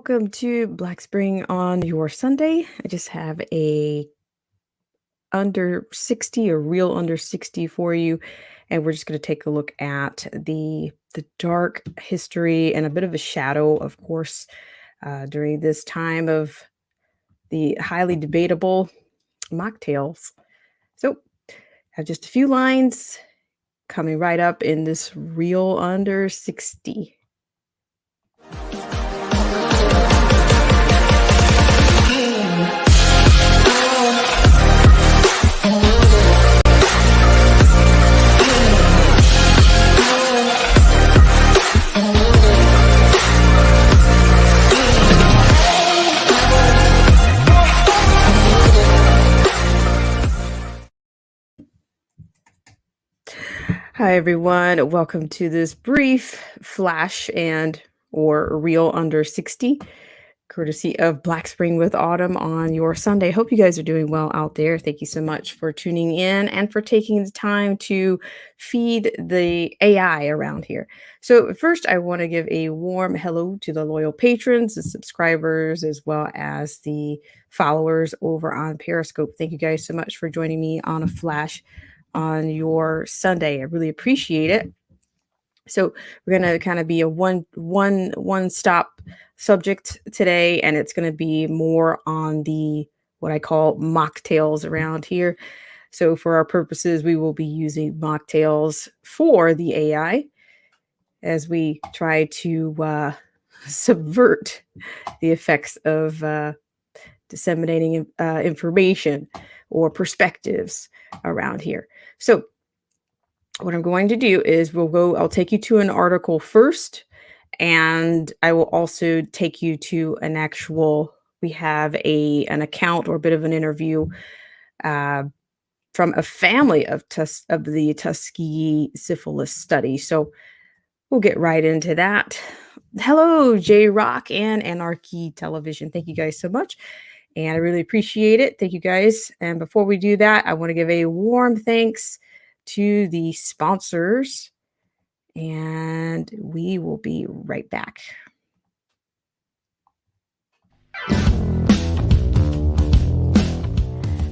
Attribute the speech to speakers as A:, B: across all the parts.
A: welcome to Black Spring on your Sunday. I just have a under 60, a real under 60 for you, and we're just going to take a look at the dark history and a bit of a shadow, of course, during this time of the highly debatable mocktails. So, I have just a few lines coming right up in this real under 60. Hi everyone, welcome to this brief flash and or real under 60 courtesy of Black Spring with Autumn on your Sunday. Hope you guys are doing well out there. Thank you so much for tuning in and for taking the time to feed the AI around here. So first I want to give a warm hello to the loyal patrons, the subscribers, as well as the followers over on Periscope. Thank you guys so much for joining me on a flash on your Sunday. I really appreciate it. So we're going to kind of be a one stop subject today, and it's going to be more on the what I call mocktails around here. So for our purposes, we will be using mocktails for the AI as we try to subvert the effects of disseminating information or perspectives around here. So what I'm going to do is I'll take you to an article first, and I will also take you to we have an account or a bit of an interview uh, from a family of the Tuskegee syphilis study. So we'll get right into that. Hello, J Rock and Anarchy Television. Thank you guys so much. And I really appreciate it. Thank you guys. And before we do that, I want to give a warm thanks to the sponsors. And we will be right back.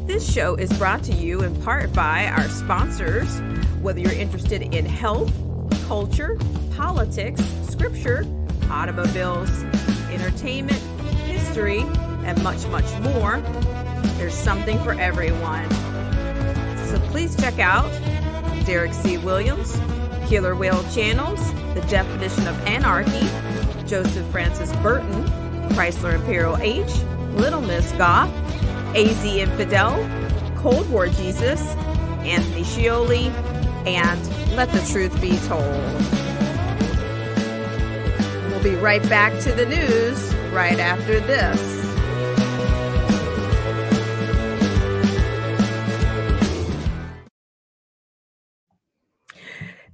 A: This show is brought to you in part by our sponsors. Whether you're interested in health, culture, politics, scripture, automobiles, entertainment, history, and much, much more, there's something for everyone. So please check out Derek C. Williams, Killer Whale Channels, The Definition of Anarchy, Joseph Francis Burton, Chrysler Imperial H, Little Miss Goth, AZ Infidel, Cold War Jesus, Anthony Scioli, and Let the Truth Be Told. We'll be right back to the news right after this.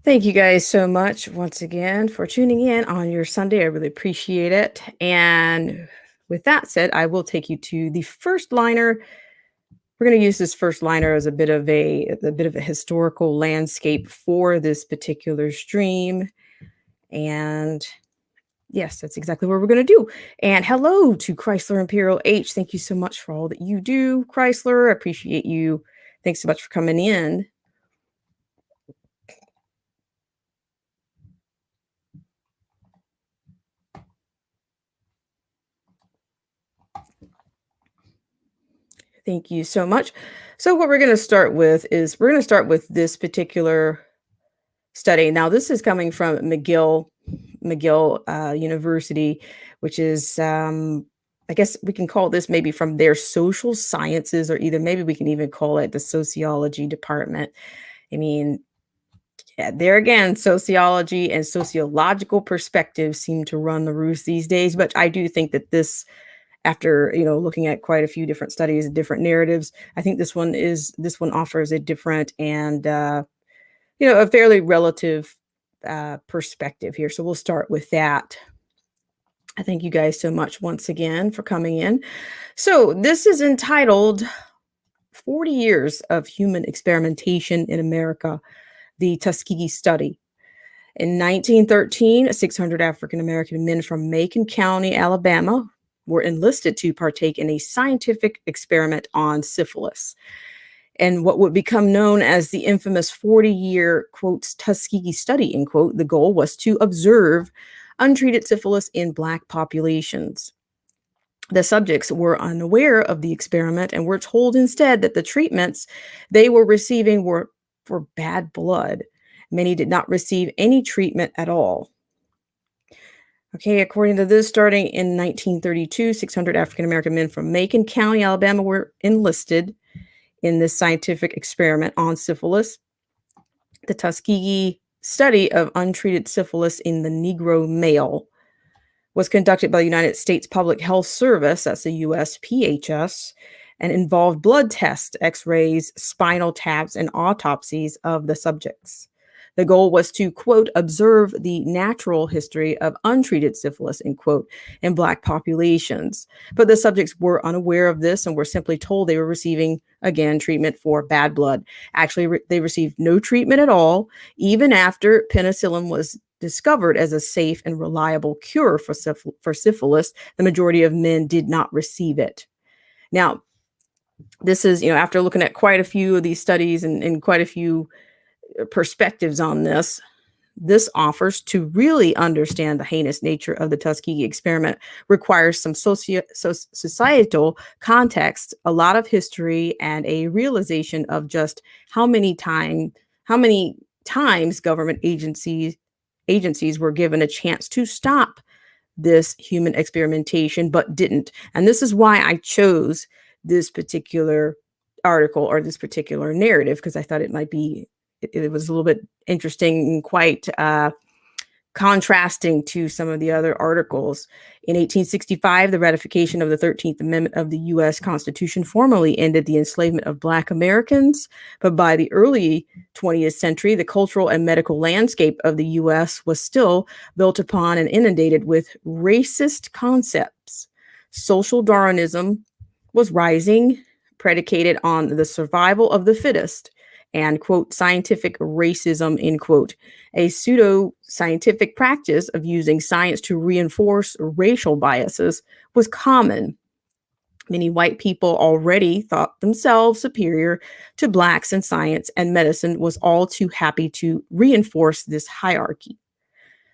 A: Thank you guys so much once again for tuning in on your Sunday. I really appreciate it. And with that said, I will take you to the first liner. We're going to use this first liner as a bit of a historical landscape for this particular stream. And yes, that's exactly what we're going to do. And hello to Chrysler Imperial H. Thank you so much for all that you do, Chrysler. I appreciate you. Thanks so much for coming in. Thank you so much. So what we're going to start with is this particular study. Now, this is coming from McGill University, which is, I guess we can call this maybe from their social sciences, or either maybe we can even call it the sociology department. I mean, yeah, there again, sociology and sociological perspectives seem to run the roost these days. But I do think that this, after looking at quite a few different studies and different narratives, I think this one offers a different and a fairly relative perspective here. So we'll start with that. I thank you guys so much once again for coming in. So this is entitled 40 Years of Human Experimentation in America, the Tuskegee Study. In 1913, 600 African American men from Macon County, Alabama, were enlisted to partake in a scientific experiment on syphilis. And what would become known as the infamous 40-year, quote, Tuskegee study, end quote, the goal was to observe untreated syphilis in Black populations. The subjects were unaware of the experiment and were told instead that the treatments they were receiving were for bad blood. Many did not receive any treatment at all. Okay, according to this, starting in 1932, 600 African American men from Macon County, Alabama, were enlisted in this scientific experiment on syphilis. The Tuskegee study of untreated syphilis in the Negro male was conducted by the United States Public Health Service, that's the USPHS, and involved blood tests, x-rays, spinal taps, and autopsies of the subjects. The goal was to, quote, observe the natural history of untreated syphilis, end quote, in Black populations. But the subjects were unaware of this and were simply told they were receiving, again, treatment for bad blood. Actually, they received no treatment at all, even after penicillin was discovered as a safe and reliable cure for syphilis. The majority of men did not receive it. Now, this is, after looking at quite a few of these studies and quite a few perspectives on this offers to really understand the heinous nature of the Tuskegee experiment requires some societal context, a lot of history, and a realization of just how many times government agencies were given a chance to stop this human experimentation, but didn't. And this is why I chose this particular article or this particular narrative, because I thought it might be, it was a little bit interesting and quite contrasting to some of the other articles. In 1865, the ratification of the 13th Amendment of the U.S. Constitution formally ended the enslavement of Black Americans. But by the early 20th century, the cultural and medical landscape of the U.S. was still built upon and inundated with racist concepts. Social Darwinism was rising, predicated on the survival of the fittest, and, quote, scientific racism, end quote, a pseudo-scientific practice of using science to reinforce racial biases was common. Many white people already thought themselves superior to Blacks in science, and medicine was all too happy to reinforce this hierarchy.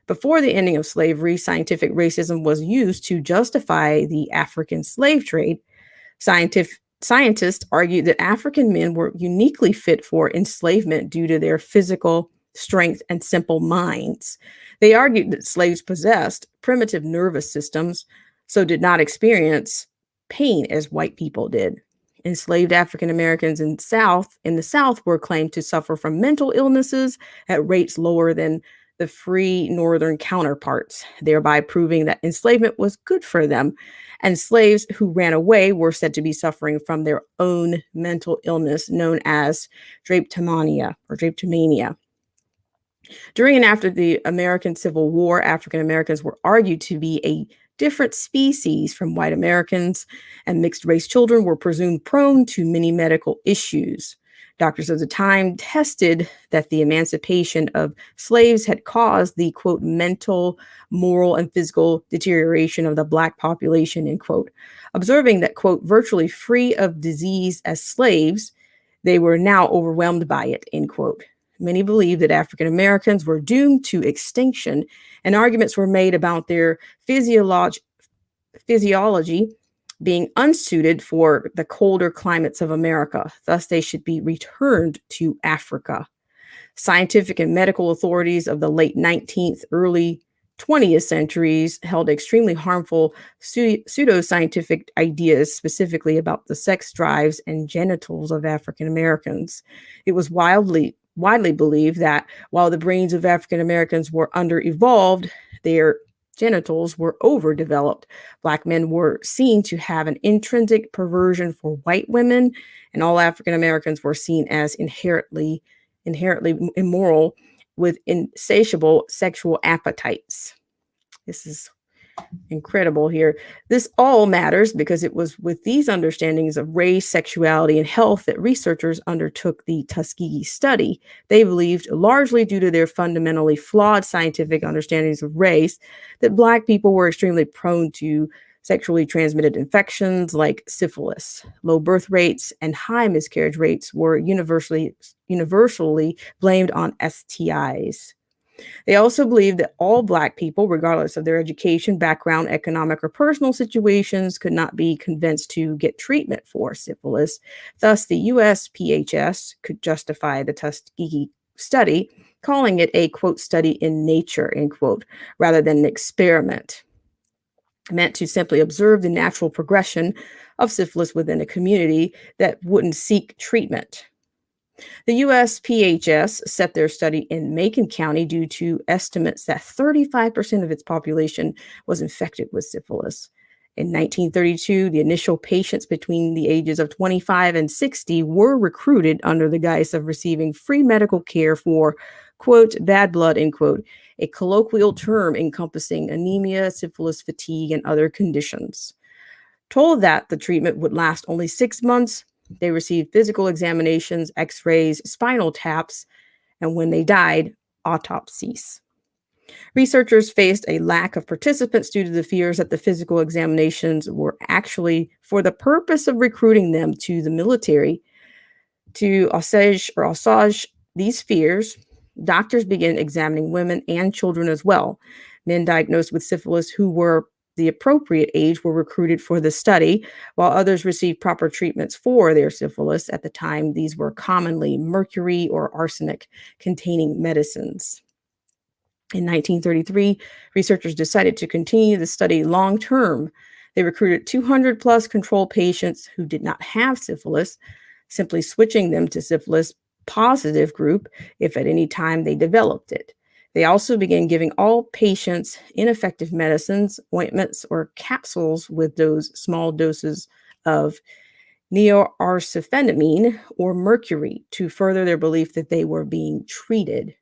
A: Before the ending of slavery, scientific racism was used to justify the African slave trade. Scientists argued that African men were uniquely fit for enslavement due to their physical strength and simple minds. They argued that slaves possessed primitive nervous systems, so did not experience pain as white people did. Enslaved African Americans in the South were claimed to suffer from mental illnesses at rates lower than the free Northern counterparts, thereby proving that enslavement was good for them. And slaves who ran away were said to be suffering from their own mental illness known as drapetomania. During and after the American Civil War, African Americans were argued to be a different species from white Americans, and mixed race children were presumed prone to many medical issues. Doctors of the time tested that the emancipation of slaves had caused the, quote, mental, moral, and physical deterioration of the Black population, end quote. Observing that, quote, virtually free of disease as slaves, they were now overwhelmed by it, end quote. Many believed that African Americans were doomed to extinction, and arguments were made about their physiology being unsuited for the colder climates of America. Thus, they should be returned to Africa. Scientific and medical authorities of the late 19th, early 20th centuries held extremely harmful pseudo-scientific ideas, specifically about the sex drives and genitals of African Americans. It was widely believed that while the brains of African Americans were under-evolved, their genitals were overdeveloped. Black men were seen to have an intrinsic perversion for white women, and all African Americans were seen as inherently immoral with insatiable sexual appetites. This is Incredible here. This all matters because it was with these understandings of race, sexuality, and health that researchers undertook the Tuskegee study. They believed, largely due to their fundamentally flawed scientific understandings of race, that Black people were extremely prone to sexually transmitted infections like syphilis. Low birth rates and high miscarriage rates were universally blamed on STIs. They also believed that all Black people, regardless of their education, background, economic, or personal situations, could not be convinced to get treatment for syphilis. Thus, the USPHS could justify the Tuskegee study, calling it a, quote, study in nature, end quote, rather than an experiment meant to simply observe the natural progression of syphilis within a community that wouldn't seek treatment. The USPHS set their study in Macon County due to estimates that 35% of its population was infected with syphilis. In 1932, the initial patients between the ages of 25 and 60 were recruited under the guise of receiving free medical care for, quote, bad blood, end quote, a colloquial term encompassing anemia, syphilis, fatigue, and other conditions. Told that the treatment would last only 6 months, they received physical examinations, x-rays, spinal taps, and when they died, autopsies. Researchers faced a lack of participants due to the fears that the physical examinations were actually for the purpose of recruiting them to the military. To assuage these fears, doctors began examining women and children as well. Men diagnosed with syphilis who were the appropriate age were recruited for the study, while others received proper treatments for their syphilis. At the time, these were commonly mercury or arsenic containing medicines. In 1933, researchers decided to continue the study long term. They recruited 200 plus control patients who did not have syphilis, simply switching them to syphilis positive group if at any time they developed it. They also began giving all patients ineffective medicines, ointments, or capsules with those small doses of neoarsophenamine or mercury to further their belief that they were being treated.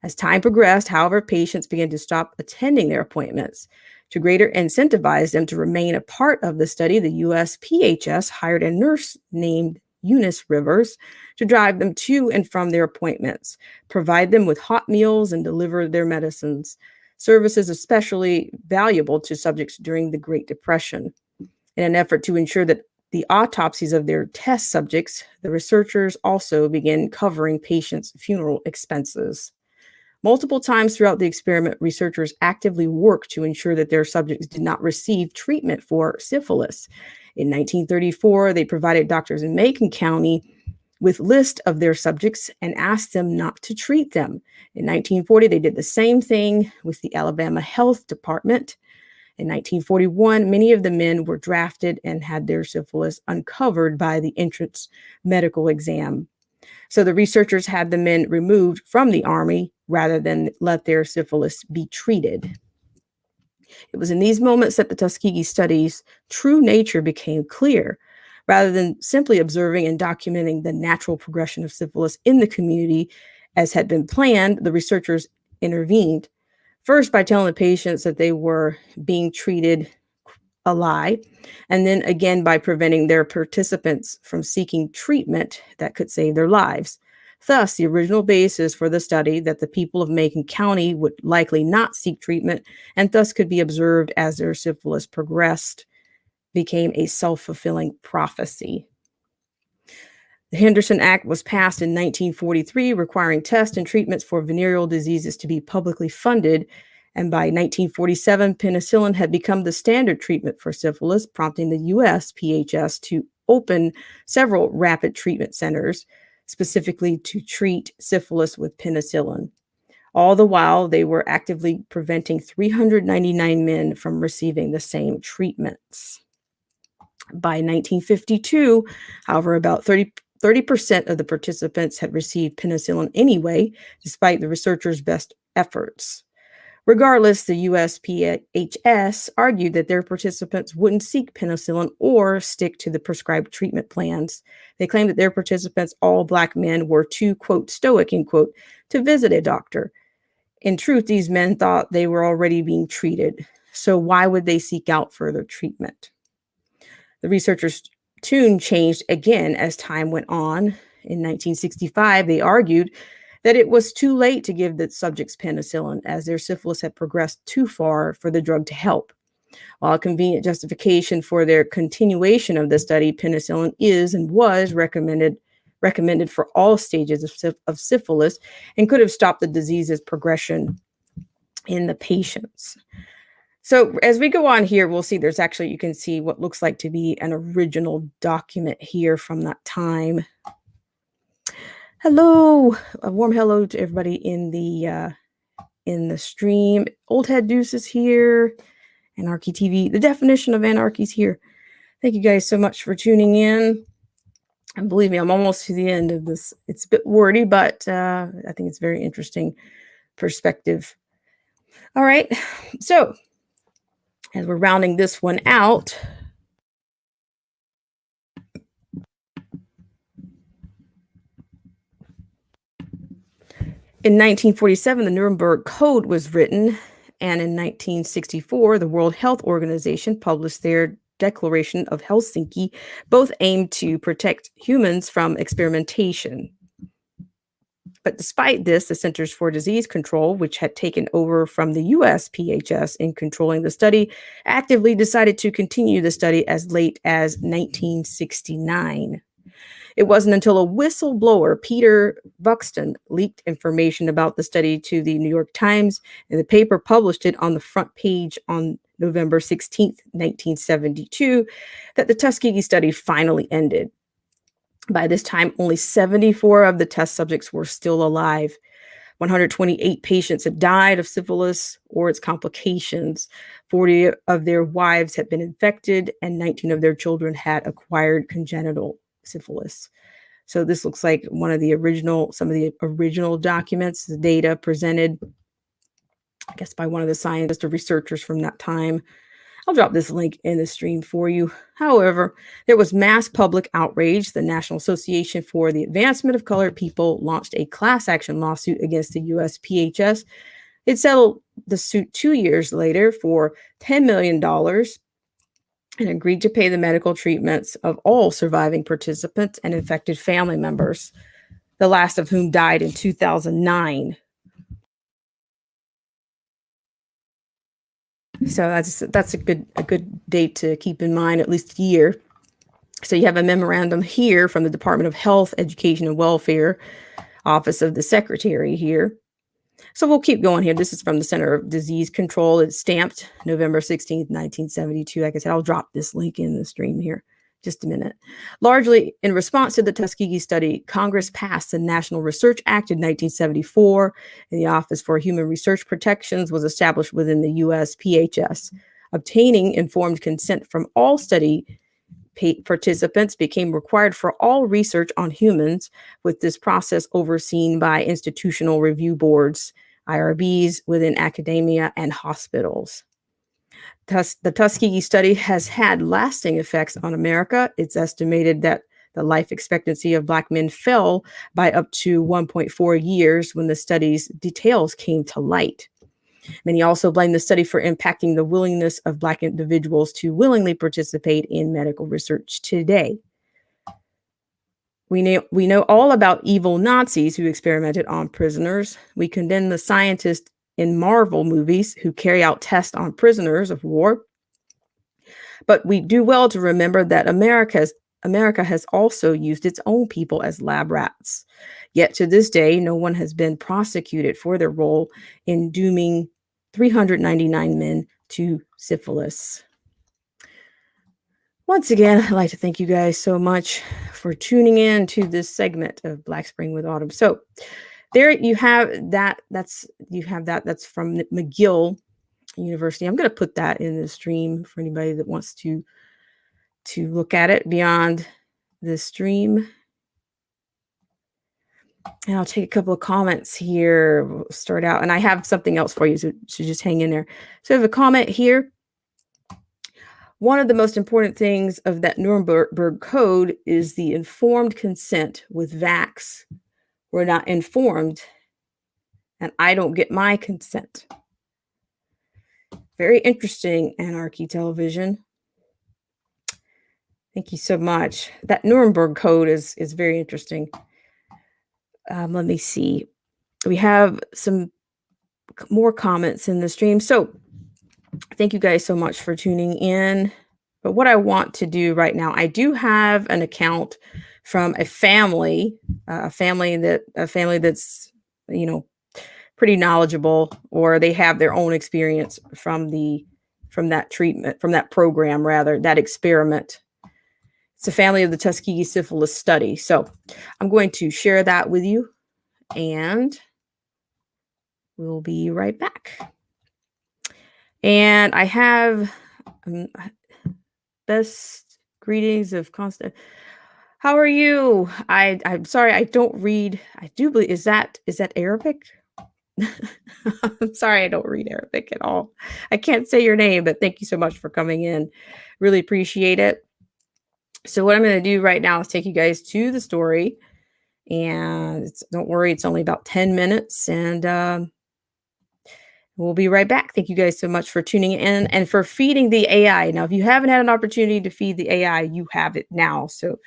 A: As time progressed, however, patients began to stop attending their appointments. To greater incentivize them to remain a part of the study, the USPHS hired a nurse named Eunice Rivers to drive them to and from their appointments, provide them with hot meals, and deliver their medicines. Services especially valuable to subjects during the Great Depression. In an effort to ensure that the autopsies of their test subjects, the researchers also began covering patients' funeral expenses. Multiple times throughout the experiment, researchers actively worked to ensure that their subjects did not receive treatment for syphilis. In 1934, they provided doctors in Macon County with lists of their subjects and asked them not to treat them. In 1940, they did the same thing with the Alabama Health Department. In 1941, many of the men were drafted and had their syphilis uncovered by the entrance medical exam. So the researchers had the men removed from the Army rather than let their syphilis be treated. It was in these moments that the Tuskegee study's true nature became clear. Rather than simply observing and documenting the natural progression of syphilis in the community as had been planned, the researchers intervened. First, by telling the patients that they were being treated a lie, and then again by preventing their participants from seeking treatment that could save their lives. Thus, the original basis for the study that the people of Macon County would likely not seek treatment and thus could be observed as their syphilis progressed became a self-fulfilling prophecy. The Henderson Act was passed in 1943, requiring tests and treatments for venereal diseases to be publicly funded. And by 1947, penicillin had become the standard treatment for syphilis, prompting the USPHS to open several rapid treatment centers, specifically to treat syphilis with penicillin. All the while, they were actively preventing 399 men from receiving the same treatments. By 1952, however, about 30% of the participants had received penicillin anyway, despite the researchers' best efforts. Regardless, the USPHS argued that their participants wouldn't seek penicillin or stick to the prescribed treatment plans. They claimed that their participants, all Black men, were too, quote, stoic, end quote, to visit a doctor. In truth, these men thought they were already being treated. So why would they seek out further treatment? The researchers' tune changed again as time went on. In 1965, they argued that it was too late to give the subjects penicillin as their syphilis had progressed too far for the drug to help. While a convenient justification for their continuation of the study, penicillin is and was recommended for all stages of syphilis and could have stopped the disease's progression in the patients. So as we go on here, we'll see there's actually, you can see what looks like to be an original document here from that time. Hello, a warm hello to everybody in the stream. Old Head Deuce is here. Anarchy TV. The definition of anarchy is here. Thank you guys so much for tuning in. And believe me, I'm almost to the end of this. It's a bit wordy, but I think it's very interesting perspective. All right. So as we're rounding this one out, in 1947, the Nuremberg Code was written, and in 1964, the World Health Organization published their Declaration of Helsinki. Both aimed to protect humans from experimentation. But despite this, the Centers for Disease Control, which had taken over from the USPHS in controlling the study, actively decided to continue the study as late as 1969. It wasn't until a whistleblower, Peter Buxton, leaked information about the study to the New York Times, and the paper published it on the front page on November 16th, 1972, that the Tuskegee study finally ended. By this time, only 74 of the test subjects were still alive. 128 patients had died of syphilis or its complications. 40 of their wives had been infected, and 19 of their children had acquired congenital syphilis. So this looks like some of the original documents, the data presented, I guess, by one of the scientists or researchers from that time. I'll drop this link in the stream for you. However, there was mass public outrage. The National Association for the Advancement of Colored People launched a class action lawsuit against the USPHS. It settled the suit 2 years later for $10 million and agreed to pay the medical treatments of all surviving participants and infected family members, the last of whom died in 2009. So that's a good date to keep in mind, at least a year. So you have a memorandum here from the Department of Health, Education, and Welfare, Office of the Secretary here. So we'll keep going here. This is from the Center of Disease Control. It's stamped November 16th, 1972. Like I said, I'll drop this link in the stream here. Just a minute. Largely in response to the Tuskegee study, Congress passed the National Research Act in 1974, and the Office for Human Research Protections was established within the USPHS. Obtaining informed consent from all study participants became required for all research on humans, with this process overseen by institutional review boards, IRBs, within academia and hospitals. The Tuskegee study has had lasting effects on America. It's estimated that the life expectancy of Black men fell by up to 1.4 years when the study's details came to light. Many also blame the study for impacting the willingness of Black individuals to willingly participate in medical research today. We know all about evil Nazis who experimented on prisoners. We condemn the scientists in Marvel movies who carry out tests on prisoners of war. But we do well to remember that America has also used its own people as lab rats. Yet to this day, no one has been prosecuted for their role in dooming 399 men to syphilis. Once again, I'd like to thank you guys so much for tuning in to this segment of Black Spring with Autumn. So there you have that. That's from McGill University. I'm going to put that in the stream for anybody that wants to look at it beyond the stream. And I'll take a couple of comments here. We'll start out, and I have something else for you, so just hang in there. So I have a comment here. One of the most important things of that Nuremberg Code is the informed consent with vax. We're not informed, and I don't get my consent. Very interesting, Anarchy Television. Thank you so much. That Nuremberg Code is very interesting. Let me see. We have some more comments in the stream. So thank you guys so much for tuning in. But what I want to do right now, I do have an account from a family that's, you know, pretty knowledgeable, or they have their own experience from that treatment, from that program, rather, that experiment. It's a family of the Tuskegee syphilis study. So I'm going to share that with you, and we'll be right back. And I have best greetings of constant. How are you? I'm sorry, I don't read. I do believe, is that Arabic? I'm sorry, I don't read Arabic at all. I can't say your name, but thank you so much for coming in. Really appreciate it. So what I'm going to do right now is take you guys to the story, and don't worry, it's only about 10 minutes, and we'll be right back. Thank you guys so much for tuning in and for feeding the AI. Now, if you haven't had an opportunity to feed the AI, you have it now. So,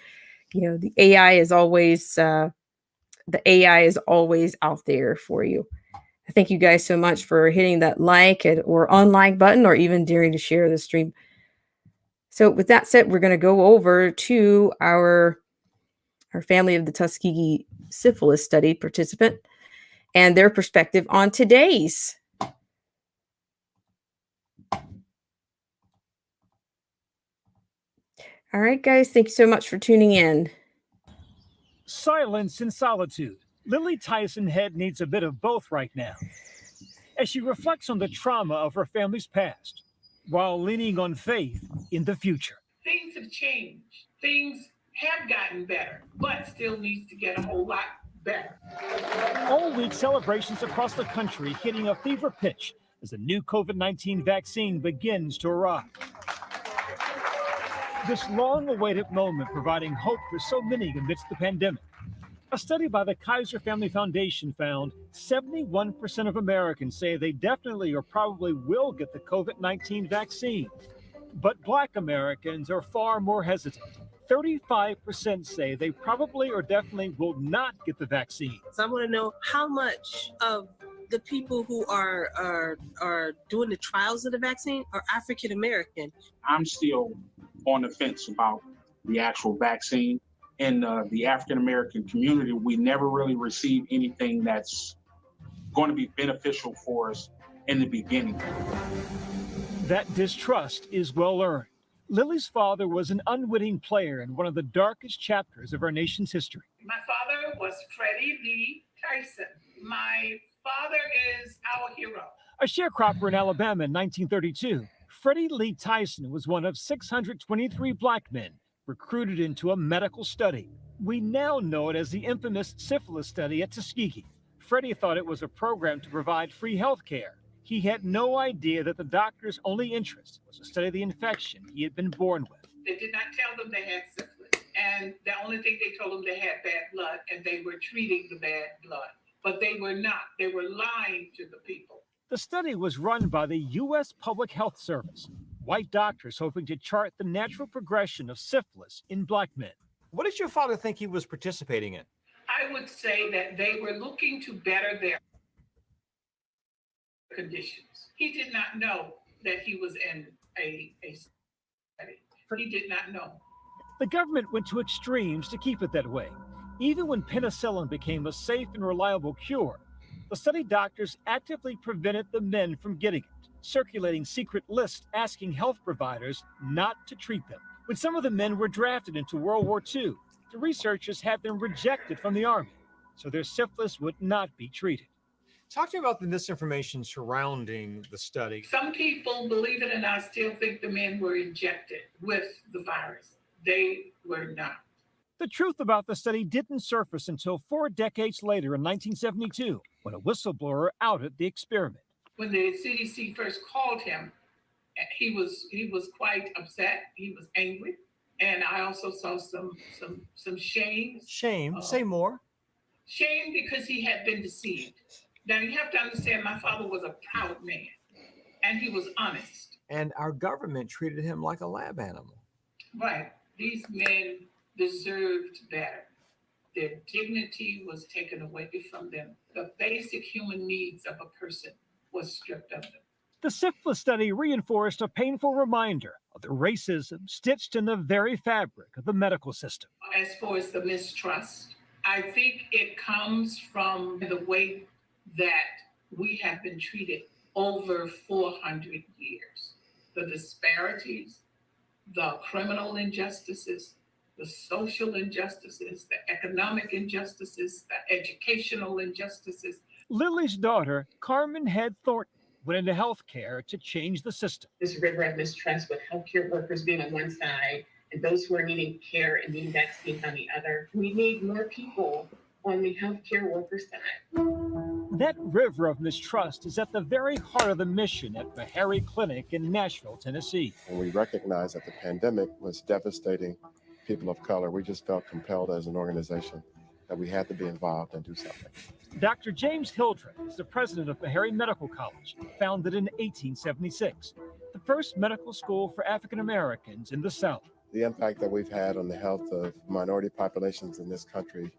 A: the AI is always out there for you. Thank you guys so much for hitting that like or unlike button, or even daring to share the stream. So with that said, we're going to go over to our family of the Tuskegee syphilis study participant and their perspective on today's. All right, guys, thank you so much for tuning in.
B: Silence and solitude. Lily Tyson Head needs a bit of both right now, as she reflects on the trauma of her family's past, while leaning on faith in the future.
C: Things have changed. Things have gotten better, but still needs to get a whole lot better.
B: All week, celebrations across the country hitting a fever pitch as the new COVID-19 vaccine begins to arrive. This long-awaited moment providing hope for so many amidst the pandemic. A study by the Kaiser Family Foundation found 71% of Americans say they definitely or probably will get the COVID-19 vaccine. But Black Americans are far more hesitant. 35% say they probably or definitely will not get the vaccine.
D: So I want to know how much of the people who are doing the trials of the vaccine are African American.
E: I'm still on the fence about the actual vaccine. In the African American community, we never really received anything that's going to be beneficial for us in the beginning.
B: That distrust is well earned. Lily's father was an unwitting player in one of the darkest chapters of our nation's history.
C: My father was Freddie Lee Tyson. My father is our hero.
B: A sharecropper in Alabama in 1932, Freddie Lee Tyson was one of 623 Black men recruited into a medical study. We now know it as the infamous syphilis study at Tuskegee. Freddie thought it was a program to provide free health care. He had no idea that the doctor's only interest was to study the infection he had been born with.
C: They did not tell them they had syphilis, and the only thing they told them they had bad blood, and they were treating the bad blood. But they were not. They were lying to the people.
B: The study was run by the U.S. Public Health Service, white doctors hoping to chart the natural progression of syphilis in Black men.
F: What did your father think he was participating in?
C: I would say that they were looking to better their conditions. He did not know that he was in a study. He did not know.
B: The government went to extremes to keep it that way. Even when penicillin became a safe and reliable cure, the study doctors actively prevented the men from getting it, circulating secret lists asking health providers not to treat them. When some of the men were drafted into World War II, the researchers had them rejected from the Army, so their syphilis would not be treated.
F: Talk to me about the misinformation surrounding the study.
C: Some people, believe it or not, still think the men were injected with the virus. They were not.
B: The truth about the study didn't surface until 4 decades later in 1972, when a whistleblower outed the experiment.
C: When the CDC first called him, he was quite upset. He was angry, and I also saw some shame.
F: Shame. Say more.
C: Shame because he had been deceived. Now you have to understand, my father was a proud man, And he was honest.
F: And our government treated him like a lab animal.
C: Right. These men deserved better. Their dignity was taken away from them. The basic human needs of a person was stripped of them.
B: The syphilis study reinforced a painful reminder of the racism stitched in the very fabric of the medical system.
C: As far as the mistrust, I think it comes from the way that we have been treated over 400 years. The disparities, the criminal injustices, the social injustices, the economic injustices, the educational injustices.
B: Lily's daughter, Carmen Head Thornton, went into healthcare to change the system.
G: This river of mistrust with healthcare workers being on one side and those who are needing care and needing vaccines on the other. We need more people on the healthcare worker side.
B: That river of mistrust is at the very heart of the mission at Meharry Clinic in Nashville, Tennessee.
H: And we recognized that the pandemic was devastating people of color. We just felt compelled as an organization that we had to be involved and do something.
B: Dr. James Hildreth is the president of Meharry Medical College, founded in 1876, the first medical school for African Americans in the South.
H: The impact that we've had on the health of minority populations in this country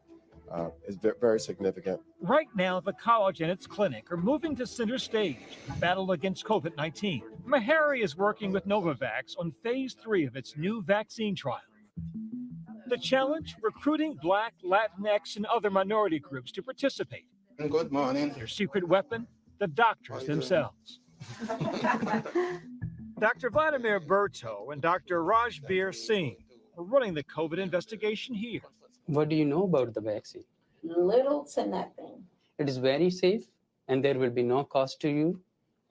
H: is very significant.
B: Right now, the college and its clinic are moving to center stage in the battle against COVID-19. Meharry is working with Novavax on phase 3 of its new vaccine trial. The challenge, recruiting Black, Latinx, and other minority groups to participate.
I: Good morning.
B: Their secret weapon, the doctors themselves. Dr. Vladimir Berto and Dr. Rajbir Singh are running the COVID investigation here.
J: What do you know about the vaccine?
K: Little to nothing.
J: It is very safe and there will be no cost to you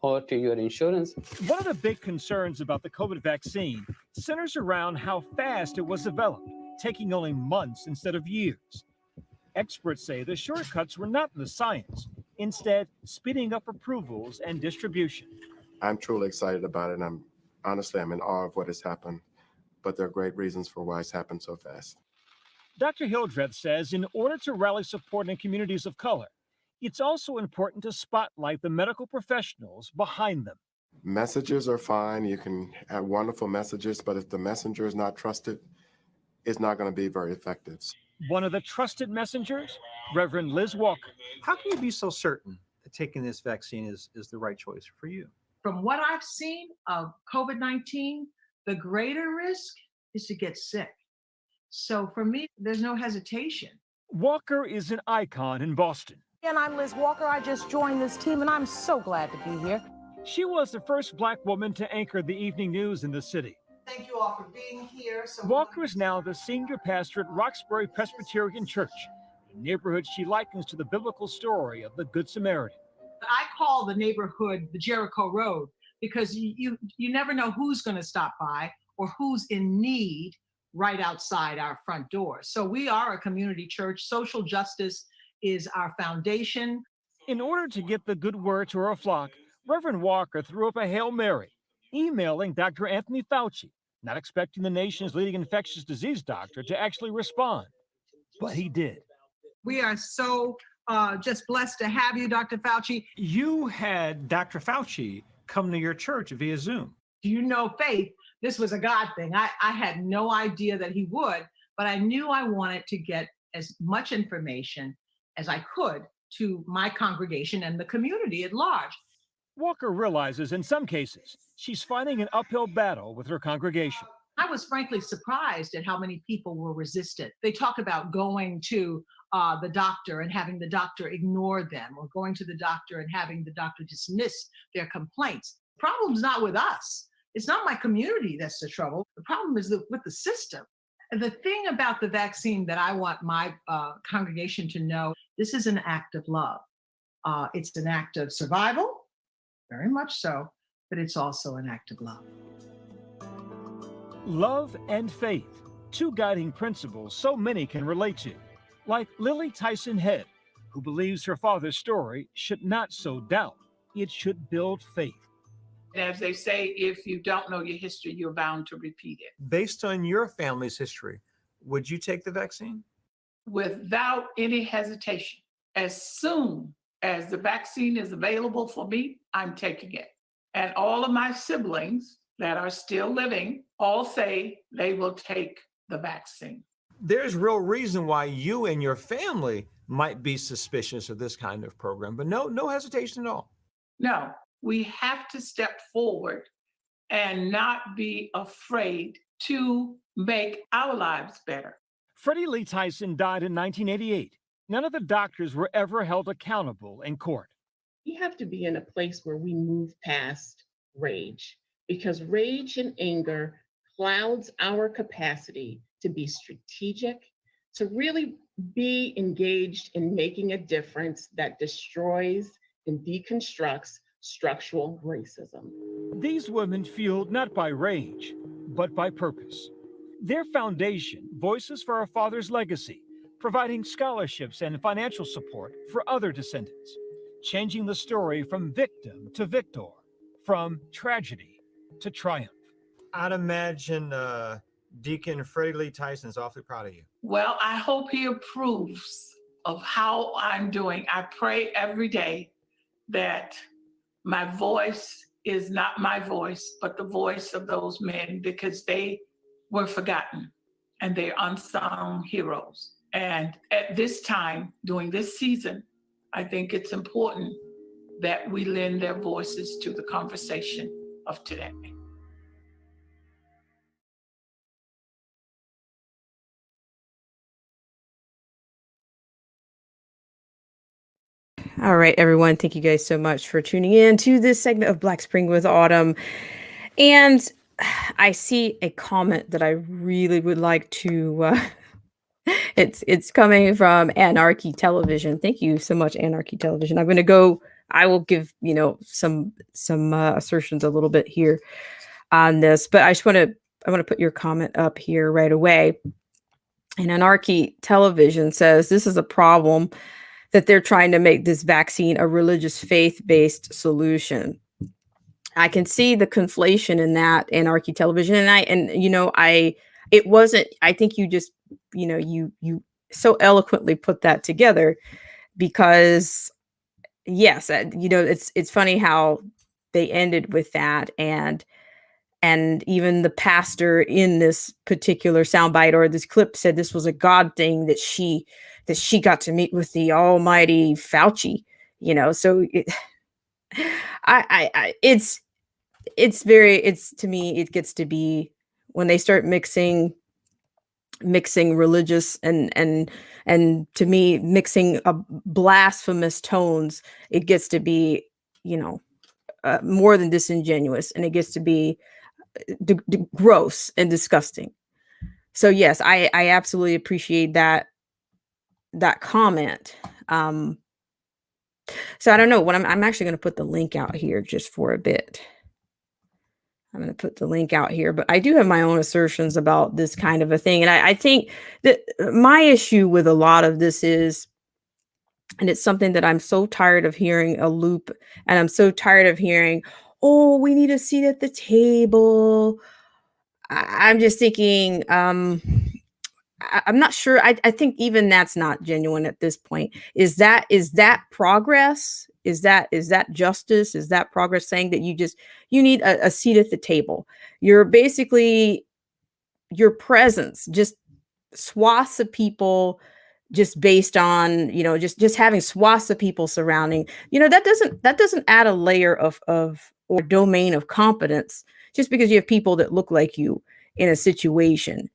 J: or to your insurance.
B: One of the big concerns about the COVID vaccine centers around how fast it was developed, taking only months instead of years. Experts say the shortcuts were not in the science, instead speeding up approvals and distribution.
H: I'm truly excited about it, and I'm in awe of what has happened, but there are great reasons for why it's happened so fast.
B: Dr. Hildreth says in order to rally support in communities of color, it's also important to spotlight the medical professionals behind them.
H: Messages are fine. You can have wonderful messages, but if the messenger is not trusted, it's not going to be very effective.
B: One of the trusted messengers, Reverend Liz Walker.
F: How can you be so certain that taking this vaccine is the right choice for you?
L: From what I've seen of COVID-19, the greater risk is to get sick. So for me, there's no hesitation.
B: Walker is an icon in Boston.
M: And I'm Liz Walker. I just joined this team and I'm so glad to be here.
B: She was the first Black woman to anchor the evening news in the city.
L: Thank you all for being here.
B: Walker is now the senior pastor at Roxbury Presbyterian Church, a neighborhood she likens to the biblical story of the Good Samaritan.
L: I call the neighborhood the Jericho Road because you never know who's going to stop by or who's in need right outside our front door. So we are a community church. Social justice is our foundation.
B: In order to get the good word to her flock, Reverend Walker threw up a Hail Mary, emailing Dr. Anthony Fauci, not expecting the nation's leading infectious disease doctor to actually respond. But he did.
L: We are so just blessed to have you, Dr. Fauci.
F: You had Dr. Fauci come to your church via Zoom.
L: You know, Faith, this was a God thing. I had no idea that he would, but I knew I wanted to get as much information as I could to my congregation and the community at large.
B: Walker realizes in some cases she's fighting an uphill battle with her congregation.
L: I was frankly surprised at how many people were resistant. They talk about going to the doctor and having the doctor ignore them, or going to the doctor and having the doctor dismiss their complaints. The problem's not with us. It's not my community that's the trouble. The problem is with the system. And the thing about the vaccine that I want my congregation to know, this is an act of love. It's an act of survival, very much so, but it's also an act of love.
B: Love and faith, two guiding principles so many can relate to, like Lily Tyson Head, who believes her father's story should not sow doubt, it should build faith.
C: As they say, if you don't know your history, you're bound to repeat it.
F: Based on your family's history, would you take the vaccine?
C: Without any hesitation. As soon as the vaccine is available for me, I'm taking it. And all of my siblings that are still living all say they will take the vaccine.
F: There's real reason why you and your family might be suspicious of this kind of program, but no hesitation at all.
C: No, we have to step forward and not be afraid to make our lives better.
B: Freddie Lee Tyson died in 1988. None of the doctors were ever held accountable in court.
G: We have to be in a place where we move past rage, because rage and anger clouds our capacity to be strategic, to really be engaged in making a difference that destroys and deconstructs structural racism.
B: These women fueled not by rage, but by purpose. Their foundation, Voices for Our Father's Legacy, providing scholarships and financial support for other descendants, changing the story from victim to victor, from tragedy to triumph.
F: I'd imagine Deacon Freddie Lee Tyson's awfully proud of you.
C: Well, I hope he approves of how I'm doing. I pray every day that my voice is not my voice, but the voice of those men, because they were forgotten and they're unsung heroes. And at this time, during this season, I think it's important that we lend their voices to the conversation of today.
A: All right, everyone. Thank you guys so much for tuning in to this segment of Black Spring with Autumn. And I see a comment that I really would like to. It's coming from Anarchy Television. Thank you so much, Anarchy Television. I'm going to go. I will give some assertions a little bit here on this, but I want to put your comment up here right away. And Anarchy Television says this is a problem, that they're trying to make this vaccine a religious faith-based solution. I can see the conflation in that, Anarchy Television. I think you just, you so eloquently put that together, because yes, it's funny how they ended with that. And even the pastor in this particular soundbite or this clip said this was a God thing, that she got to meet with the almighty Fauci, so to me, it gets to be when they start mixing religious and to me, mixing blasphemous tones, it gets to be, more than disingenuous, and it gets to be gross and disgusting. So yes, I absolutely appreciate that comment. So I don't know what I'm actually going to put the link out here just for a bit. I'm going to put the link out here, but I do have my own assertions about this kind of a thing. And I think that my issue with a lot of this is, and it's something that I'm so tired of hearing a loop, and I'm so tired of hearing, oh, we need a seat at the table. I'm just thinking, I'm not sure. I think even that's not genuine at this point. Is that progress? Is that justice? Is that progress, saying that you need a seat at the table? You're basically, your presence, just swaths of people, just based on, just having swaths of people surrounding, that doesn't add a layer of or domain of competence just because you have people that look like you in a situation.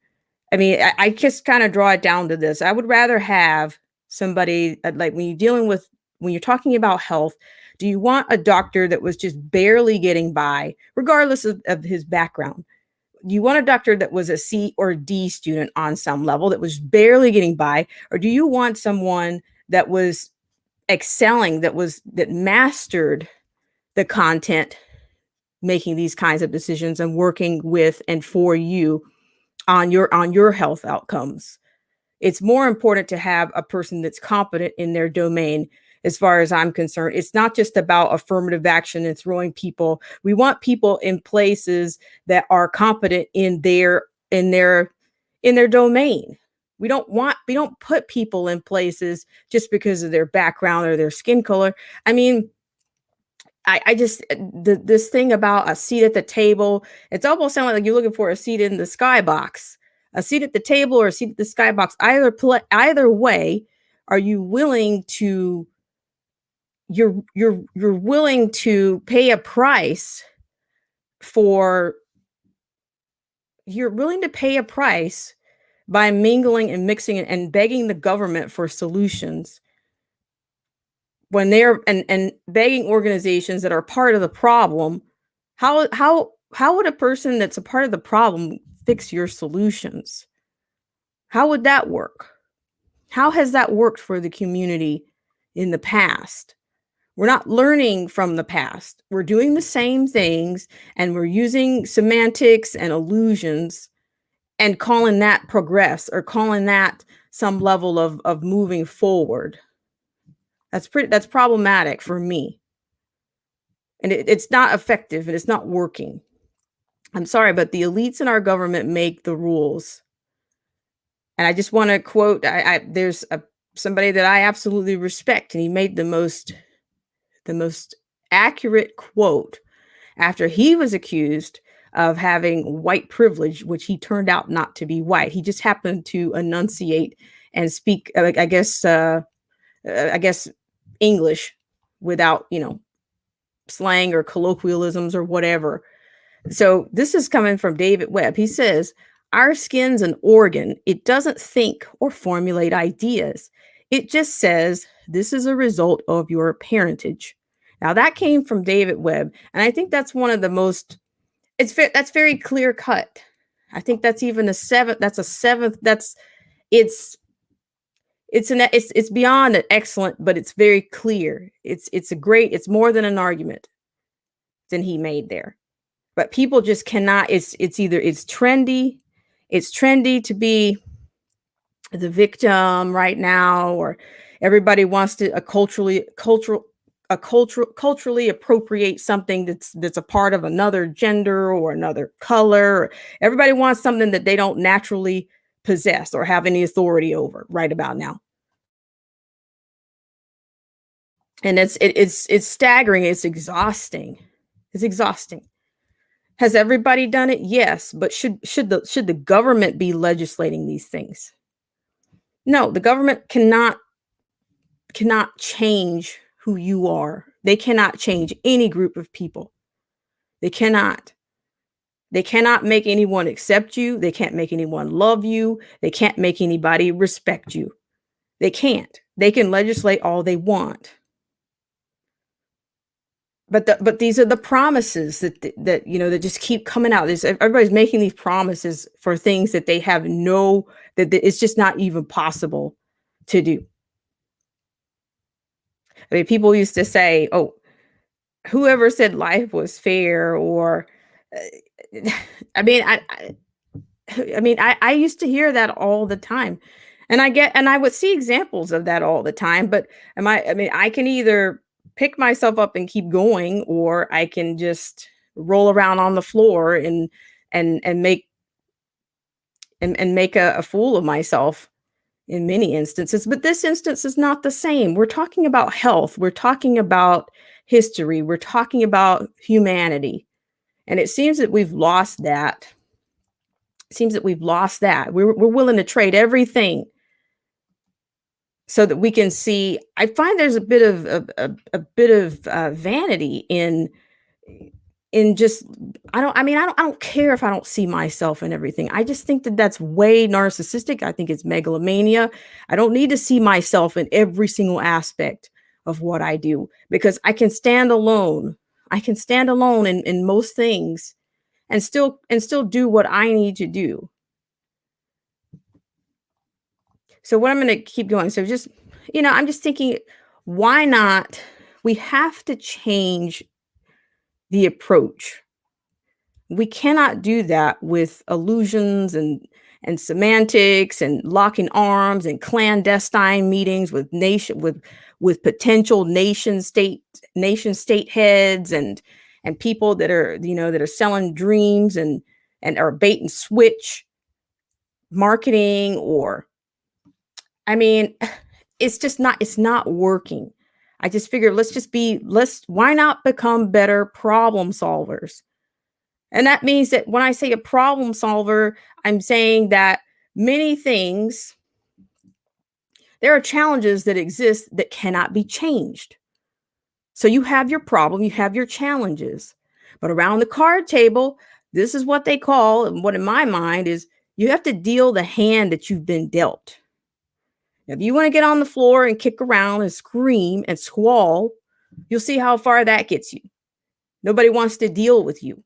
A: I mean, I just kind of draw it down to this. I would rather have somebody like when you're talking about health, do you want a doctor that was just barely getting by, regardless of his background? Do you want a doctor that was a C or D student on some level, that was barely getting by? Or do you want someone that was excelling, that mastered the content, making these kinds of decisions and working with and for you on your health outcomes? It's more important to have a person that's competent in their domain. As far as I'm concerned, it's not just about affirmative action and throwing people. We want people in places that are competent in their domain. We don't put people in places just because of their background or their skin color. I mean, I just this thing about a seat at the table, it's almost sounding like you're looking for a seat in the skybox, a seat at the table or a seat at the skybox. Either way, are you willing to you're willing to pay a price for you're willing to pay a price by mingling and mixing and begging the government for solutions when they're and begging organizations that are part of the problem. How would a person that's a part of the problem fix your solutions? How would that work? How has that worked for the community in the past? We're not learning from the past. We're doing the same things, and we're using semantics and illusions and calling that progress or calling that some level of moving forward. That's problematic for me. And it's not effective and it's not working. I'm sorry, but the elites in our government make the rules. And I just want to quote, there's somebody that I absolutely respect, and he made the most accurate quote after he was accused of having white privilege, which he turned out not to be white. He just happened to enunciate and speak, I guess English without, slang or colloquialisms or whatever. So this is coming from David Webb. He says, "Our skin's an organ. It doesn't think or formulate ideas. It just says, this is a result of your parentage." Now that came from David Webb. And I think that's one of the most, that's very clear cut. I think that's even it's beyond an excellent, but it's very clear. It's more than an argument than he made there. But people just cannot, it's trendy to be the victim right now, or everybody wants to culturally appropriate something that's a part of another gender or another color. Everybody wants something that they don't naturally possess or have any authority over right about now. And it's staggering. It's exhausting. It's exhausting. Has everybody done it? Yes, but should the government be legislating these things? No, the government cannot change who you are. They cannot change any group of people. They cannot. They cannot make anyone accept you. They can't make anyone love you. They can't make anybody respect you. They can't. They can legislate all they want. But these are the promises that just keep coming out. Everybody's making these promises for things that they have that it's just not even possible to do. I mean, people used to say, "Oh, whoever said life was fair," or I used to hear that all the time, and I would see examples of that all the time. But I can either pick myself up and keep going, or I can just roll around on the floor and make a fool of myself in many instances. But this instance is not the same. We're talking about health. We're talking about history. We're talking about humanity. And it seems that we've lost that. We're willing to trade everything so that we can see. I find there's a bit of vanity in just, I don't care if I don't see myself in everything. I just think that that's way narcissistic. I think it's megalomania. I don't need to see myself in every single aspect of what I do, because I can stand alone. I can stand alone in most things and still do what I need to do. So what I'm going to keep going. So just, I'm just thinking, why not? We have to change the approach. We cannot do that with illusions and semantics and locking arms and clandestine meetings with potential nation state heads and people that are selling dreams and are bait and switch marketing, or it's not working. I just figured why not become better problem solvers? And that means that when I say a problem solver, I'm saying that many things, there are challenges that exist that cannot be changed. So you have your problem, you have your challenges. But around the card table, this is what they call, and what in my mind is, you have to deal the hand that you've been dealt. If you want to get on the floor and kick around and scream and squall, you'll see how far that gets you. Nobody wants to deal with you.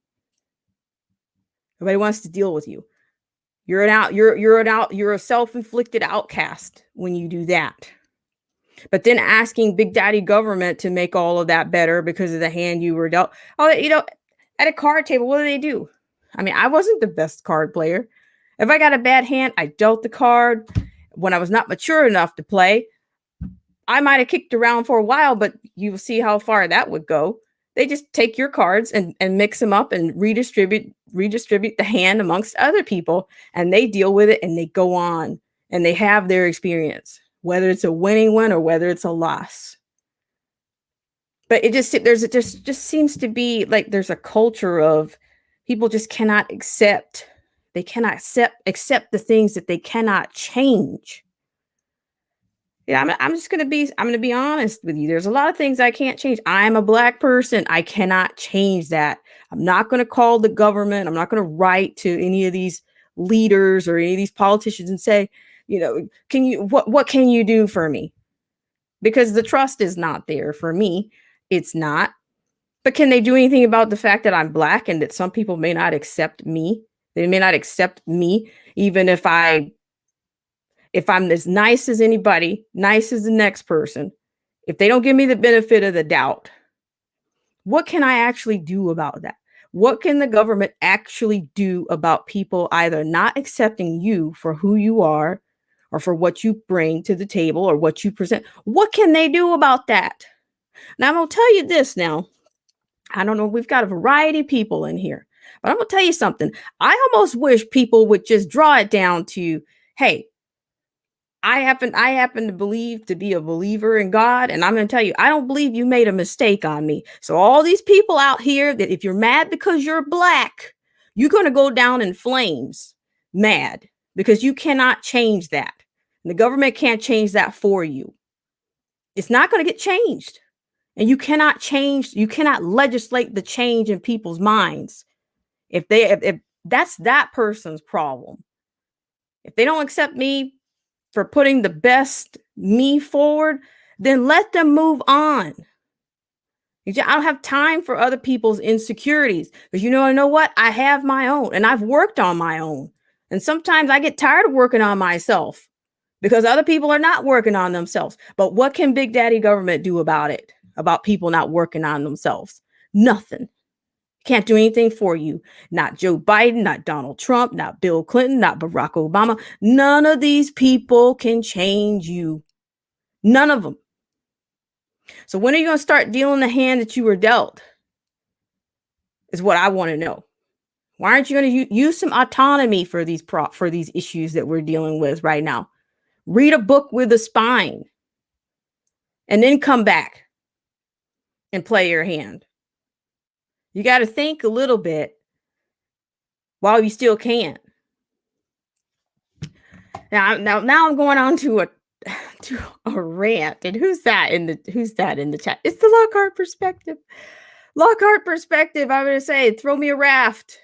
A: Nobody wants to deal with you. You're a self-inflicted outcast when you do that. But then asking Big Daddy government to make all of that better because of the hand you were dealt. Oh, at a card table, what do? I mean, I wasn't the best card player. If I got a bad hand, I dealt the card. When I was not mature enough to play, I might have kicked around for a while, but you will see how far that would go. They just take your cards and mix them up and redistribute the hand amongst other people, and they deal with it and they go on and they have their experience, whether it's a winning one or whether it's a loss. But it just seems to be like there's a culture of people just cannot accept. They cannot accept the things that they cannot change. Yeah, I'm going to be honest with you. There's a lot of things I can't change. I'm a Black person. I cannot change that. I'm not going to call the government. I'm not going to write to any of these leaders or any of these politicians and say, what can you do for me? Because the trust is not there for me. It's not. But can they do anything about the fact that I'm Black and that some people may not accept me? They may not accept me, even if I'm as nice as anybody, nice as the next person. If they don't give me the benefit of the doubt, what can I actually do about that? What can the government actually do about people either not accepting you for who you are or for what you bring to the table or what you present? What can they do about that? Now, I'm going to tell you this now. I don't know. We've got a variety of people in here, but I'm going to tell you something. I almost wish people would just draw it down to, hey, I happen to be a believer in God, and I'm going to tell you, I don't believe you made a mistake on me. So all these people out here that if you're mad because you're Black, you're going to go down in flames, mad, because you cannot change that. And the government can't change that for you. It's not going to get changed. And you cannot legislate the change in people's minds. If that's that person's problem. If they don't accept me for putting the best me forward, then let them move on. I don't have time for other people's insecurities because you know what? I have my own and I've worked on my own. And sometimes I get tired of working on myself because other people are not working on themselves. But what can Big Daddy government do about it? About people not working on themselves? Nothing. Can't do anything for you. Not Joe Biden, not Donald Trump, not Bill Clinton, not Barack Obama. None of these people can change you. None of them. So when are you going to start dealing the hand that you were dealt? Is what I want to know. Why aren't you going to use some autonomy for these issues that we're dealing with right now? Read a book with a spine and then come back and play your hand. You got to think a little bit while you still can. Now I'm going on to a rant. And who's that in the chat? It's the Lockhart Perspective. Lockhart Perspective. I'm going to say, throw me a raft.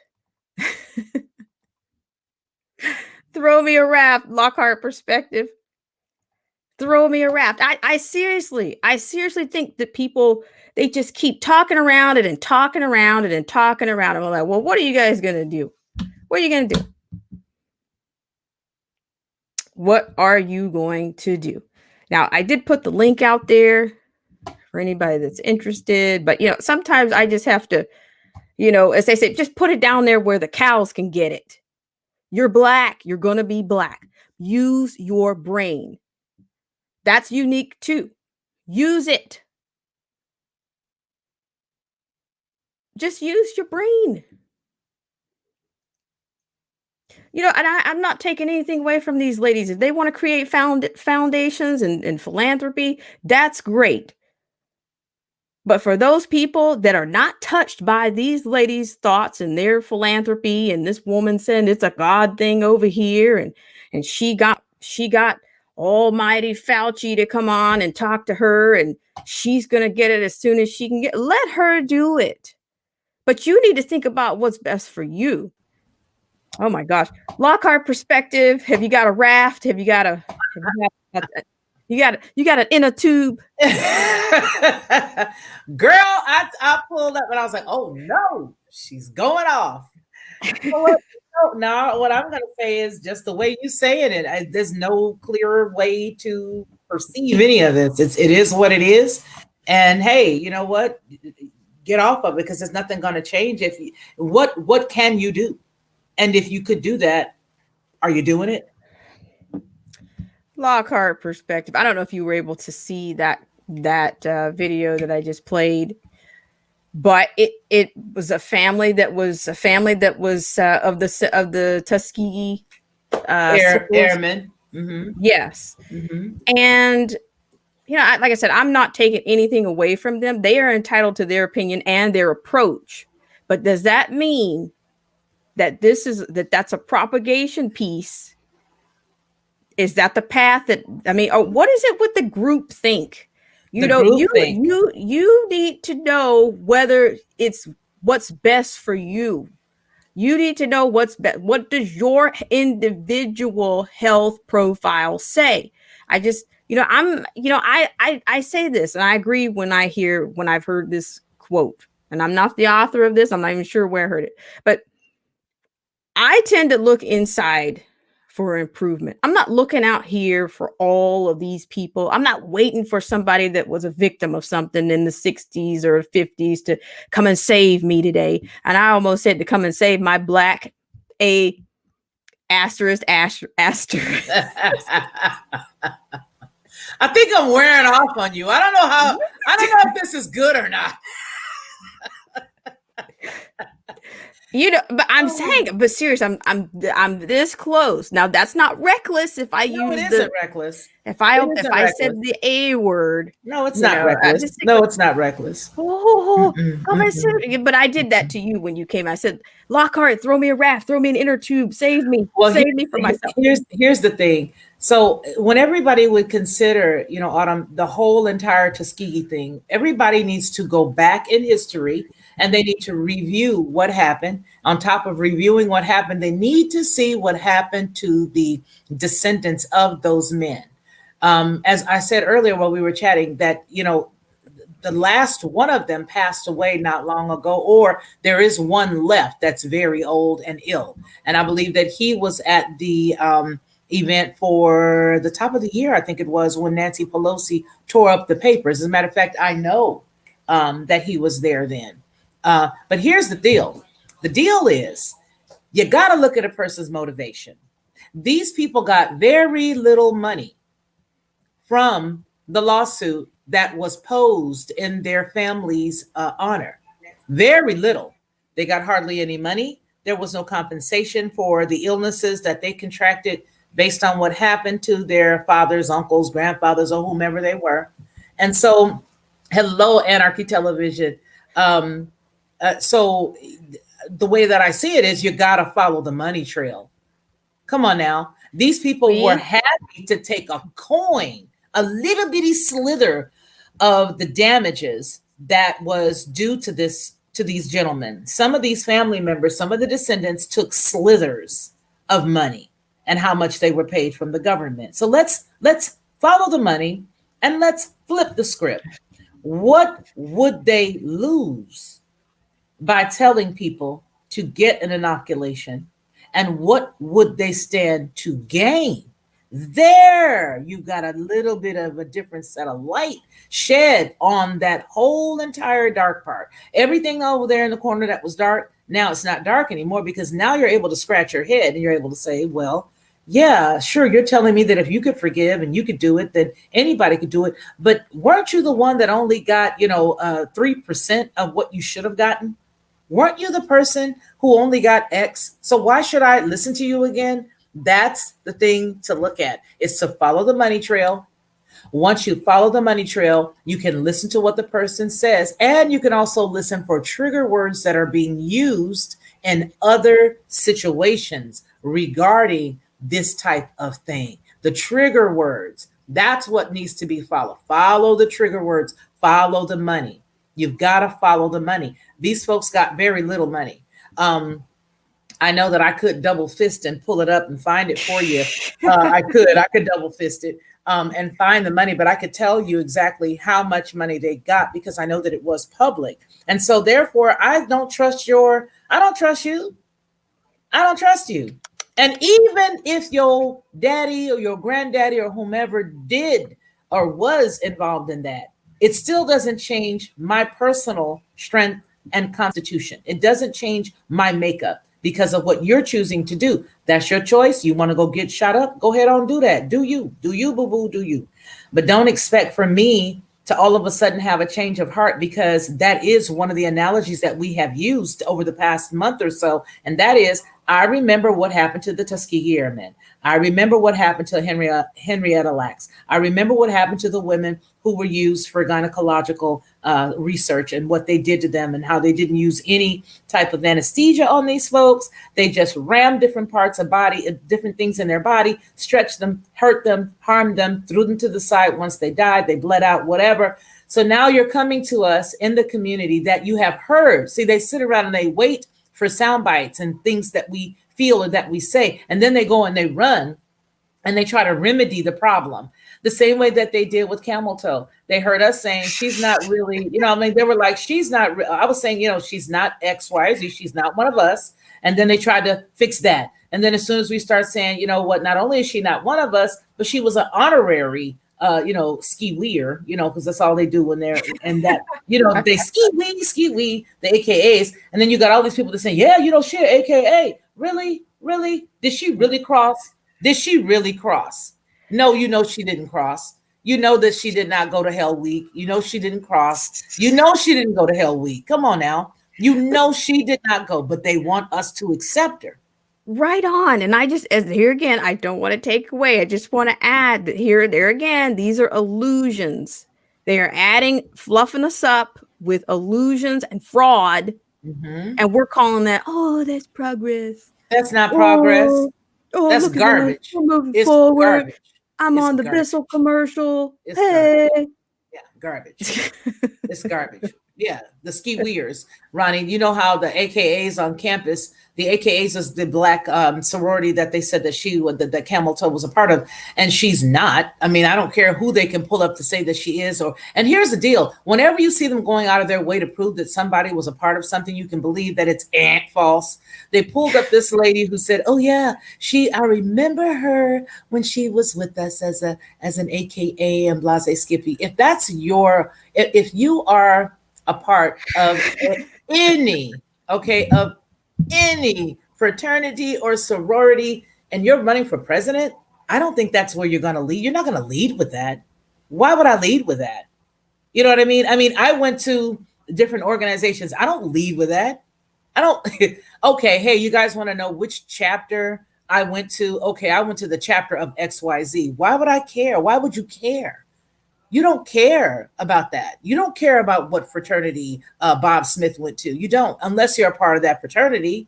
A: Throw me a raft, Lockhart Perspective. Throw me a raft. I seriously think that people, they just keep talking around it and talking around it and talking around it. I'm like, well, what are you guys going to do? What are you going to do? What are you going to do? Now, I did put the link out there for anybody that's interested, but sometimes I just have to, as they say, just put it down there where the cows can get it. You're Black. You're going to be Black. Use your brain. That's unique too. Use it. Just use your brain. And I'm not taking anything away from these ladies. If they want to create foundations and philanthropy, that's great. But for those people that are not touched by these ladies' thoughts and their philanthropy, and this woman saying it's a God thing over here, and she got Almighty Fauci to come on and talk to her, and she's gonna get it as soon as she can get. Let her do it. But you need to think about what's best for you. Oh my gosh, Lockhart perspective. Have you got a raft? Have you got a? You got an inner tube.
I: Girl, I pulled up and I was like, oh no, she's going off. No, what I'm going to say is just the way you saying it. There's no clearer way to perceive any of this. It is what it is. And hey, you know what? Get off of it because there's nothing going to change. What can you do? And if you could do that, are you doing it?
A: Lockhart perspective. I don't know if you were able to see that video that I just played, but it was a family that was of the Tuskegee
I: Airmen.
A: Mm-hmm. Yes. Mm-hmm. And like I said, I'm not taking anything away from them. They are entitled to their opinion and their approach. But does that mean that that's a propagation piece? Is that the path that what is it with the group think? You need to know whether it's what's best for you. You need to know what's best. What does your individual health profile say? I say this, and I agree when I've heard this quote, and I'm not the author of this. I'm not even sure where I heard it, but I tend to look inside for improvement. I'm not looking out here for all of these people. I'm not waiting for somebody that was a victim of something in the 60s or 50s to come and save me today. And I almost said to come and save my black A asterisk.
I: I think I'm wearing off on you. I don't know if this is good or not.
A: But I'm saying, but serious, I'm this close. Now that's not reckless. If I
I: reckless.
A: If I said the A word,
I: no, it's not reckless. It's not reckless.
A: But I did that to you when you came. I said, Lockhart, throw me a raft, throw me an inner tube, save me, save me from myself.
I: Here's the thing. So when everybody would consider, Autumn, the whole entire Tuskegee thing, everybody needs to go back in history and they need to review what happened. On top of reviewing what happened, they need to see what happened to the descendants of those men. As I said earlier while we were chatting, that, the last one of them passed away not long ago, or there is one left that's very old and ill. And I believe that he was at the event for the top of the year, I think it was, when Nancy Pelosi tore up the papers. As a matter of fact, I know that he was there then. But here's the deal. The deal is you got to look at a person's motivation. These people got very little money from the lawsuit that was posed in their family's honor. Very little. They got hardly any money. There was no compensation for the illnesses that they contracted based on what happened to their fathers, uncles, grandfathers, or whomever they were. And so, hello, Anarchy Television. So the way that I see it is you got to follow the money trail. Come on now. These people were happy to take a coin, a little bitty slither of the damages that was due to these gentlemen. Some of these family members, some of the descendants took slithers of money and how much they were paid from the government. So let's follow the money and let's flip the script. What would they lose by telling people to get an inoculation? And what would they stand to gain? There, you got a little bit of a different set of light shed on that whole entire dark part. Everything over there in the corner that was dark, now it's not dark anymore, because now you're able to scratch your head and you're able to say, well, yeah, sure, you're telling me that if you could forgive and you could do it, then anybody could do it. But weren't you the one that only got, 3% of what you should have gotten? Weren't you the person who only got X? So why should I listen to you again? That's the thing to look at, is to follow the money trail, Once you follow the money trail, you can listen to what the person says, and you can also listen for trigger words that are being used in other situations regarding this type of thing. The trigger words, that's what needs to be followed. Follow the trigger words, follow the money. You've got to follow the money. These folks got very little money. I know that I could double fist and pull it up and find it for you. I could double fist it and find the money, but I could tell you exactly how much money they got because I know that it was public. And so therefore, I don't trust you. I don't trust you. And even if your daddy or your granddaddy or whomever did or was involved in that, it still doesn't change my personal strength and constitution. It doesn't change my makeup because of what you're choosing to do. That's your choice. You want to go get shot up? Go ahead on, do that. Do you, boo-boo, do you. But don't expect for me to all of a sudden have a change of heart, because that is one of the analogies that we have used over the past month or so. And that is, I remember what happened to the Tuskegee Airmen. I remember what happened to Henrietta Lacks. I remember what happened to the women who were used for gynecological research and what they did to them and how they didn't use any type of anesthesia on these folks. They just rammed different parts of body, different things in their body, stretched them, hurt them, harmed them, threw them to the side. Once they died, they bled out, whatever. So now you're coming to us in the community that you have heard. See, they sit around and they wait for sound bites and things that we feel or that we say, and then they go and they run and they try to remedy the problem the same way that they did with Camel Toe. They heard us saying she's not really, they were like, she's not, I was saying, she's not X, Y, or Z, she's not one of us. And then they tried to fix that. And then as soon as we start saying, not only is she not one of us, but she was an honorary ski weir, because that's all they do when they're in that, they ski wee, the AKAs. And then you got all these people that say, yeah, she an AKA. Really? Did she really cross? No, she didn't cross. That she did not go to Hell Week. She didn't cross. She didn't go to Hell Week. Come on now. She did not go, but they want us to accept her.
A: Right on. And here again, I don't want to take away. I just want to add that there again, these are illusions. They are fluffing us up with illusions and fraud. Mm-hmm. And we're calling that, that's progress.
I: That's not progress. That's garbage.
A: We're moving forward. Garbage. I'm on the Bissell commercial.
I: It's
A: garbage.
I: It's garbage. Yeah, the ski weirs, Ronnie. You know how the AKAs on campus, the AKAs is the black sorority that they said that that Camel Toe was a part of, and she's not. I mean, I don't care who they can pull up to say that she is. And here's the deal: whenever you see them going out of their way to prove that somebody was a part of something, you can believe that it's false. They pulled up this lady who said, "Oh yeah, I remember her when she was with us as an AKA and Blase Skippy." If if you are a part of any fraternity or sorority and you're running for president, I don't think that's where you're going to lead. You're not going to lead with that. Why would I lead with that? You know what I mean? I went to different organizations. I don't lead with that. I don't. Okay. Hey, you guys want to know which chapter I went to? Okay. I went to the chapter of XYZ. Why would I care? Why would you care? You don't care about that. You don't care about what fraternity Bob Smith went to. You don't, unless you're a part of that fraternity.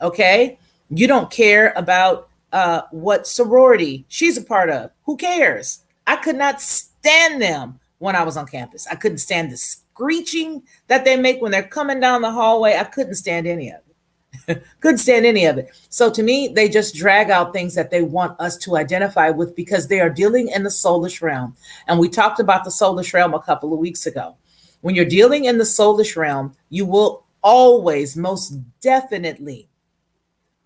I: Okay. You don't care about what sorority she's a part of. Who cares? I could not stand them when I was on campus. I couldn't stand the screeching that they make when they're coming down the hallway. I couldn't stand any of it. Couldn't stand any of it. So to me, they just drag out things that they want us to identify with because they are dealing in the soulish realm. And we talked about the soulish realm a couple of weeks ago. When you're dealing in the soulish realm, you will always, most definitely,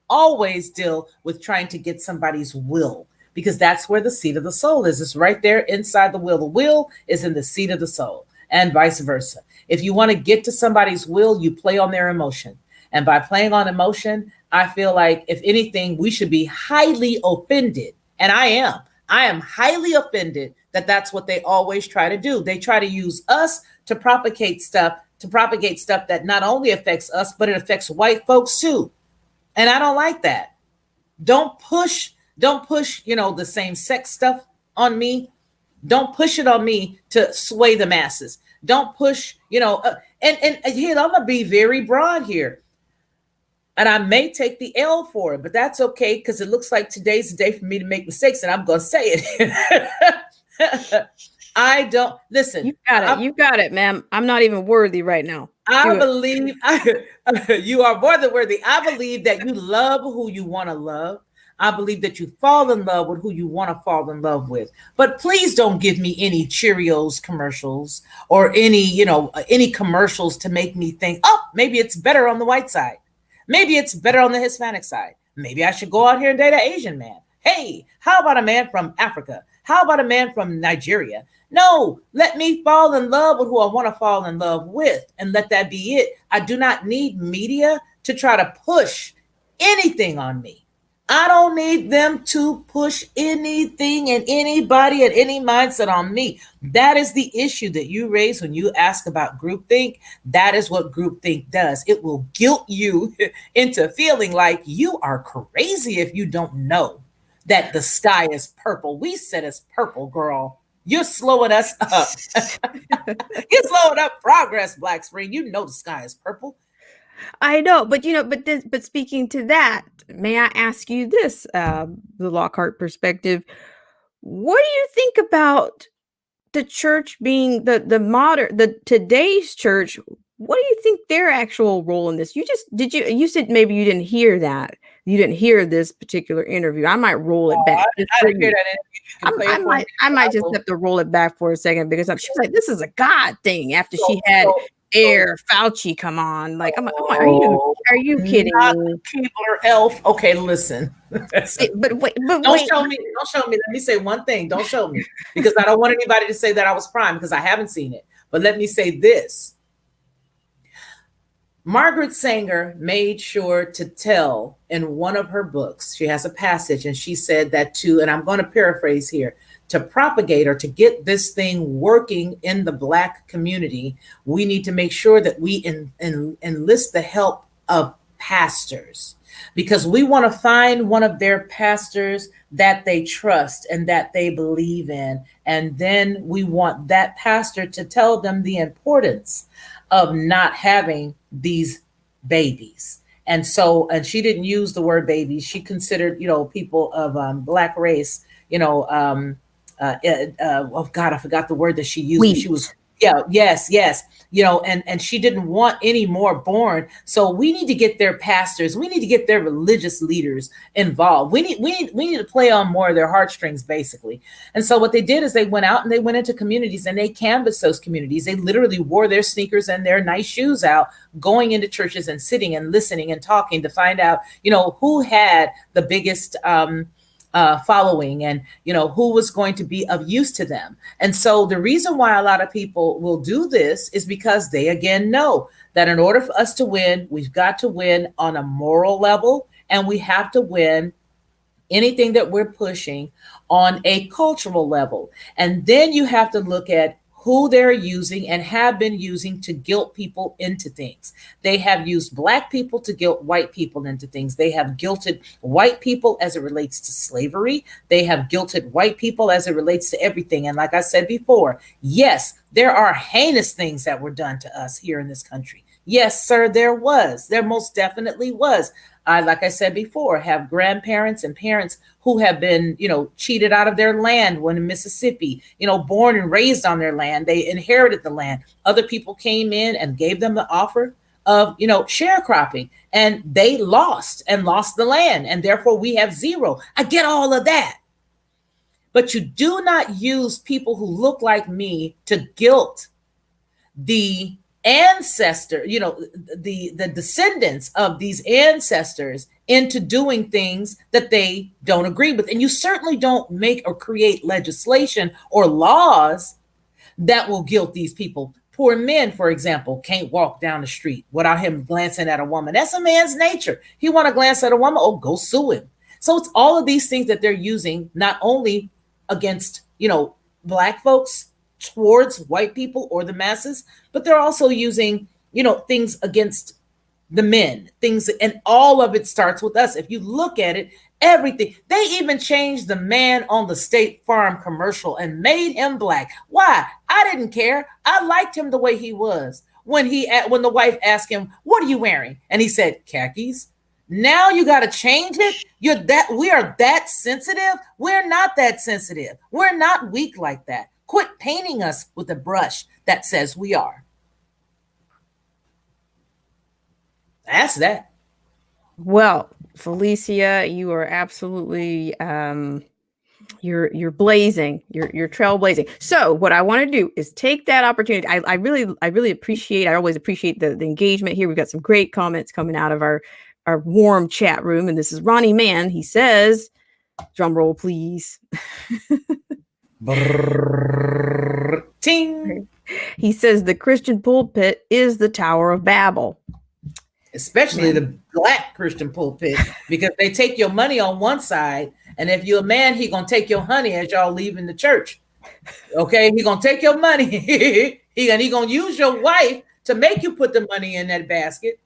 I: always deal with trying to get somebody's will, because that's where the seat of the soul is. It's right there inside the will. The will is in the seat of the soul, and vice versa. If you want to get to somebody's will, you play on their emotion. And by playing on emotion, I feel like, if anything, we should be highly offended. And I am highly offended that that's what they always try to do. They try to use us to propagate stuff that not only affects us, but it affects white folks too. And I don't like that. Don't push, the same sex stuff on me. Don't push it on me to sway the masses. Don't push, and here, I'm gonna be very broad here. And I may take the L for it, but that's okay, because it looks like today's the day for me to make mistakes, and I'm gonna say it. I don't listen.
A: You got it. You got it, ma'am. I'm not even worthy right now.
I: I believe you are more than worthy. I believe that you love who you want to love. I believe that you fall in love with who you want to fall in love with. But please don't give me any Cheerios commercials or any commercials to make me think, oh, maybe it's better on the white side. Maybe it's better on the Hispanic side. Maybe I should go out here and date an Asian man. Hey, how about a man from Africa? How about a man from Nigeria? No, let me fall in love with who I want to fall in love with, and let that be it. I do not need media to try to push anything on me. I don't need them to push anything and anybody and any mindset on me. That is the issue that you raise when you ask about groupthink. That is what groupthink does. It will guilt you into feeling like you are crazy if you don't know that the sky is purple. We said it's purple, girl. You're slowing us up. You're slowing up progress, Black Spring. You know the sky is purple.
A: I know, but but speaking to that, may I ask you this, the Lockhart perspective? What do you think about the church being the today's church? What do you think their actual role in this? You said maybe you didn't hear that. You didn't hear this particular interview. I might roll it back.
I: I didn't hear that interview.
A: I might just have to roll it back for a second, because she was like, this is a God thing, after she had Fauci come on. Like, are you kidding me?
I: Keebler Elf. Okay, listen.
A: but wait,
I: don't show me. Let me say one thing. Don't show me, because I don't want anybody to say that I was primed, because I haven't seen it. But let me say this. Margaret Sanger made sure to tell in one of her books, she has a passage, and she said that and I'm going to paraphrase here, to propagate or to get this thing working in the Black community, we need to make sure that we enlist the help of pastors, because we want to find one of their pastors that they trust and that they believe in. And then we want that pastor to tell them the importance of not having these babies. And she didn't use the word babies. She considered, people of Black race, oh God, I forgot the word that she used. She was, yes. And she didn't want any more born. So we need to get their pastors, we need to get their religious leaders involved. We need to play on more of their heartstrings, basically. And so what they did is they went out and they went into communities and they canvassed those communities. They literally wore their sneakers and their nice shoes out, going into churches and sitting and listening and talking to find out, who had the biggest following, and who was going to be of use to them. And so the reason why a lot of people will do this is because they again know that in order for us to win, we've got to win on a moral level, and we have to win anything that we're pushing on a cultural level. And then you have to look at who they're using and have been using to guilt people into things. They have used Black people to guilt white people into things. They have guilted white people as it relates to slavery. They have guilted white people as it relates to everything. And like I said before, yes, there are heinous things that were done to us here in this country. Yes, sir, there most definitely was. I, like I said before, have grandparents and parents who have been, cheated out of their land when in Mississippi, born and raised on their land. They inherited the land. Other people came in and gave them the offer of, sharecropping, and they lost the land. And therefore we have zero. I get all of that. But you do not use people who look like me to guilt the ancestor, the descendants of these ancestors into doing things that they don't agree with. And you certainly don't make or create legislation or laws that will guilt these people. Poor men, for example, can't walk down the street without him glancing at a woman. That's a man's nature. He want to glance at a woman, oh, go sue him. So it's all of these things that they're using, not only against, Black folks, towards white people or the masses, but they're also using, things against the men, things, and all of it starts with us. If you look at it, everything, they even changed the man on the State Farm commercial and made him black. Why? I didn't care. I liked him the way he was. When the wife asked him, "What are you wearing?" and he said, "Khakis." Now you got to change it. We are that sensitive. We're not that sensitive. We're not weak like that. Quit painting us with a brush that says we are. That's that.
A: Well, Felicia, you are absolutely you're blazing, you're trailblazing. So what I want to do is take that opportunity. I really appreciate, I always appreciate the engagement here. We've got some great comments coming out of our warm chat room. And this is Ronnie Mann. He says, drum roll, please.
I: Ting.
A: He says the Christian pulpit is the Tower of Babel.
I: Especially the black Christian pulpit, because they take your money on one side, and if you're a man, he gonna take your honey as y'all leaving the church. Okay, he gonna take your money. he gonna use your wife to make you put the money in that basket,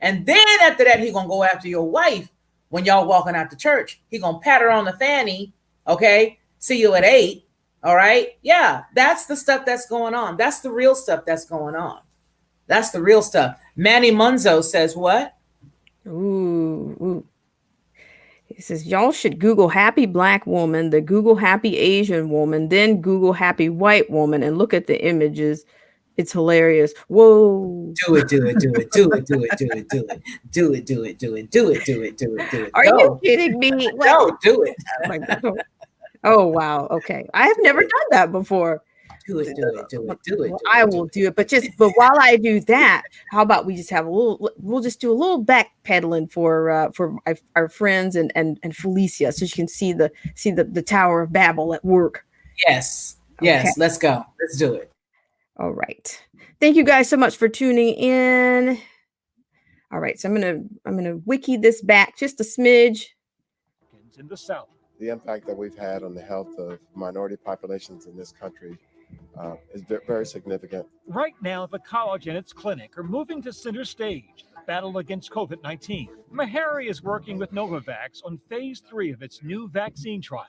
I: and then after that, he gonna go after your wife when y'all walking out the church. He gonna pat her on the fanny. Okay, see you at 8. All right, yeah, that's the stuff that's going on. That's the real stuff that's going on. That's the real stuff. Manny Munzo says what?
A: Ooh. He says, y'all should Google happy black woman, the Google happy Asian woman, then Google happy white woman, and look at the images. It's hilarious. Whoa.
I: Do it.
A: Are you kidding me?
I: No, do it.
A: Oh, wow. Okay. I have never done that before.
I: Do it.
A: Well, I will do it. But while I do that, how about we just have we'll just do a little backpedaling for our friends and Felicia, so she can see the Tower of Babel at work.
I: Yes.
A: Okay.
I: Let's go. Let's do it.
A: All right. Thank you guys so much for tuning in. All right. So I'm gonna wiki this back just a smidge.
B: In the South.
H: The impact that we've had on the health of minority populations in this country is very significant.
B: Right now, the college and its clinic are moving to center stage in the battle against COVID-19. Meharry is working with Novavax on phase 3 of its new vaccine trial.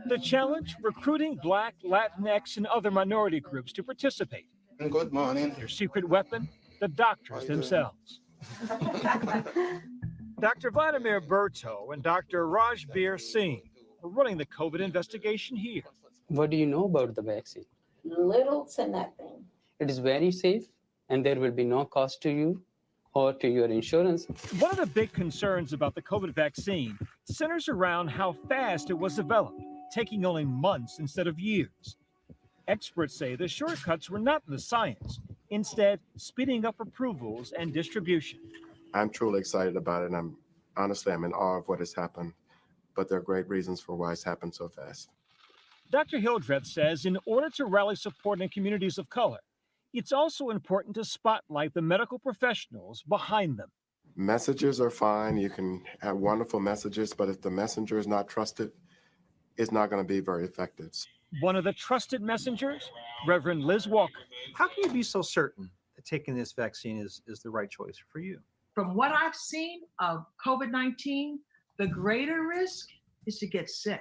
B: The challenge, recruiting Black, Latinx, and other minority groups to participate.
N: Good morning.
B: Their secret weapon, the doctors themselves. Dr. Vladimir Berto and Dr. Rajbir Singh are running the COVID investigation here.
J: What do you know about the vaccine?
K: Little to nothing.
J: It is very safe, and there will be no cost to you or to your insurance.
B: One of the big concerns about the COVID vaccine centers around how fast it was developed, taking only months instead of years. Experts say the shortcuts were not in the science, instead speeding up approvals and distribution.
H: I'm truly excited about it, and I'm in awe of what has happened, but there are great reasons for why it's happened so fast.
B: Dr. Hildreth says in order to rally support in communities of color, it's also important to spotlight the medical professionals behind them.
H: Messages are fine. You can have wonderful messages, but if the messenger is not trusted, it's not going to be very effective.
B: One of the trusted messengers, Reverend Liz Walker.
F: How can you be so certain that taking this vaccine is the right choice for you?
L: From what I've seen of COVID-19, the greater risk is to get sick.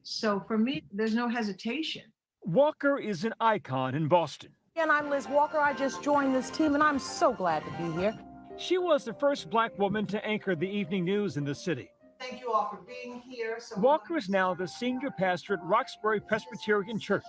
L: So for me, there's no hesitation.
B: Walker is an icon in Boston.
M: And I'm Liz Walker. I just joined this team, and I'm so glad to be here.
B: She was the first Black woman to anchor the evening news in the city.
O: Thank you all for being here.
B: Walker is now the senior pastor at Roxbury Presbyterian Church,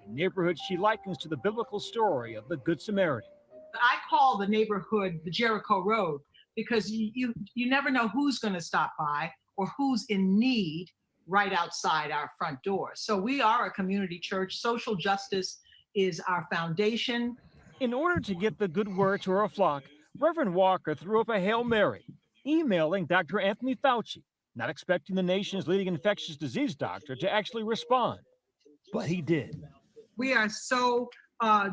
B: a neighborhood she likens to the biblical story of the Good Samaritan.
L: I call the neighborhood the Jericho Road because you never know who's going to stop by or who's in need right outside our front door. So we are a community church. Social justice is our foundation.
B: In order to get the good word to her flock, Reverend Walker threw up a Hail Mary, emailing Dr. Anthony Fauci, not expecting the nation's leading infectious disease doctor to actually respond. But he did.
L: We are so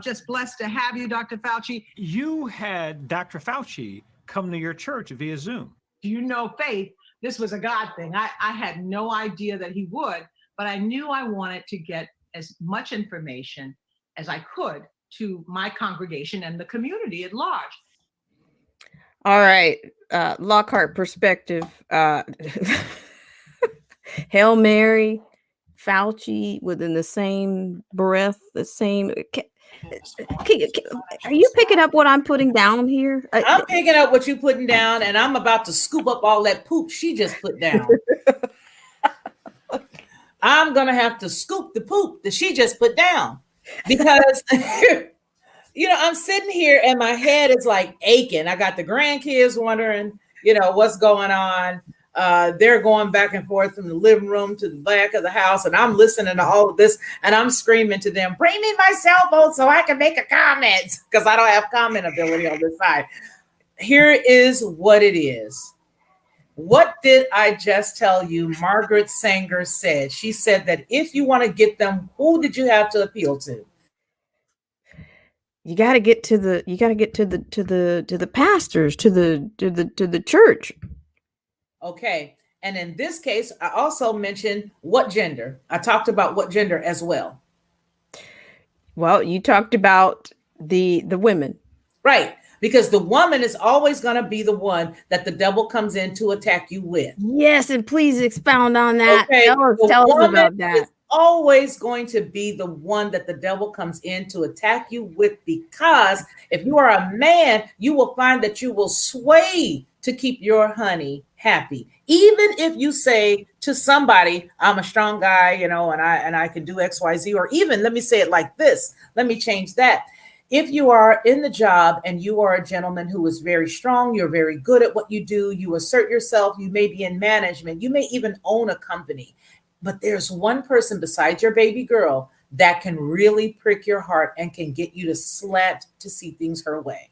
L: just blessed to have you, Dr. Fauci.
F: You had Dr. Fauci come to your church via Zoom.
L: Do you know, Faith, this was a God thing. I had no idea that he would, but I knew I wanted to get as much information as I could to my congregation and the community at large.
A: All right. Lockhart perspective. Hail Mary, Fauci within the same breath, the same. Are you picking up what I'm putting down here?
I: I'm picking up what you're putting down, and I'm about to scoop up all that poop she just put down. I'm going to have to scoop the poop that she just put down because, I'm sitting here and my head is like aching. I got the grandkids wondering, what's going on. They're going back and forth from the living room to the back of the house, and I'm listening to all of this, and I'm screaming to them, bring me my cell phone so I can make a comment, because I don't have comment ability on this side. Here is what it is. What did I just tell you? Margaret Sanger said. She said that if you want to get them, who did you have to appeal to?
A: You got to get to the pastors, to the church.
I: Okay. And in this case, I also mentioned what gender. I talked about what gender as well.
A: Well, you talked about the women.
I: Right. Because the woman is always going to be the one that the devil comes in to attack you with.
A: Yes, and please expound on that.
I: Okay.
A: Tell us about that.
I: Always going to be the one that the devil comes in to attack you with, because if you are a man, you will find that you will sway to keep your honey happy. Even if you say to somebody, I'm a strong guy, and I can do XYZ, or even let me say it like this. Let me change that. If you are in the job and you are a gentleman who is very strong, you're very good at what you do, you assert yourself, you may be in management, you may even own a company, but there's one person besides your baby girl that can really prick your heart and can get you to slant to see things her way.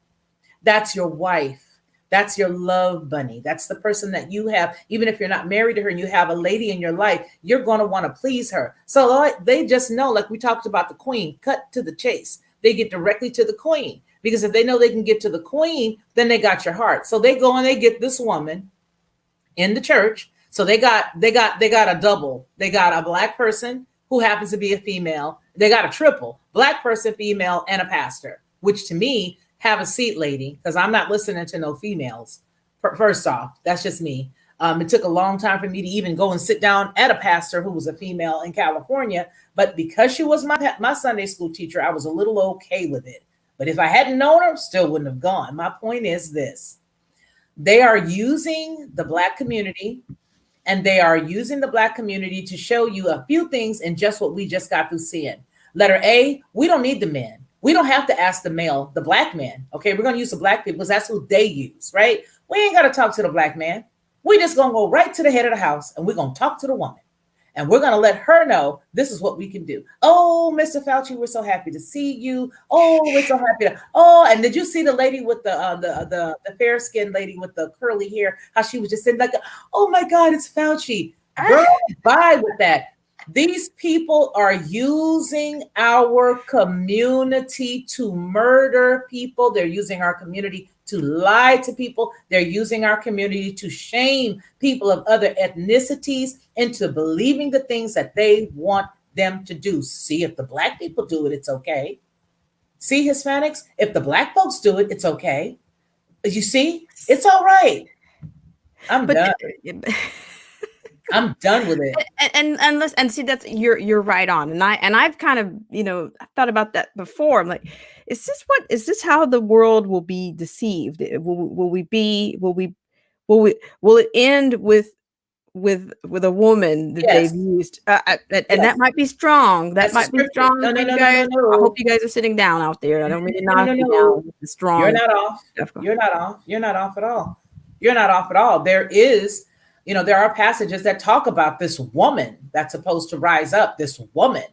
I: That's your wife. That's your love bunny. That's the person that you have. Even if you're not married to her and you have a lady in your life, you're going to want to please her. So they just know, like we talked about the queen, cut to the chase. They get directly to the queen, because if they know they can get to the queen, then they got your heart. So they go and they get this woman in the church. So they got a double. They got a black person who happens to be a female. They got a triple: black person, female, and a pastor, which to me, have a seat, lady, because I'm not listening to no females. First off, that's just me. It took a long time for me to even go and sit down at a pastor who was a female in California. But because she was my Sunday school teacher, I was a little okay with it. But if I hadn't known her, still wouldn't have gone. My point is this. They are using the black community, and they are using the black community to show you a few things in just what we just got through seeing. Letter A, we don't need the men. We don't have to ask the black man. Okay, we're going to use the black people because that's who they use, right? We ain't got to talk to the black man. We just going to go right to the head of the house, and we're going to talk to the woman. And we're going to let her know this is what we can do. Oh, Mr. Fauci, we're so happy to see you. Oh, we're so happy and did you see the lady with the fair-skinned lady with the curly hair? How she was just saying like, oh my God, it's Fauci. Girl, bye with that. These people are using our community to murder people. They're using our community to lie to people. They're using our community to shame people of other ethnicities into believing the things that they want them to do. See, if the black people do it, it's okay. See, Hispanics, if the black folks do it, it's okay. You see, it's all right. I'm done. I'm done with it.
A: And see, that's you're right on. And I've kind of, thought about that before. I'm like, is this how the world will be deceived? Will it end with a woman that they've used? And that might be strong. That might be strong.
I: No.
A: I hope you guys are sitting down out there. I don't really knock you down. It's strong.
I: You're not off. You're not off. You're not off at all. You're not off at all. There are passages that talk about this woman that's supposed to rise up, this woman.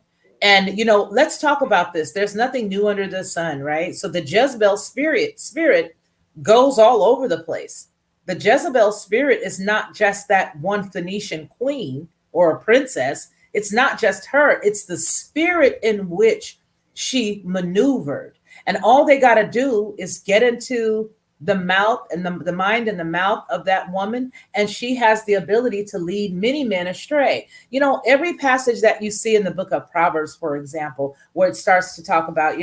I: And, let's talk about this. There's nothing new under the sun, right? So the Jezebel spirit goes all over the place. The Jezebel spirit is not just that one Phoenician queen or a princess. It's not just her. It's the spirit in which she maneuvered. And all they got to do is get into the mouth and the mind and the mouth of that woman, and she has the ability to lead many men astray. Every passage that you see in the book of Proverbs, for example, where it starts to talk about,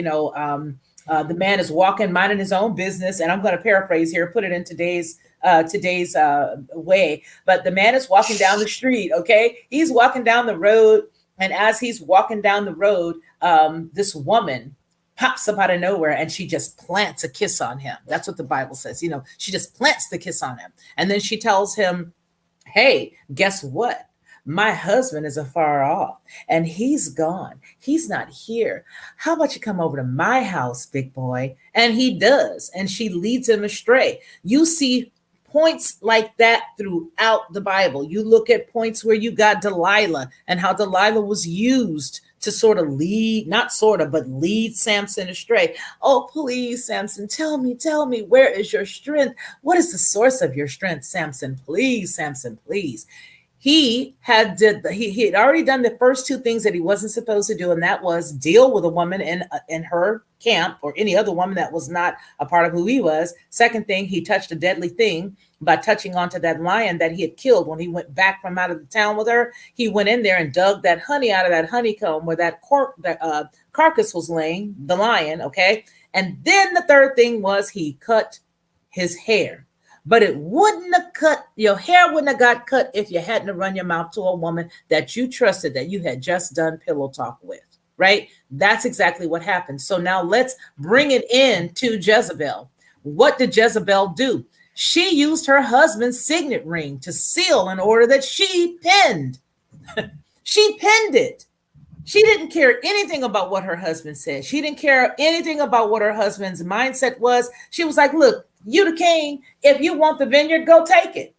I: The man is walking, minding his own business, and I'm going to paraphrase here, put it in today's way. But the man is walking down the street. Okay, he's walking down the road, and as he's walking down the road, this woman pops up out of nowhere and she just plants a kiss on him. That's what the Bible says. You know, she just plants the kiss on him, and then she tells him, "Hey, guess what? My husband is afar off and he's gone. He's not here. How about you come over to my house, big boy?" And he does. And she leads him astray. You see points like that throughout the Bible. You look at points where you got Delilah and how Delilah was used to sort of lead, not sort of, but lead Samson astray. "Oh, please, Samson, tell me, where is your strength? What is the source of your strength, Samson? Please, Samson, please." He had already done the first two things that he wasn't supposed to do, and that was deal with a woman in her camp or any other woman that was not a part of who he was. Second thing, he touched a deadly thing by touching onto that lion that he had killed when he went back from out of the town with her. He went in there and dug that honey out of that honeycomb where that carcass was laying, the lion, okay? And then the third thing was he cut his hair. But it wouldn't have cut, your hair wouldn't have got cut if you hadn't to run your mouth to a woman that you trusted, that you had just done pillow talk with, right? That's exactly what happened. So now let's bring it in to Jezebel. What did Jezebel do? She used her husband's signet ring to seal an order that she penned. She penned it. She didn't care anything about what her husband said. She didn't care anything about what her husband's mindset was. She was like, "Look, you the king. If you want the vineyard, go take it.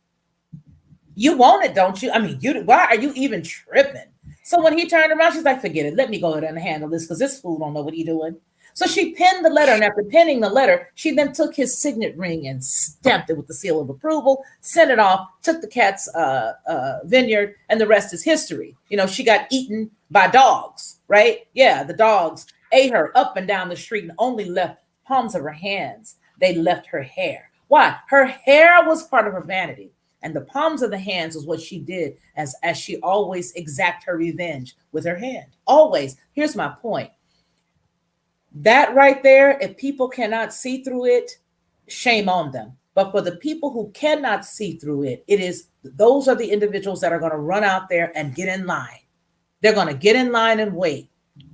I: You want it, don't you? I mean, why are you even tripping?" So when he turned around, she's like, "Forget it. Let me go ahead and handle this because this fool don't know what he's doing." So she penned the letter, and after penning the letter, she then took his signet ring and stamped it with the seal of approval, sent it off, took the cat's vineyard, and the rest is history. You know, she got eaten by dogs, right? Yeah, the dogs ate her up and down the street and only left palms of her hands. They left her hair. Why? Her hair was part of her vanity, and the palms of the hands was what she did as she always exact her revenge with her hand. Always. Here's my point. That right there, if people cannot see through it, shame on them. But for the people who cannot see through it, those are the individuals that are going to run out there and get in line. They're going to get in line and wait.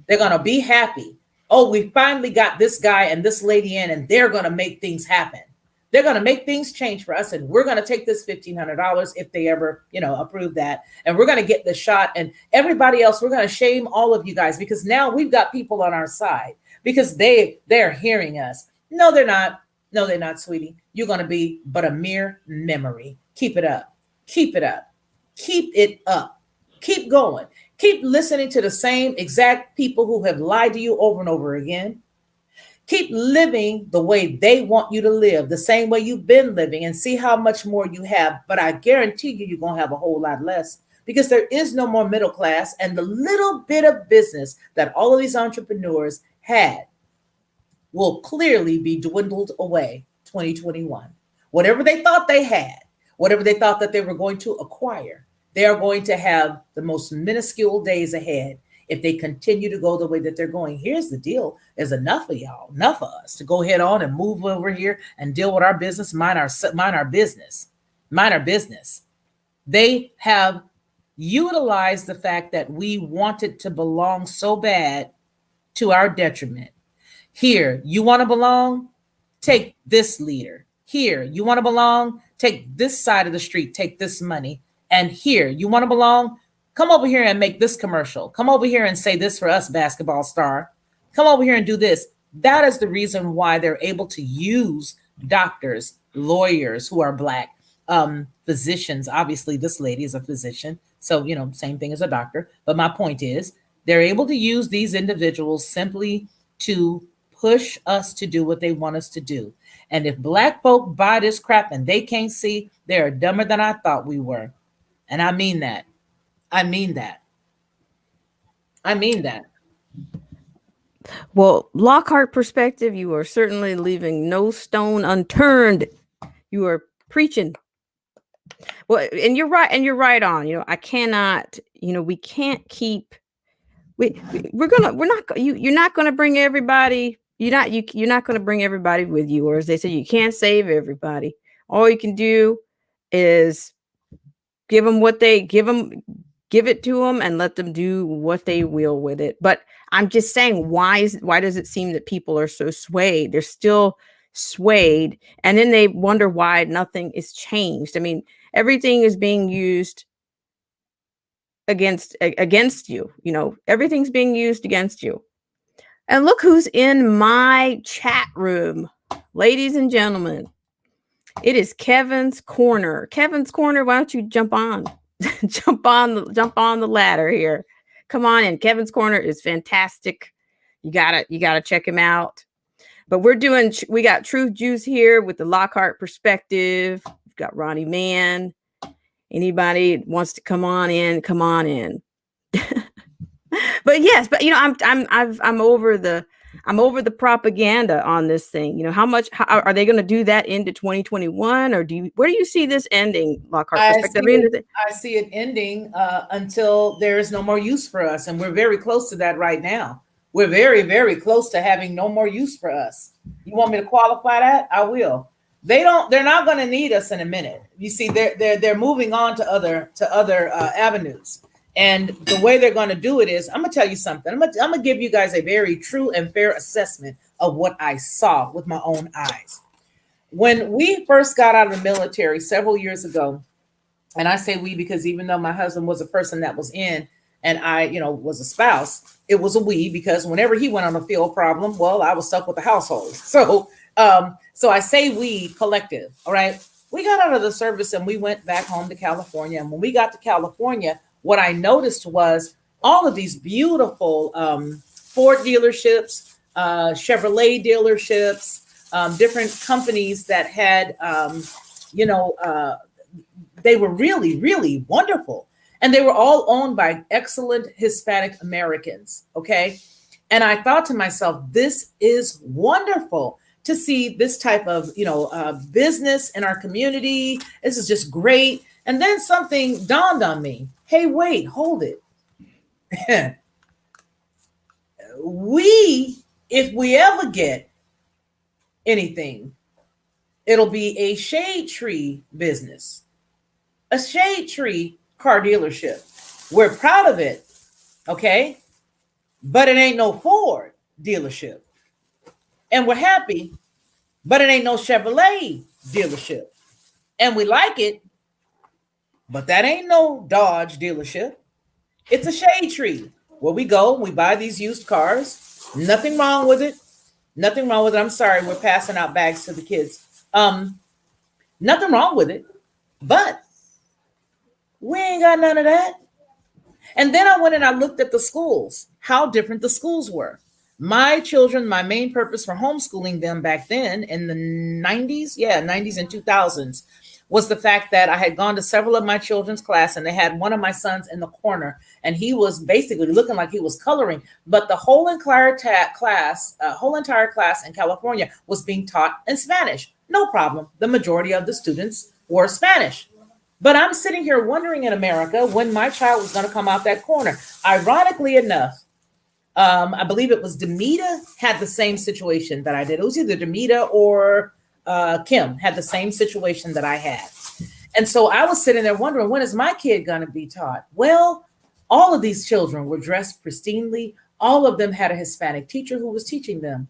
I: They're going to be happy. Oh, we finally got this guy and this lady in, and they're going to make things happen. They're going to make things change for us, and we're going to take this $1,500 if they ever, approve that, and we're going to get the shot. And everybody else, we're going to shame all of you guys because now we've got people on our side because they're hearing us. No, they're not. No, they're not, sweetie. You're going to be but a mere memory. Keep it up. Keep it up. Keep it up. Keep going. Keep listening to the same exact people who have lied to you over and over again. Keep living the way they want you to live, the same way you've been living, and see how much more you have. But I guarantee you're going to have a whole lot less because there is no more middle class, and the little bit of business that all of these entrepreneurs had will clearly be dwindled away 2021. Whatever they thought they had, whatever they thought that they were going to acquire, they are going to have the most minuscule days ahead if they continue to go the way that they're going. Here's the deal. There's enough of y'all, enough of us to go head on and move over here and deal with our business, mind our business. They have utilized the fact that we wanted to belong so bad to our detriment. Here, you want to belong? Take this leader. Here, you want to belong? Take this side of the street. Take this money. And here, you want to belong? Come over here and make this commercial. Come over here and say this for us, basketball star. Come over here and do this. That is the reason why they're able to use doctors, lawyers who are Black, physicians. Obviously, this lady is a physician. So, same thing as a doctor. But my point is, they're able to use these individuals simply to push us to do what they want us to do. And if Black folk buy this crap and they can't see, they're dumber than I thought we were. And I mean that. I mean that.
A: Well, Lockhart perspective, you are certainly leaving no stone unturned. You are preaching. Well, and you're right. And you're right on. I cannot. We can't keep. You're not going to bring everybody. you're not going to bring everybody with you, or as they say, you can't save everybody. All you can do is give it to them and let them do what they will with it. But I'm just saying, why does it seem that people are so swayed? They're still swayed, and then they wonder why nothing is changed. I mean, everything is being used against you. You know, everything's being used against you. And look who's in my chat room, ladies and gentlemen. It is Kevin's Corner. Kevin's Corner, why don't you jump on? jump on the ladder here. Come on in. Kevin's Corner is fantastic. You gotta check him out. But we got Truth Juice here with the Lockhart perspective. We've got Ronnie Mann. Anybody wants to come on in, come on in. But yes, but you know, I'm over the propaganda on this thing. You know, how are they going to do that into 2021, or where do you see this ending, Lockhart perspective?
I: I see it ending until there is no more use for us, and we're very close to that right now. We're very, very close to having no more use for us. You want me to qualify that? I will. They're not going to need us in a minute. You see, they're moving on to other avenues. And the way they're going to do it is, I'm going to tell you something. I'm going to give you guys a very true and fair assessment of what I saw with my own eyes. When we first got out of the military several years ago, and I say we because even though my husband was a person that was in and I, was a spouse, it was a we because whenever he went on a field problem, well, I was stuck with the household. So I say we collective. All right. We got out of the service and we went back home to California. And when we got to California, what I noticed was all of these beautiful Ford dealerships, Chevrolet dealerships, different companies that had, they were really, really wonderful. And they were all owned by excellent Hispanic Americans. Okay. And I thought to myself, this is wonderful to see this type of, business in our community. This is just great. And then something dawned on me. Hey, wait, hold it. If we ever get anything, it'll be a shade tree business, a shade tree car dealership. We're proud of it, okay? But it ain't no Ford dealership. And we're happy, but it ain't no Chevrolet dealership. And we like it, but that ain't no Dodge dealership. It's a shade tree where we go, we buy these used cars. Nothing wrong with it. Nothing wrong with it. I'm sorry, we're passing out bags to the kids. Nothing wrong with it, but we ain't got none of that. And then I went and I looked at the schools, how different the schools were. My children, my main purpose for homeschooling them back then in the 90s and 2000s, was the fact that I had gone to several of my children's class and they had one of my sons in the corner and he was basically looking like he was coloring, but the whole entire class in California was being taught in Spanish. No problem. The majority of the students were Spanish. But I'm sitting here wondering in America when my child was going to come out that corner. Ironically enough, I believe it was Demita had the same situation that I did. It was either Demita or Kim had the same situation that I had. And so I was sitting there wondering, when is my kid going to be taught? Well, all of these children were dressed pristinely. All of them had a Hispanic teacher who was teaching them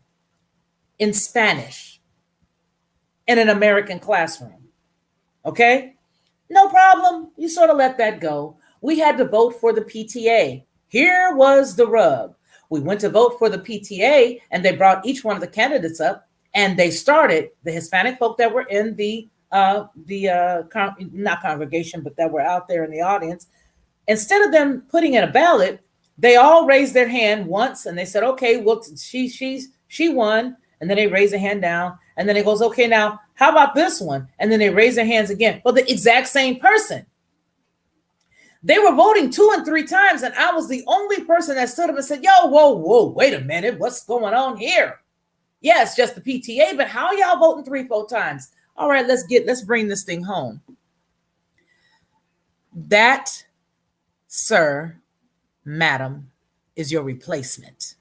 I: in Spanish in an American classroom. Okay? No problem. You sort of let that go. We had to vote for the PTA. Here was the rub. We went to vote for the PTA and they brought each one of the candidates up and they started the Hispanic folk that were in not congregation, but that were out there in the audience. Instead of them putting in a ballot, they all raised their hand once and they said, okay, well, she won. And then they raise their hand down. And then it goes, okay, now how about this one? And then they raise their hands again for the exact same person. They were voting 2 and 3 times. And I was the only person that stood up and said, yo, whoa, wait a minute. What's going on here? Yeah, it's just the PTA, but how y'all voting 3-4 times? All right, let's bring this thing home. That, sir, madam, is your replacement.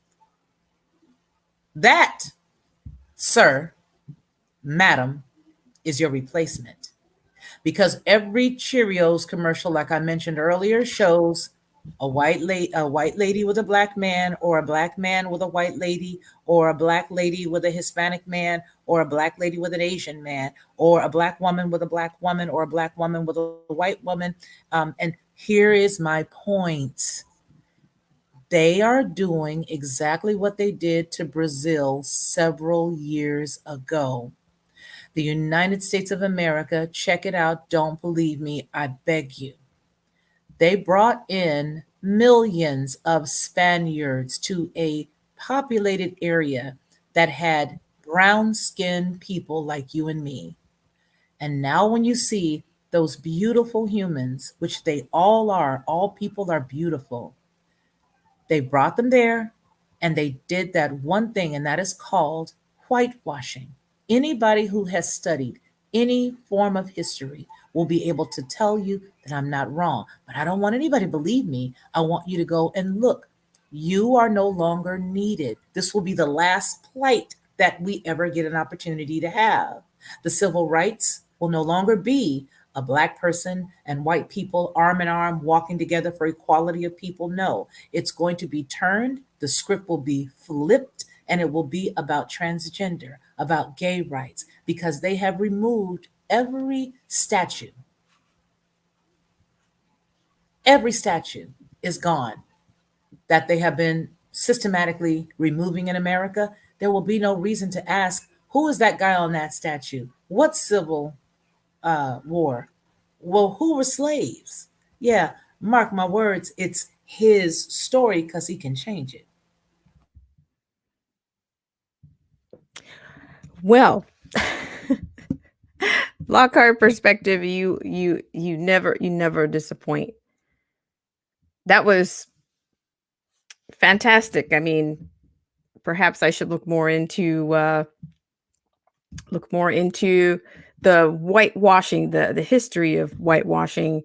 I: That sir, madam, is your replacement. Because every Cheerios commercial, like I mentioned earlier, shows a white lady with a black man, or a black man with a white lady, or a black lady with a Hispanic man, or a black lady with an Asian man, or a black woman with a black woman, or a black woman with a white woman. And here is my point. They are doing exactly what they did to Brazil several years ago. The United States of America, check it out. Don't believe me, I beg you. They brought in millions of Spaniards to a populated area that had brown-skinned people like you and me. And now when you see those beautiful humans, which they all are, all people are beautiful, they brought them there and they did that one thing, and that is called whitewashing. Anybody who has studied any form of history will be able to tell you that I'm not wrong. But I don't want anybody to believe me. I want you to go and look. You are no longer needed. This will be the last plight that we ever get an opportunity to have. The civil rights will no longer be a black person and white people arm in arm walking together for equality of people. No, it's going to be turned. The script will be flipped, and it will be about transgender, about gay rights, because they have removed every statue. Every statue is gone that they have been systematically removing in America. There will be no reason to ask, who is that guy on that statue? What civil war? Well, who were slaves? Yeah, mark my words, it's his story because he can change it.
A: Well, Lockhart perspective, you never disappoint. That was fantastic. I mean, perhaps I should look more into the whitewashing, the history of whitewashing,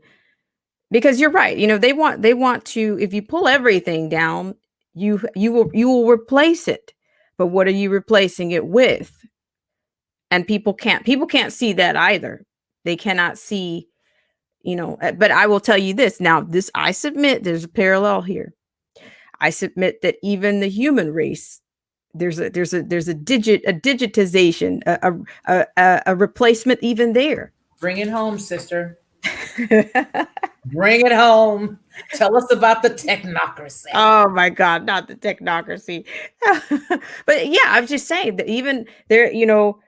A: because you're right. You know, they want to, if you pull everything down, you will replace it. But what are you replacing it with? And people can't see that either. They cannot see, you know, but I will tell you this. Now, I submit there's a parallel here. I submit that even the human race, there's a digitization, a replacement even there.
I: Bring it home, sister. Bring it home. Tell us about the technocracy.
A: Oh my God, not the technocracy. But yeah, I'm just saying that even there, you know,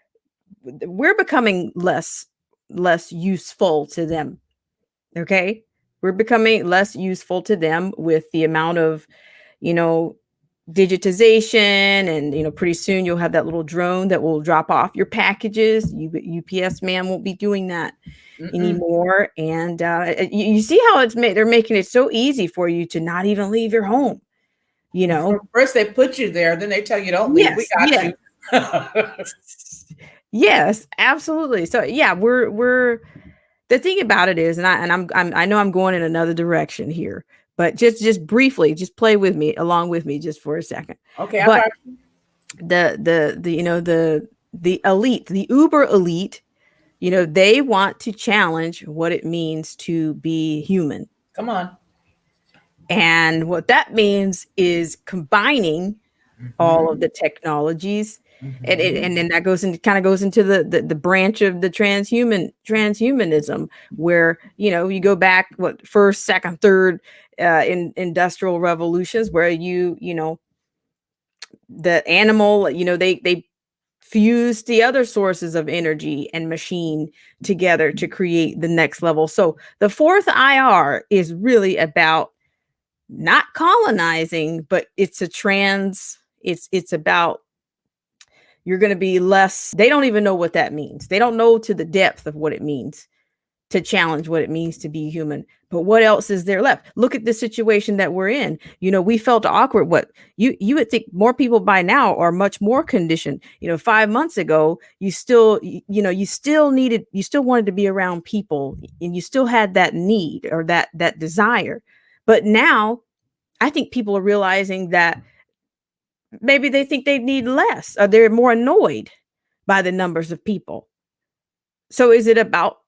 A: we're becoming less useful to them. Okay. We're becoming less useful to them with the amount of, you know, digitization, and, you know, pretty soon you'll have that little drone that will drop off your packages. UPS man won't be doing that anymore. And you see how it's made. They're making it so easy for you to not even leave your home. You know,
I: first they put you there, then they tell you don't leave. We got you.
A: Yes, absolutely. So yeah, we're the thing about it is, and I know I'm going in another direction here, but just briefly, just play with me, along with me, just for a second.
I: Okay.
A: But the you know, the elite, the uber elite, you know, they want to challenge what it means to be human.
I: Come on.
A: And what that means is combining all of the technologies. And then that goes into the branch of the transhumanism, where, you know, you go back first, second, third in industrial revolutions, where you know, the animal, you know, they fuse the other sources of energy and machine together to create the next level. So the fourth IR is really about not colonizing, but it's about, you're going to be less. They don't even know what that means. They don't know to the depth of what it means to challenge what it means to be human. But what else is there left? Look at the situation that we're in. You know, we felt awkward. What you would think more people by now are much more conditioned. You know, 5 months ago, you still wanted to be around people, and you still had that need or that desire. But now I think people are realizing that maybe they think they need less, or they're more annoyed by the numbers of people. So is it about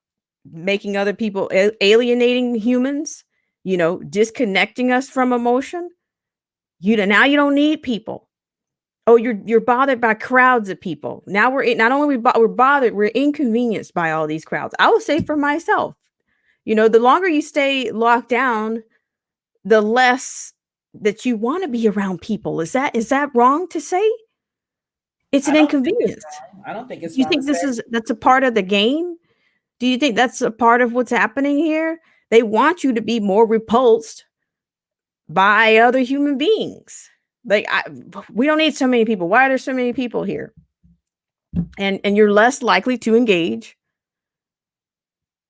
A: making other people alienating humans, disconnecting us from emotion? Now you don't need people. Oh, you're bothered by crowds of people. Now not only we're bothered, we're inconvenienced by all these crowds. I will say for myself, the longer you stay locked down, the less that you want to be around people. Is that wrong to say? It's an inconvenience.
I: I don't think it's
A: You
I: wrong
A: think
I: to say.
A: that's a part of the game? Do you think that's a part of what's happening here? They want you to be more repulsed by other human beings. We don't need so many people. Why are there so many people here? And you're less likely to engage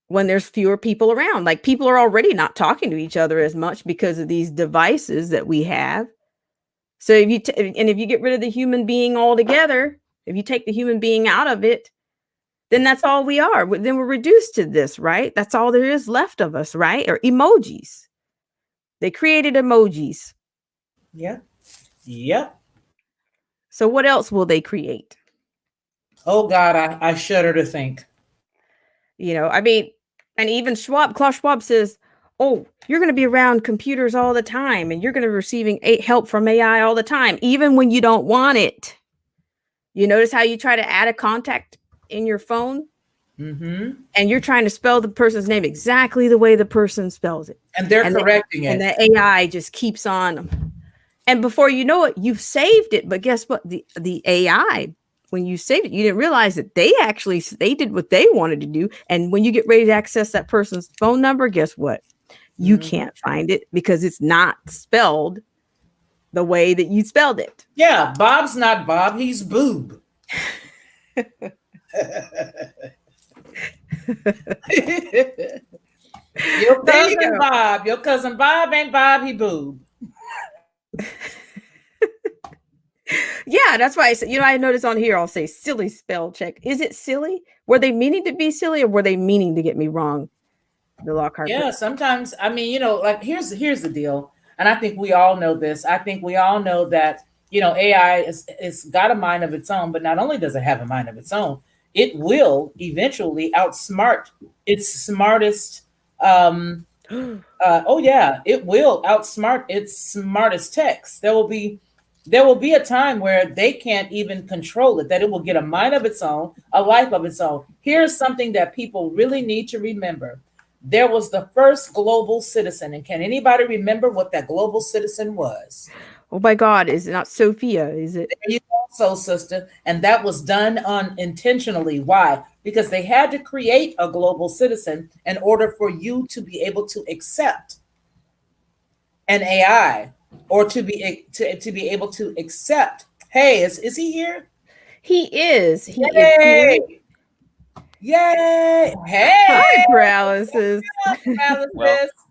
A: when there's fewer people around. Like, people are already not talking to each other as much because of these devices that we have. So if you get rid of the human being altogether, if you take the human being out of it, then that's all we are. Then we're reduced to this, right? That's all there is left of us, right? Or emojis. They created emojis.
I: Yeah. Yep.
A: So what else will they create?
I: Oh God, I shudder to think.
A: And even Klaus Schwab says, oh, you're going to be around computers all the time, and you're going to be receiving help from AI all the time, even when you don't want it. You notice how you try to add a contact in your phone?
I: Mm-hmm.
A: And you're trying to spell the person's name exactly the way the person spells it.
I: And they're correcting it.
A: And the AI just keeps on. And before you know it, you've saved it. But guess what? The AI, when you saved it, you didn't realize that they did what they wanted to do. And when you get ready to access that person's phone number, guess what? You can't find it because it's not spelled the way that you spelled it.
I: Yeah, Bob's not Bob, he's Boob. Your cousin Bob ain't Bob, he Boob.
A: Yeah, that's why I said, I notice on here, I'll say silly spell check. Is it silly? Were they meaning to be silly, or were they meaning to get me wrong? The Lockhart.
I: Yeah, sometimes, like here's the deal. And I think we all know this. I think we all know that, AI is got a mind of its own, but not only does it have a mind of its own, it will eventually outsmart its smartest. It will outsmart its smartest text. There will be a time where they can't even control it, that it will get a mind of its own, a life of its own. Here's something that people really need to remember. There was the first global citizen. And can anybody remember what that global citizen was?
A: Oh my God, is it not Sophia? Is it?
I: There you go, sister. And that was done unintentionally. Why? Because they had to create a global citizen in order for you to be able to accept an AI, or to be able to accept. Hey, is he here?
A: He is. He is here.
I: Yay! Hey,
A: hi, Paralysis.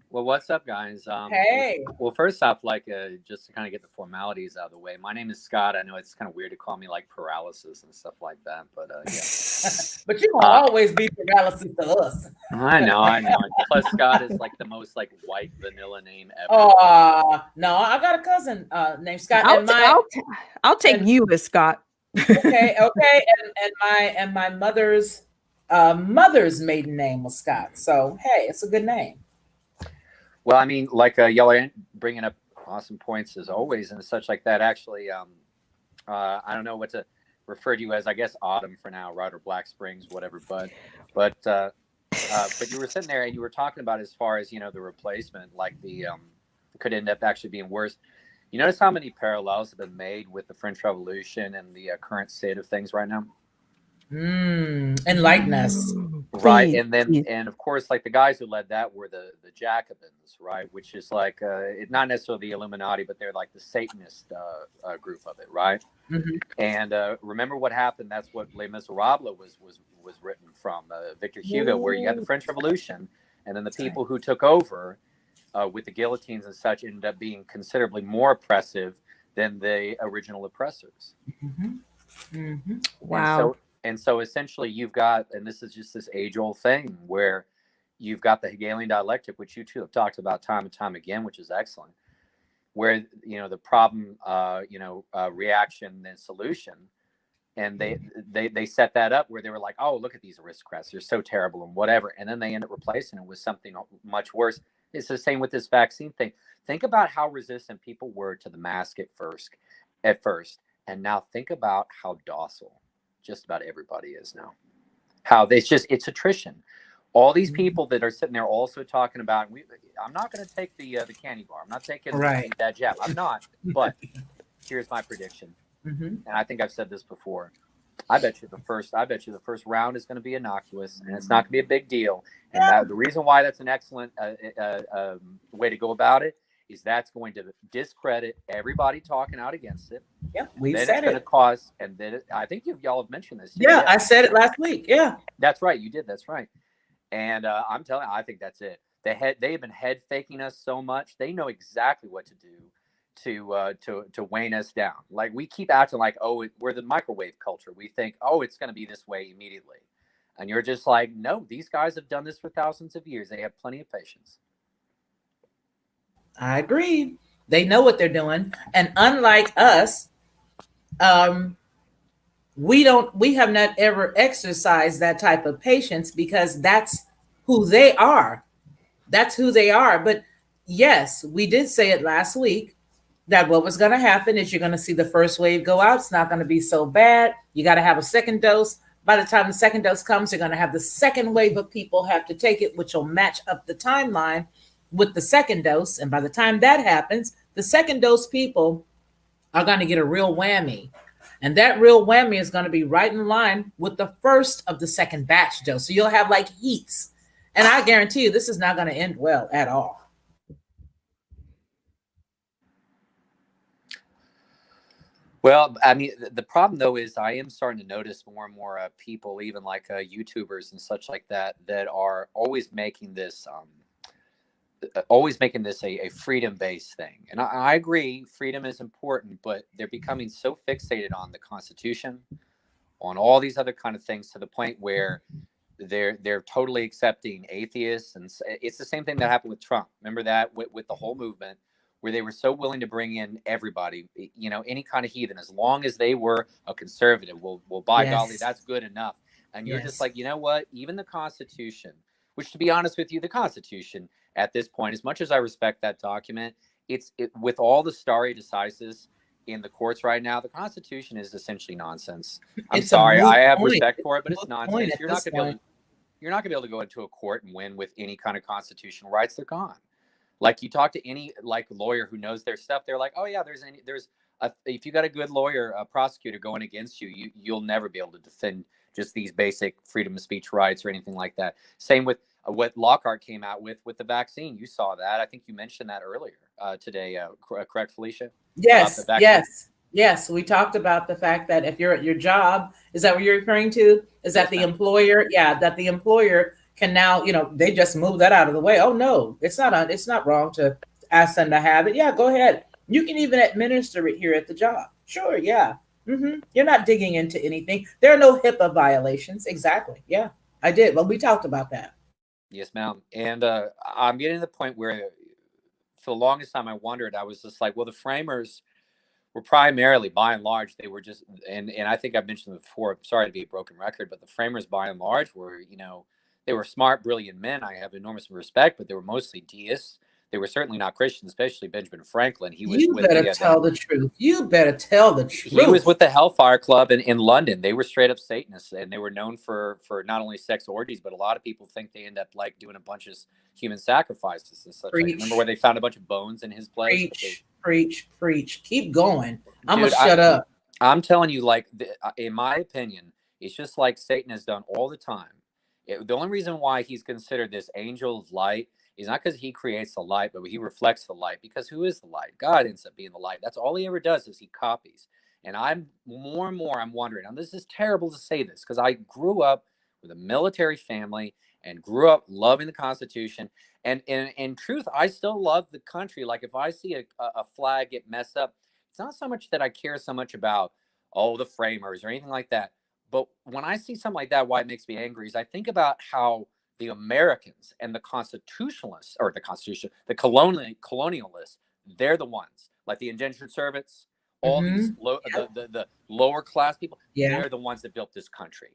N: Well, what's up, guys?
I: Hey.
N: Well, first off, just to kind of get the formalities out of the way, my name is Scott. I know it's kind of weird to call me like Paralysis and stuff like that, but yeah.
I: But you will always be Paralysis to us.
N: I know. Plus, Scott is like the most white vanilla name ever.
I: Oh no, I got a cousin named Scott.
A: I'll take you as Scott.
I: Okay, and my mother's maiden name was Scott. So hey, it's a good name.
N: Well, y'all are bringing up awesome points as always, and such like that. Actually, I don't know what to refer to you as. I guess Autumn for now, right, or Black Springs, whatever. But you were sitting there and you were talking about, as far as the replacement, could end up actually being worse. You notice how many parallels have been made with the French Revolution and the current state of things right now?
I: Enlighten us.
N: Right. And of course, the guys who led that were the Jacobins, right? Which is not necessarily the Illuminati, but they're the Satanist group of it, right?
I: Mm-hmm.
N: And remember what happened? That's what Les Miserables was written from, Victor Hugo, where you had the French Revolution, and then the people who took over with the guillotines and such ended up being considerably more oppressive than the original oppressors.
I: Mm-hmm. Mm-hmm.
A: Wow.
N: And so essentially you've got, and this is just this age-old thing, where you've got the Hegelian dialectic, which you two have talked about time and time again, which is excellent, where, the problem, reaction and solution And they set that up where they were like, oh, look at these aristocrats, they're so terrible and whatever. And then they end up replacing it with something much worse. It's the same with this vaccine thing. Think about how resistant people were to the mask at first. And now think about how docile just about everybody is now. How it's attrition. All these people that are sitting there also talking about, I'm not going to take the candy bar. I'm not taking that jab. I'm not. But here's my prediction. And I think I've said this before. I bet you the first round is going to be innocuous, and it's not going to be a big deal. And the reason why that's an excellent way to go about it is that's going to discredit everybody talking out against it.
I: Yeah, we
N: then
I: said
N: it's going to cause, and then I think y'all have mentioned this.
I: Yeah, I said it last week. Yeah,
N: that's right. You did. That's right. And I'm telling you, I think that's it. They've been head faking us so much. They know exactly what to do to wane us down. Like, we keep acting like, oh, we're the microwave culture. We think, oh, it's going to be this way immediately. And you're just like, no, these guys have done this for thousands of years. Have plenty of patience.
I: I agree. They know what they're doing. And unlike us, we have not ever exercised that type of patience because that's who they are. That's who they are. But yes, we did say it last week that what was going to happen is you're going to see the first wave go out. It's not going to be so bad. You got to have a second dose. By the time the second dose comes, you're going to have the second wave of people have to take it, which will match up the timeline with the second dose. And by the time that happens, the second dose people are going to get a real whammy. And that real whammy is going to be right in line with the first of the second batch dose. So you'll have like heats. And I guarantee you, this is not going to end well at all.
N: Well, I mean, the problem, though, is I am starting to notice more and more people, even like YouTubers and such like that are always making this a freedom-based thing. And I agree, freedom is important, but they're becoming so fixated on the Constitution, on all these other kind of things, to the point where they're totally accepting atheists. And it's the same thing that happened with Trump. Remember that with the whole movement, where they were so willing to bring in everybody, any kind of heathen, as long as they were a conservative. Well, by golly, that's good enough. And you're just like, you know what? Even the Constitution, which, to be honest with you, the Constitution at this point, as much as I respect that document, with all the stare decisis in the courts right now, the Constitution is essentially nonsense. I'm sorry, I have respect for it, but it's nonsense. You're not going to be able to go into a court and win with any kind of constitutional rights. They're gone. Like, you talk to any lawyer who knows their stuff, they're like, oh yeah, if you got a good lawyer, a prosecutor going against you, you'll never be able to defend just these basic freedom of speech rights or anything like that. Same with what Lockhart came out with the vaccine. You saw that. I think you mentioned that earlier today. Correct, Felicia?
I: Yes. We talked about the fact that if you're at your job, is that what you're referring to? Is that the employer? Yeah, that the employer can now, they just move that out of the way. Oh no, it's not wrong to ask them to have it. Yeah, go ahead. You can even administer it here at the job. Sure, yeah. You're not digging into anything. There are no HIPAA violations. Exactly. Yeah, I did. Well, we talked about that.
N: Yes, ma'am. And I'm getting to the point where, for the longest time, I wondered. I was just like, well, the framers were primarily, by and large, they were just, and I think I've mentioned before. I'm sorry to be a broken record, but the framers, by and large, were, they were smart, brilliant men. I have enormous respect, but they were mostly deists. They were certainly not Christians, especially Benjamin Franklin.
I: You better tell the truth. You better tell the truth.
N: He was with the Hellfire Club in London. They were straight up Satanists, and they were known for not only sex orgies, but a lot of people think they end up like doing a bunch of human sacrifices and such. Remember where they found a bunch of bones in his place?
I: Preach. Keep going. I'm going to shut up.
N: I'm telling you, in my opinion, it's just like Satan has done all the time. The only reason why he's considered this angel of light is not because he creates the light, but he reflects the light. Because who is the light? God ends up being the light. That's all he ever does, is he copies. And I'm more and more, I'm wondering, and this is terrible to say this, because I grew up with a military family and grew up loving the Constitution. And in truth, I still love the country. Like, if I see a flag get messed up, it's not so much that I care so much about, the framers or anything like that. But when I see something like that, why it makes me angry is I think about how the Americans and the constitutionalists, or the Constitution, the colonialists, they're the ones, like the indentured servants, All these the lower class people,
I: Yeah.
N: they're the ones that built this country.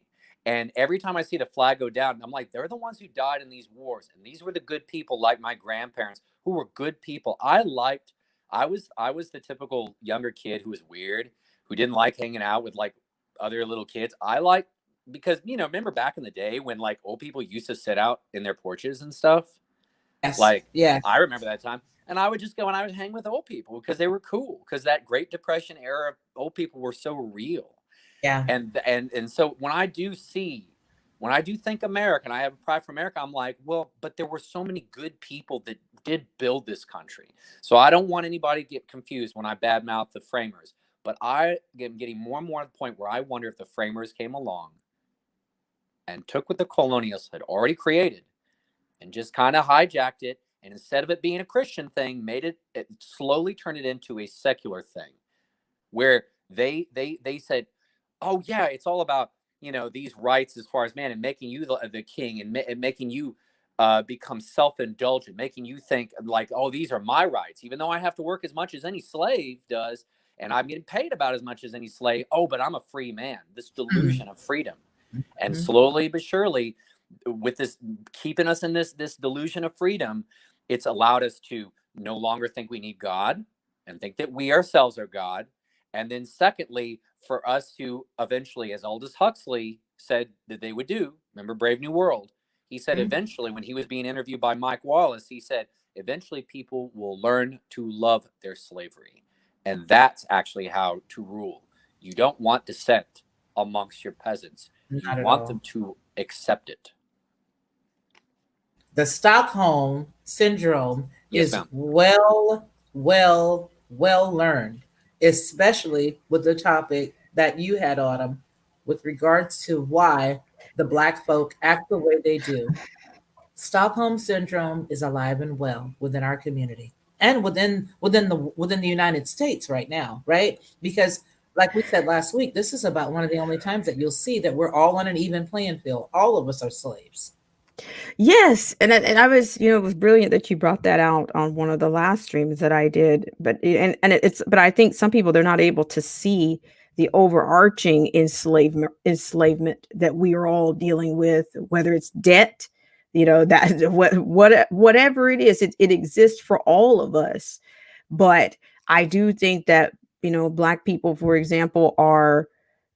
N: And every time I see the flag go down, I'm like, they're the ones who died in these wars. And these were the good people, like my grandparents, who were good people. I was the typical younger kid who was weird, who didn't like hanging out with like other little kids. Because, remember back in the day when like old people used to sit out in their porches and stuff?
I: Yes.
N: Like,
I: yeah.
N: I remember that time. And I would just go and I would hang with old people because they were cool. Because that Great Depression era, old people were so real.
I: Yeah.
N: And so when I do think America, and I have pride for America, I'm like, well, but there were so many good people that did build this country. So I don't want anybody to get confused when I badmouth the framers. But I am getting more and more to the point where I wonder if the framers came along and took what the colonials had already created and just kind of hijacked it. And instead of it being a Christian thing, it slowly turned it into a secular thing where they said, oh yeah, it's all about, these rights as far as man and making you the king and making you become self-indulgent, making you think like, oh, these are my rights, even though I have to work as much as any slave does. And I'm getting paid about as much as any slave. Oh, but I'm a free man. This delusion of freedom. And slowly but surely, with this keeping us in this delusion of freedom, it's allowed us to no longer think we need God and think that we ourselves are God. And then secondly, for us to eventually, as Aldous Huxley said that they would do, remember Brave New World? He said eventually, when he was being interviewed by Mike Wallace, he said, eventually people will learn to love their slavery. And that's actually how to rule. You don't want dissent amongst your peasants.
I: Not
N: You
I: at
N: want
I: all.
N: them to accept it.
I: The Stockholm syndrome
N: Yes,
I: is
N: ma'am.
I: well learned, especially with the topic that you had, Autumn, with regards to why the Black folk act the way they do. Stockholm syndrome is alive and well within our community and within the United States right now, right? Because like we said last week, this is about one of the only times that you'll see that we're all on an even playing field. All of us are slaves.
A: Yes, and I was, it was brilliant that you brought that out on one of the last streams that I did. But but I think some people, they're not able to see the overarching enslavement that we are all dealing with, whether it's debt, that whatever it is, it exists for all of us. But I do think that Black people, for example,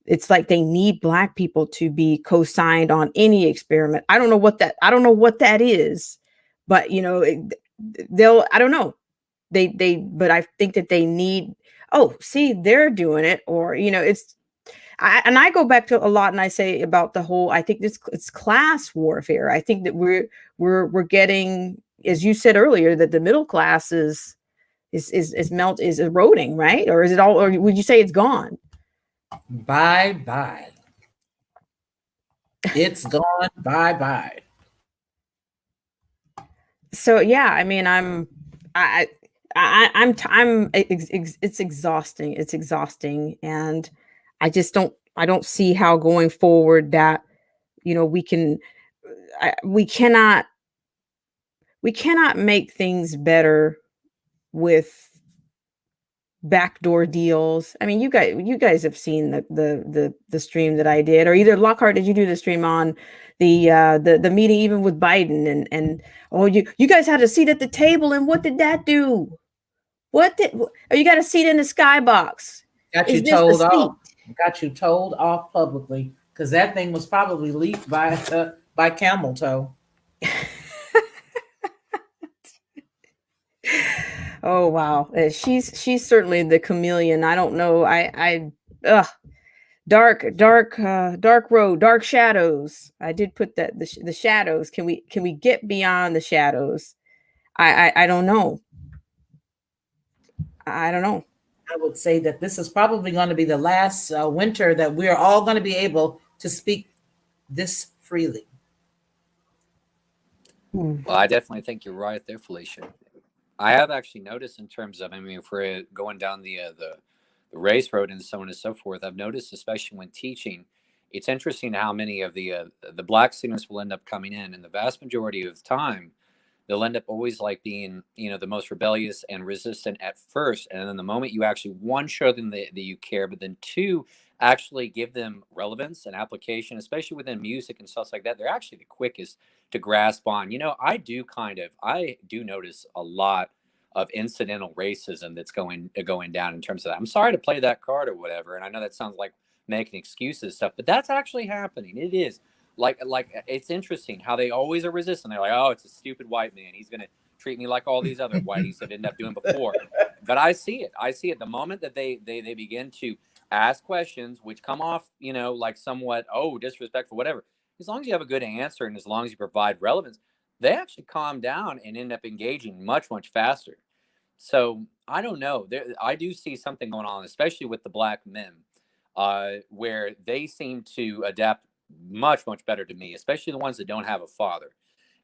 A: it's like they need Black people to be co-signed on any experiment. I don't know what that is, but I don't know. But I think that they need, oh, see, they're doing it, or, I go back to a lot and I say about the whole, I think it's class warfare. I think that we're getting, as you said earlier, that the middle class is eroding, right? Or is it all, or would you say it's gone?
I: Bye. It's gone. Bye.
A: So yeah, I mean, it's exhausting. It's exhausting. And I don't see how going forward that, we cannot make things better with backdoor deals. I mean, you guys have seen the stream that I did, or either Lockhart, did you do the stream on the meeting even with Biden and oh, you guys had a seat at the table, and what did that do? You got a seat in the skybox?
I: Got you told off. Got you told off publicly because that thing was probably leaked by Camel Toe.
A: Oh wow, she's certainly the chameleon. I don't know. Dark road, dark shadows. I did put that the shadows. Can we get beyond the shadows? I don't know. I don't know.
I: I would say that this is probably going to be the last winter that we are all going to be able to speak this freely.
N: Well, I definitely think you're right there, Felicia. I have actually noticed in terms of, if we're going down the race road and so on and so forth, I've noticed, especially when teaching, it's interesting how many of the Black students will end up coming in, and the vast majority of the time, they'll end up always like being, you know, the most rebellious and resistant at first. And then the moment you actually, one, show them that you care, but then two, actually give them relevance and application, especially within music and stuff like that, they're actually the quickest to grasp on. You know, I do notice a lot of incidental racism that's going down in terms of that. I'm sorry to play that card or whatever. And I know that sounds like making excuses and stuff, but that's actually happening. It is. Like it's interesting how they always are resistant. They're like, oh, it's a stupid white man. He's going to treat me like all these other whiteys that ended up doing before. But I see it. The moment that they begin to ask questions, which come off, you know, like somewhat, oh, disrespectful, whatever. As long as you have a good answer and as long as you provide relevance, they actually calm down and end up engaging much, much faster. So I don't know. I do see something going on, especially with the Black men, where they seem to adapt much, much better to me, especially the ones that don't have a father.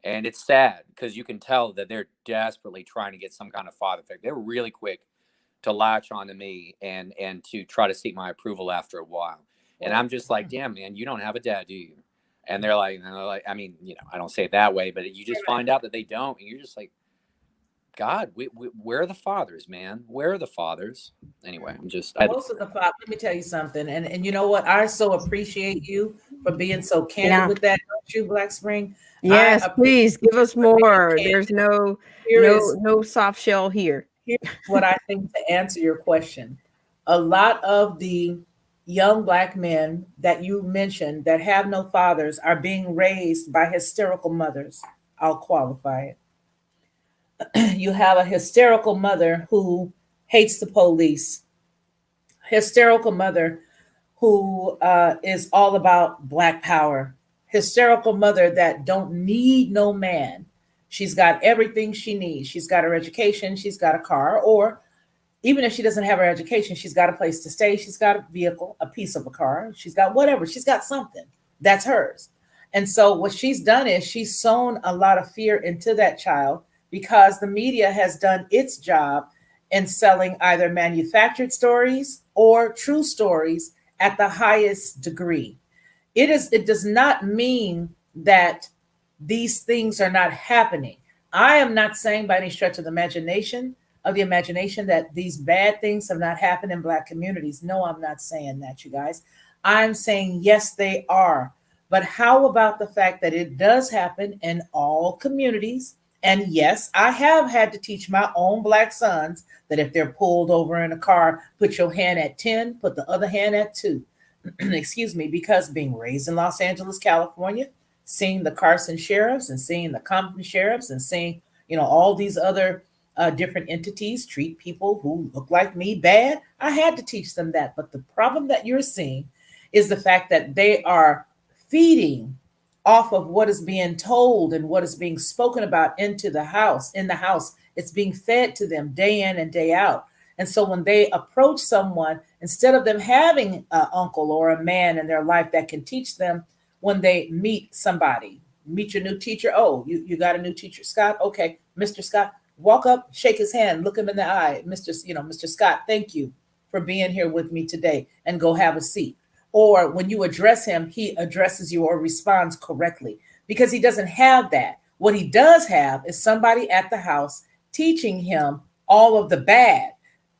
N: And it's sad because you can tell that they're desperately trying to get some kind of father figure. They're really quick to latch onto me and to try to seek my approval after a while. And I'm just like, damn, man, you don't have a dad, do you? And they're like, I mean, you know, I don't say it that way, but you just find out that they don't. And you're just like, God, where are the fathers, man? Where are the fathers? Anyway,
I: Most of the fathers, let me tell you something. And you know what? I so appreciate you for being so candid with that, don't you, Black Spring?
A: Yes, please give us more. There's no soft shell here.
I: Here's what I think to answer your question. A lot of the young Black men that you mentioned that have no fathers are being raised by hysterical mothers. I'll qualify it. You have a hysterical mother who hates the police, hysterical mother who is all about Black power, hysterical mother that don't need no man. She's got everything she needs. She's got her education. She's got a car, or even if she doesn't have her education, she's got a place to stay. She's got a vehicle, a piece of a car. She's got whatever. She's got something that's hers. And so what she's done is she's sown a lot of fear into that child because the media has done its job in selling either manufactured stories or true stories at the highest degree. It does not mean that these things are not happening. I am not saying by any stretch of the imagination that these bad things have not happened in Black communities. No, I'm not saying that, you guys. I'm saying, yes, they are. But how about the fact that it does happen in all communities? And yes, I have had to teach my own Black sons that if they're pulled over in a car, put your hand at 10, put the other hand at 2. Excuse me, because being raised in Los Angeles, California, seeing the Carson sheriffs and seeing the Compton sheriffs and seeing, you know, all these other different entities treat people who look like me bad, I had to teach them that. But the problem that you're seeing is the fact that they are feeding off of what is being told and what is being spoken about in the house. It's being fed to them day in and day out. And so when they approach someone, instead of them having an uncle or a man in their life that can teach them, when they meet somebody, meet your new teacher. Oh, you got a new teacher, Scott? Okay, Mr. Scott, walk up, shake his hand, look him in the eye. Mr. Scott, thank you for being here with me today, and go have a seat. Or when you address him, he addresses you or responds correctly because he doesn't have that. What he does have is somebody at the house teaching him all of the bad.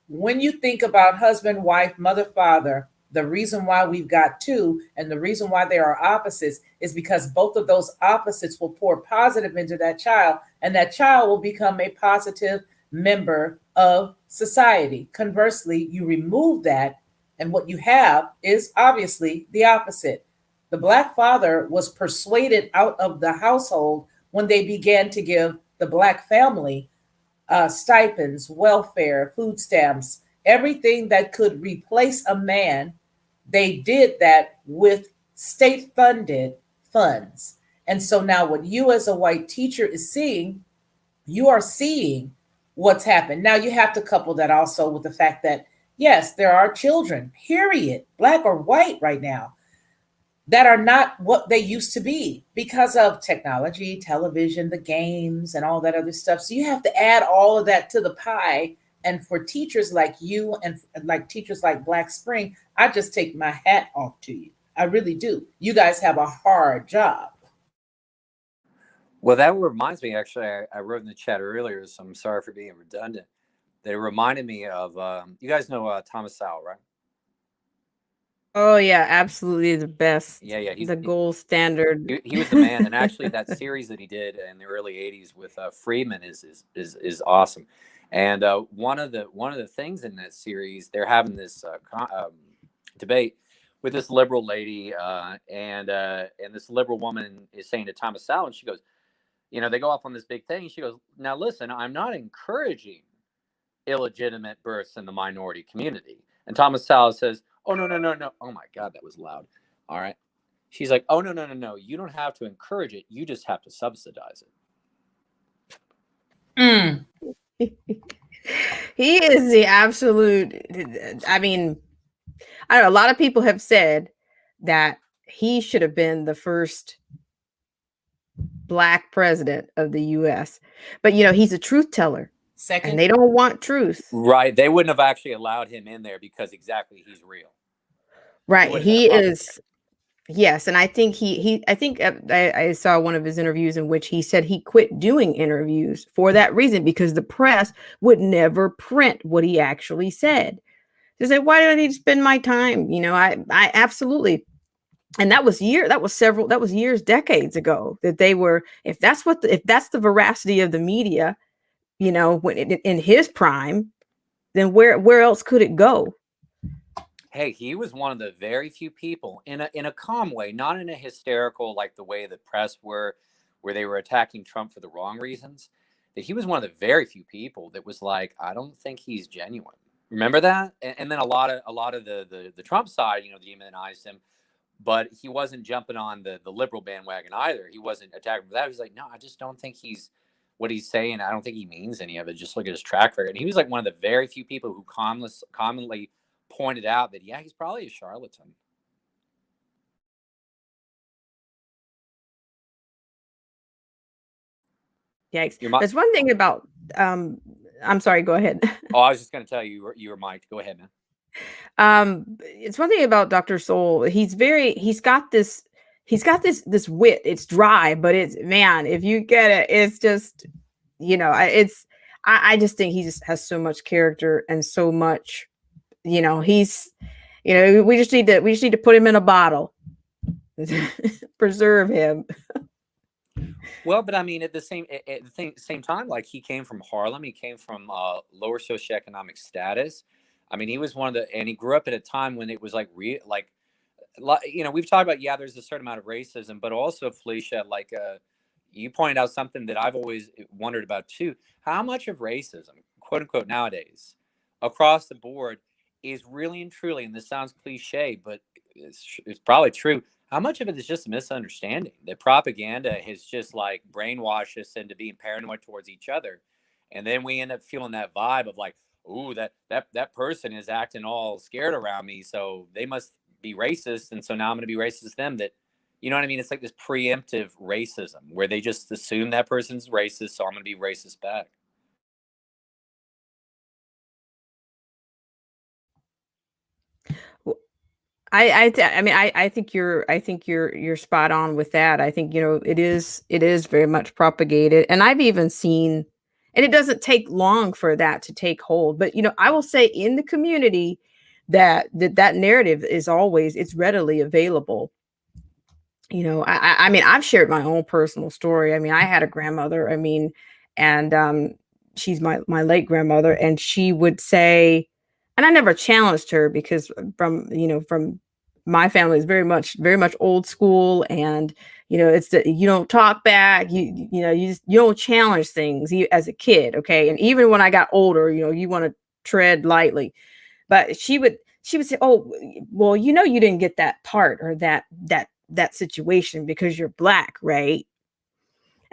I: When you think about husband, wife, mother, father, the reason why we've got two and the reason why they are opposites is because both of those opposites will pour positive into that child, and that child will become a positive member of society. Conversely, you remove that, and what you have is obviously the opposite. The Black father was persuaded out of the household when they began to give the Black family stipends, welfare, food stamps, everything that could replace a man. They did that with state-funded funds. And so now what you as a white teacher is seeing, you are seeing what's happened. Now you have to couple that also with the fact that, yes, there are children, period, Black or white right now, that are not what they used to be because of technology, television, the games, and all that other stuff. So you have to add all of that to the pie. And for teachers like you and like teachers like Black Spring, I just take my hat off to you. I really do. You guys have a hard job.
N: Well, that reminds me, actually, I wrote in the chat earlier, so I'm sorry for being redundant. That it reminded me of, you guys know Thomas Sowell, right?
A: Oh yeah, absolutely the best,
N: Yeah, yeah.
A: the gold standard.
N: He was the man. And actually, that series that he did in the early 80s with Friedman is awesome. And one of the things in that series, they're having this debate with this liberal lady, and this liberal woman is saying to Thomas Sowell, and she goes, they go off on this big thing. She goes, now listen, I'm not encouraging illegitimate births in the minority community. And Thomas Sowell says, oh, no. Oh my God, that was loud. All right. She's like, oh, no. You don't have to encourage it. You just have to subsidize it.
A: He is the absolute, I mean, I don't know, a lot of people have said that he should have been the first Black president of the US. But, he's a truth teller.
I: Second.
A: And they don't want truth.
N: Right. They wouldn't have actually allowed him in there because exactly he's real.
A: Right. He is. Yes. And I think I saw one of his interviews in which he said he quit doing interviews for that reason, because the press would never print what he actually said. He said, why do I need to spend my time? I absolutely. And that was years, decades ago, that they were, if that's the veracity of the media, when in his prime, then where else could it go?
N: Hey, he was one of the very few people in a calm way, not in a hysterical, like the way the press were, where they were attacking Trump for the wrong reasons. That he was one of the very few people that was like, I don't think he's genuine. Remember that? And then a lot of the Trump side, demonized him, but he wasn't jumping on the liberal bandwagon either. He wasn't attacking for that. He was like, no, I just don't think he's what he's saying. I don't think he means any of it. Just look at his track record. And he was like one of the very few people who commonly pointed out that, yeah, he's probably a charlatan.
A: Yikes. There's one thing about, I'm sorry, go ahead.
N: Oh, I was just going to tell you, you were mic'd. Go ahead, man.
A: It's one thing about Dr. Sowell. He's got this wit. It's dry, but if you get it, it's just, I just think he just has so much character and so much, we just need to put him in a bottle, preserve him.
N: Well, but I mean, at the same time, like he came from Harlem, he came from lower socioeconomic status. I mean, he was and he grew up at a time when it was like we've talked about, there's a certain amount of racism, but also, Felicia, you pointed out something that I've always wondered about too. How much of racism, quote unquote, nowadays across the board is really and truly, and this sounds cliche, but it's probably true. How much of it is just a misunderstanding? That propaganda has just like brainwashed us into being paranoid towards each other. And then we end up feeling that vibe of like, ooh, that person is acting all scared around me, so they must be racist. And so now I'm going to be racist to them. That, you know what I mean? It's like this preemptive racism where they just assume that person's racist, so I'm going to be racist back.
A: I think you're spot on with that. I think, it is very much propagated. And I've even seen, and it doesn't take long for that to take hold. But, I will say in the community that narrative is it's readily available. I mean, I've shared my own personal story. I mean, I had a grandmother, and she's my late grandmother, and she would say, and I never challenged her because from my family is very much old school, and it's that you don't talk back, you don't challenge things as a kid, okay? And even when I got older, you want to tread lightly. But she would say, "Oh, well, you didn't get that part or that situation because you're Black, right?"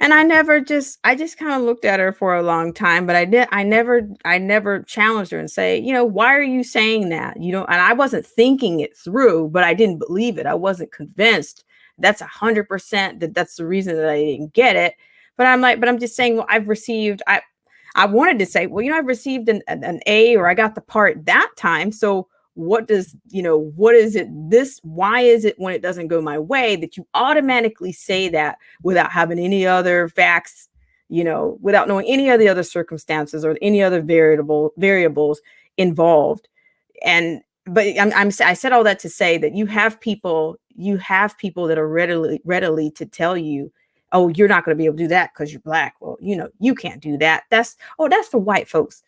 A: And I just kind of looked at her for a long time, but I never challenged her and say, why are you saying that? And I wasn't thinking it through, but I didn't believe it. I wasn't convinced that's 100% that's the reason that I didn't get it. But I'm just saying, well, I wanted to say, well, I've received an A, or I got the part that time. So what does, what is it why is it when it doesn't go my way that you automatically say that without having any other facts, without knowing any of the other circumstances or any other variables involved. But I said all that to say that you have people that are readily to tell you, oh, you're not going to be able to do that because you're Black. Well, you can't do that. That's for white folks.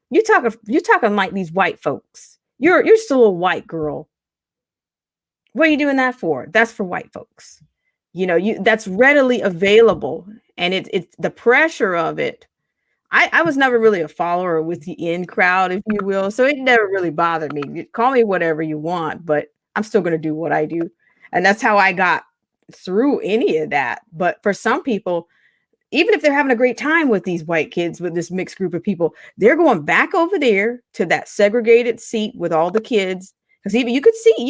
A: You're talking like these white folks. You're still a white girl. What are you doing that for? That's for white folks. That's readily available, and it's the pressure of it. I was never really a follower with the in crowd, if you will. So it never really bothered me. Call me whatever you want, but I'm still going to do what I do. And that's how I got through any of that. But for some people, even if they're having a great time with these white kids, with this mixed group of people, they're going back over there to that segregated seat with all the kids. Because even you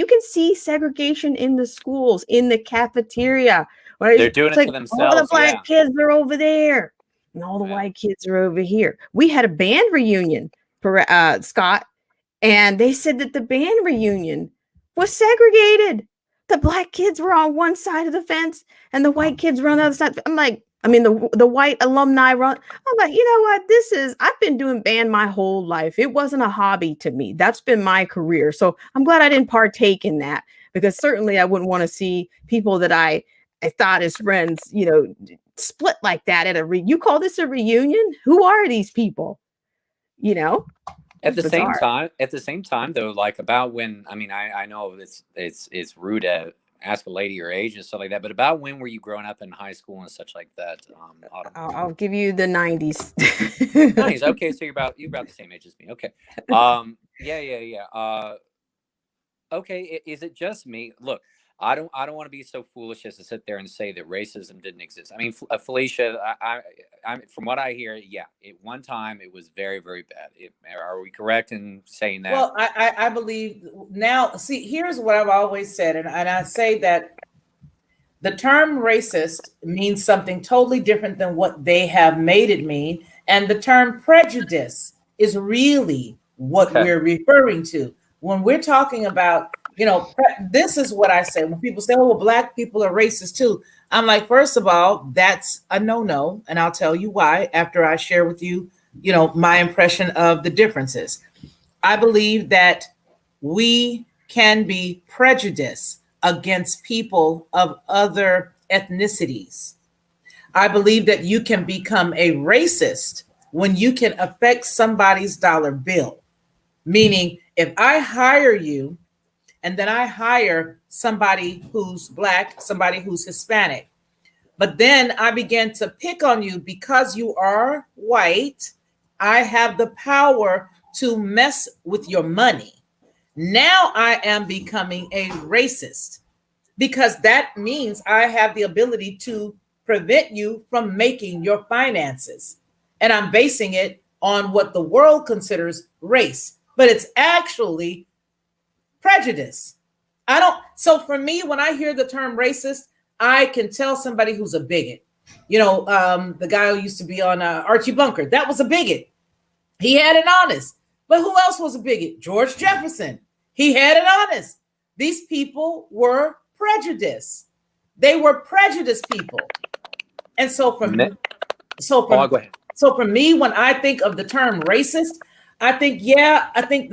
A: can see segregation in the schools, in the cafeteria.
N: They're doing it to themselves.
A: All the Black kids are over there. And all the white kids are over here. We had a band reunion, Scott, and they said that the band reunion was segregated. The Black kids were on one side of the fence and the white kids were on the other side. The white alumni run. I'm like, you know what? I've been doing band my whole life. It wasn't a hobby to me. That's been my career. So I'm glad I didn't partake in that, because certainly I wouldn't want to see people that I thought as friends, split like that at you call this a reunion? Who are these people?
N: At the same time though, like about when, I know it's rude to ask a lady your age and stuff like that, but about when were you growing up in high school and such like that? Autumn?
A: I'll give you the 90s.
N: 90s. Okay, so you're about the same age as me. Okay. Yeah. Okay, is it just me? Look, I don't want to be so foolish as to sit there and say that racism didn't exist. Felicia, I from what I hear, yeah, at one time it was very, very bad. Are we correct in saying that?
I: Well, I believe now. See, here's what I've always said, and I say that the term racist means something totally different than what they have made it mean, and the term prejudice is really what we're referring to when we're talking about. This is what I say when people say, oh, well, Black people are racist too. I'm like, first of all, that's a no. And I'll tell you why after I share with you, my impression of the differences. I believe that we can be prejudiced against people of other ethnicities. I believe that you can become a racist when you can affect somebody's dollar bill. Meaning, if I hire you, and then I hire somebody who's Black, somebody who's Hispanic. But then I begin to pick on you because you are white. I have the power to mess with your money. Now I am becoming a racist because that means I have the ability to prevent you from making your finances. And I'm basing it on what the world considers race, but it's actually prejudice. So for me, when I hear the term racist, I can tell somebody who's a bigot. The guy who used to be on Archie Bunker, that was a bigot. He had it honest. But who else was a bigot? George Jefferson. He had it honest. These people were prejudiced. They were prejudiced people. And so for me, when I think of the term racist, I think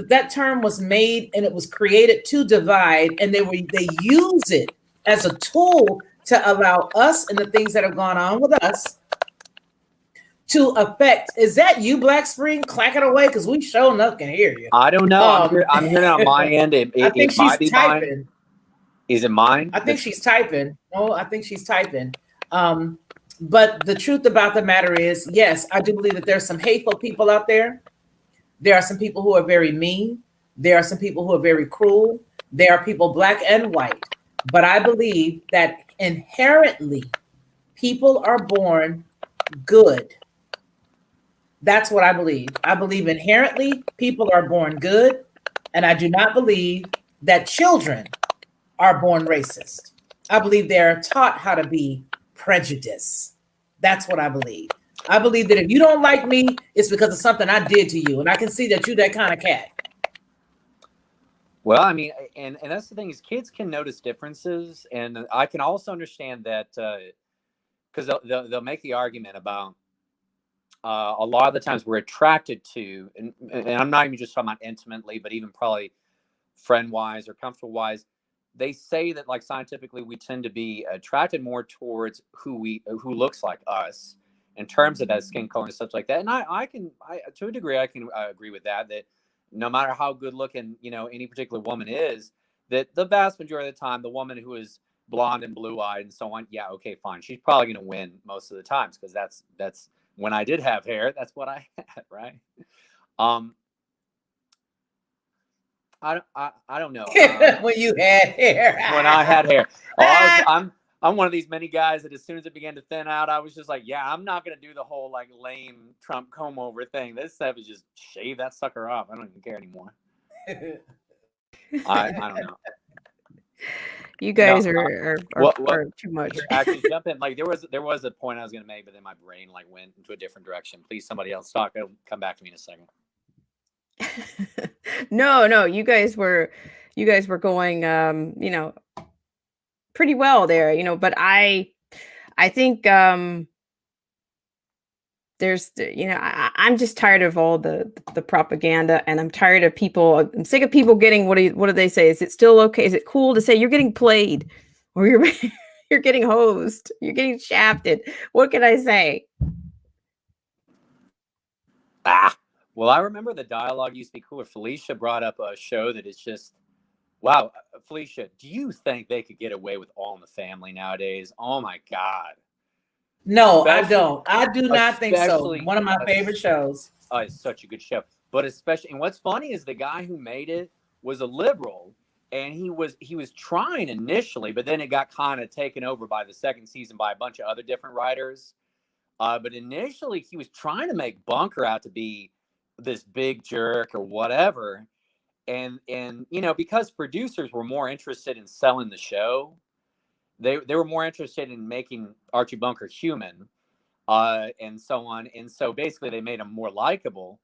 I: that term was made and it was created to divide, and they use it as a tool to allow us and the things that have gone on with us to affect. Is that you, Black Spring, clacking away? Because we sure enough can hear you.
N: I don't know. I'm hearing on my end.
I: I think she's typing.
N: Mine. Is it mine?
I: I think she's typing. No, I think she's typing. But the truth about the matter is, yes, I do believe that there's some hateful people out there. There are some people who are very mean. There are some people who are very cruel. There are people Black and white. But I believe that inherently people are born good. That's what I believe. I believe inherently people are born good. And I do not believe that children are born racist. I believe they're taught how to be prejudiced. That's what I believe. I believe that if you don't like me, it's because of something I did to you. And I can see that you're that kind of cat.
N: Well, I mean, and that's the thing is kids can notice differences, and I can also understand that because they'll make the argument about a lot of the times we're attracted to, and I'm not even just talking about intimately, but even probably friend wise or comfortable wise, they say that like scientifically we tend to be attracted more towards who looks like us in terms of that skin color and stuff like that. And I to a degree I can agree with that no matter how good looking any particular woman is, that the vast majority of the time the woman who is blonde and blue eyed and so on, yeah, okay, fine, she's probably going to win most of the times, because that's when I did have hair, that's what I had, right? I don't know.
I: When you had hair.
N: When I had hair. Oh, I'm one of these many guys that as soon as it began to thin out, I was just like, yeah, I'm not going to do the whole like lame Trump comb over thing. This stuff is just shave that sucker off. I don't even care anymore. I don't know.
A: You guys are too much.
N: Actually, jump in. Like there was a point I was going to make, but then my brain like went into a different direction. Please, somebody else talk. It'll come back to me in a second.
A: No, you guys were going pretty well there, but I think there's I'm just tired of all the propaganda, and I'm tired of people. I'm sick of people getting what do they say? Is it still okay? Is it cool to say you're getting played, or you're getting hosed, you're getting shafted? What can I say?
N: Well, I remember the dialogue used to be cool. Felicia brought up a show that is just, wow. Felicia, do you think they could get away with All in the Family nowadays? Oh my God.
I: No, I don't. I do not think so. One of my favorite shows.
N: Oh, it's such a good show. But especially, and what's funny is the guy who made it was a liberal, and he was trying initially, but then it got kind of taken over by the second season by a bunch of other different writers. But initially, he was trying to make Bunker out to be this big jerk or whatever, and because producers were more interested in selling the show, they were more interested in making Archie Bunker human, and so on, and so basically they made him more likable.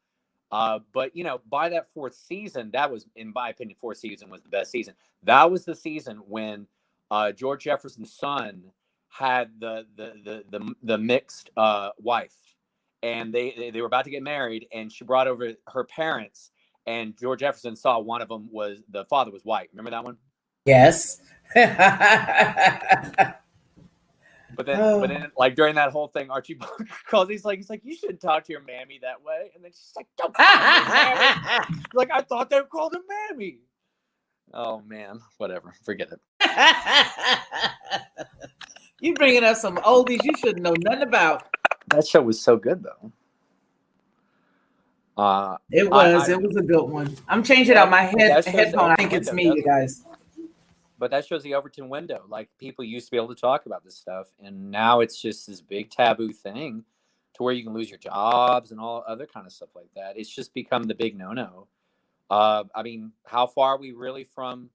N: But by that fourth season, that was, in my opinion, fourth season was the best season. That was the season when George Jefferson's son had the mixed wife. And they were about to get married, and she brought over her parents, and George Jefferson saw one of them was the father was white. Remember that one?
I: Yes.
N: But then, like during that whole thing, Archie Bunker calls. He's like, you shouldn't talk to your mammy that way. And then she's like, don't call her mammy. Like, I thought they called her mammy. Oh man, whatever. Forget it.
I: You bringing up some oldies you shouldn't know nothing about.
N: That show was so good, though.
I: It was a good one. I'm changing out my headphone. I think it's me, you guys.
N: But that shows the Overton window. Like, people used to be able to talk about this stuff, and now it's just this big taboo thing to where you can lose your jobs and all other kind of stuff like that. It's just become the big no-no. I mean, how far are we really from,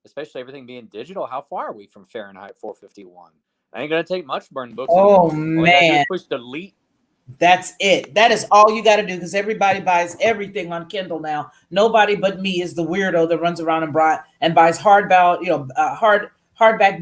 N: especially everything being digital, how far are we from Fahrenheit 451? I ain't going to take much to burn books.
I: Oh, man.
N: Push delete.
I: That's it. That is all you got to do, because everybody buys everything on Kindle now. Nobody but me is the weirdo that runs around and buys hardback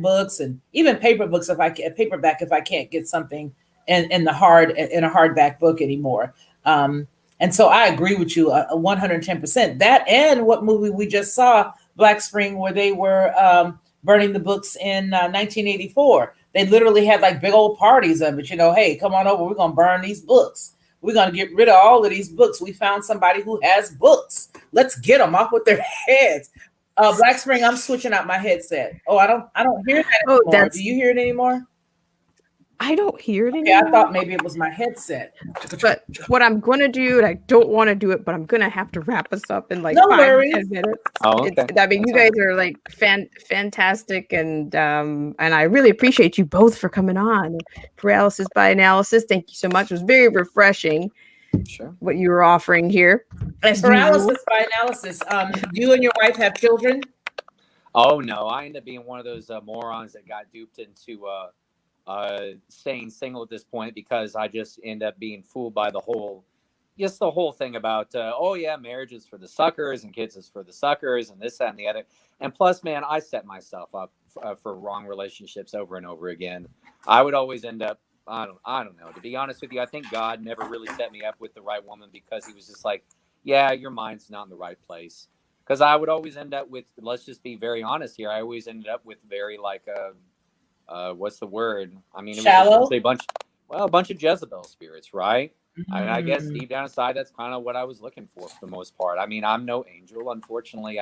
I: books, and even paper books if I can't get something in a hardback book anymore. And so I agree with you 110%. That and what movie we just saw, Black Spring, where they were burning the books in 1984. They literally had like big old parties of it. Hey, come on over. We're going to burn these books. We're going to get rid of all of these books. We found somebody who has books. Let's get them off with their heads. Black Spring, I'm switching out my headset. Oh, I don't hear that anymore. Do you hear it anymore?
A: I don't hear it anymore.
I: Yeah, I thought maybe it was my headset.
A: But what I'm going to do, and I don't want to do it, but I'm going to have to wrap us up in like
I: no
A: 5
I: worries.
A: 10 minutes.
N: Oh, okay.
A: I mean, you guys are like fantastic, and I really appreciate you both for coming on. Paralysis by Analysis, thank you so much. It was very refreshing.
N: Sure.
A: What you were offering here.
I: Paralysis by Analysis. You and your wife have children?
N: Oh no, I ended up being one of those morons that got duped into staying single at this point, because I just end up being fooled by the whole just the whole thing about, oh yeah, marriage is for the suckers and kids is for the suckers and this, that, and the other. And plus, man, I set myself up for wrong relationships over and over again. I would always end up, I don't know. To be honest with you, I think God never really set me up with the right woman because he was just like, yeah, your mind's not in the right place. Because I would always end up with, let's just be very honest here, I always ended up with very like, what's the word? I mean, it
I: Shallow?
N: was a bunch of Jezebel spirits, right? I mean, I guess deep down inside, that's kind of what I was looking for the most part. I mean, I'm no angel. Unfortunately,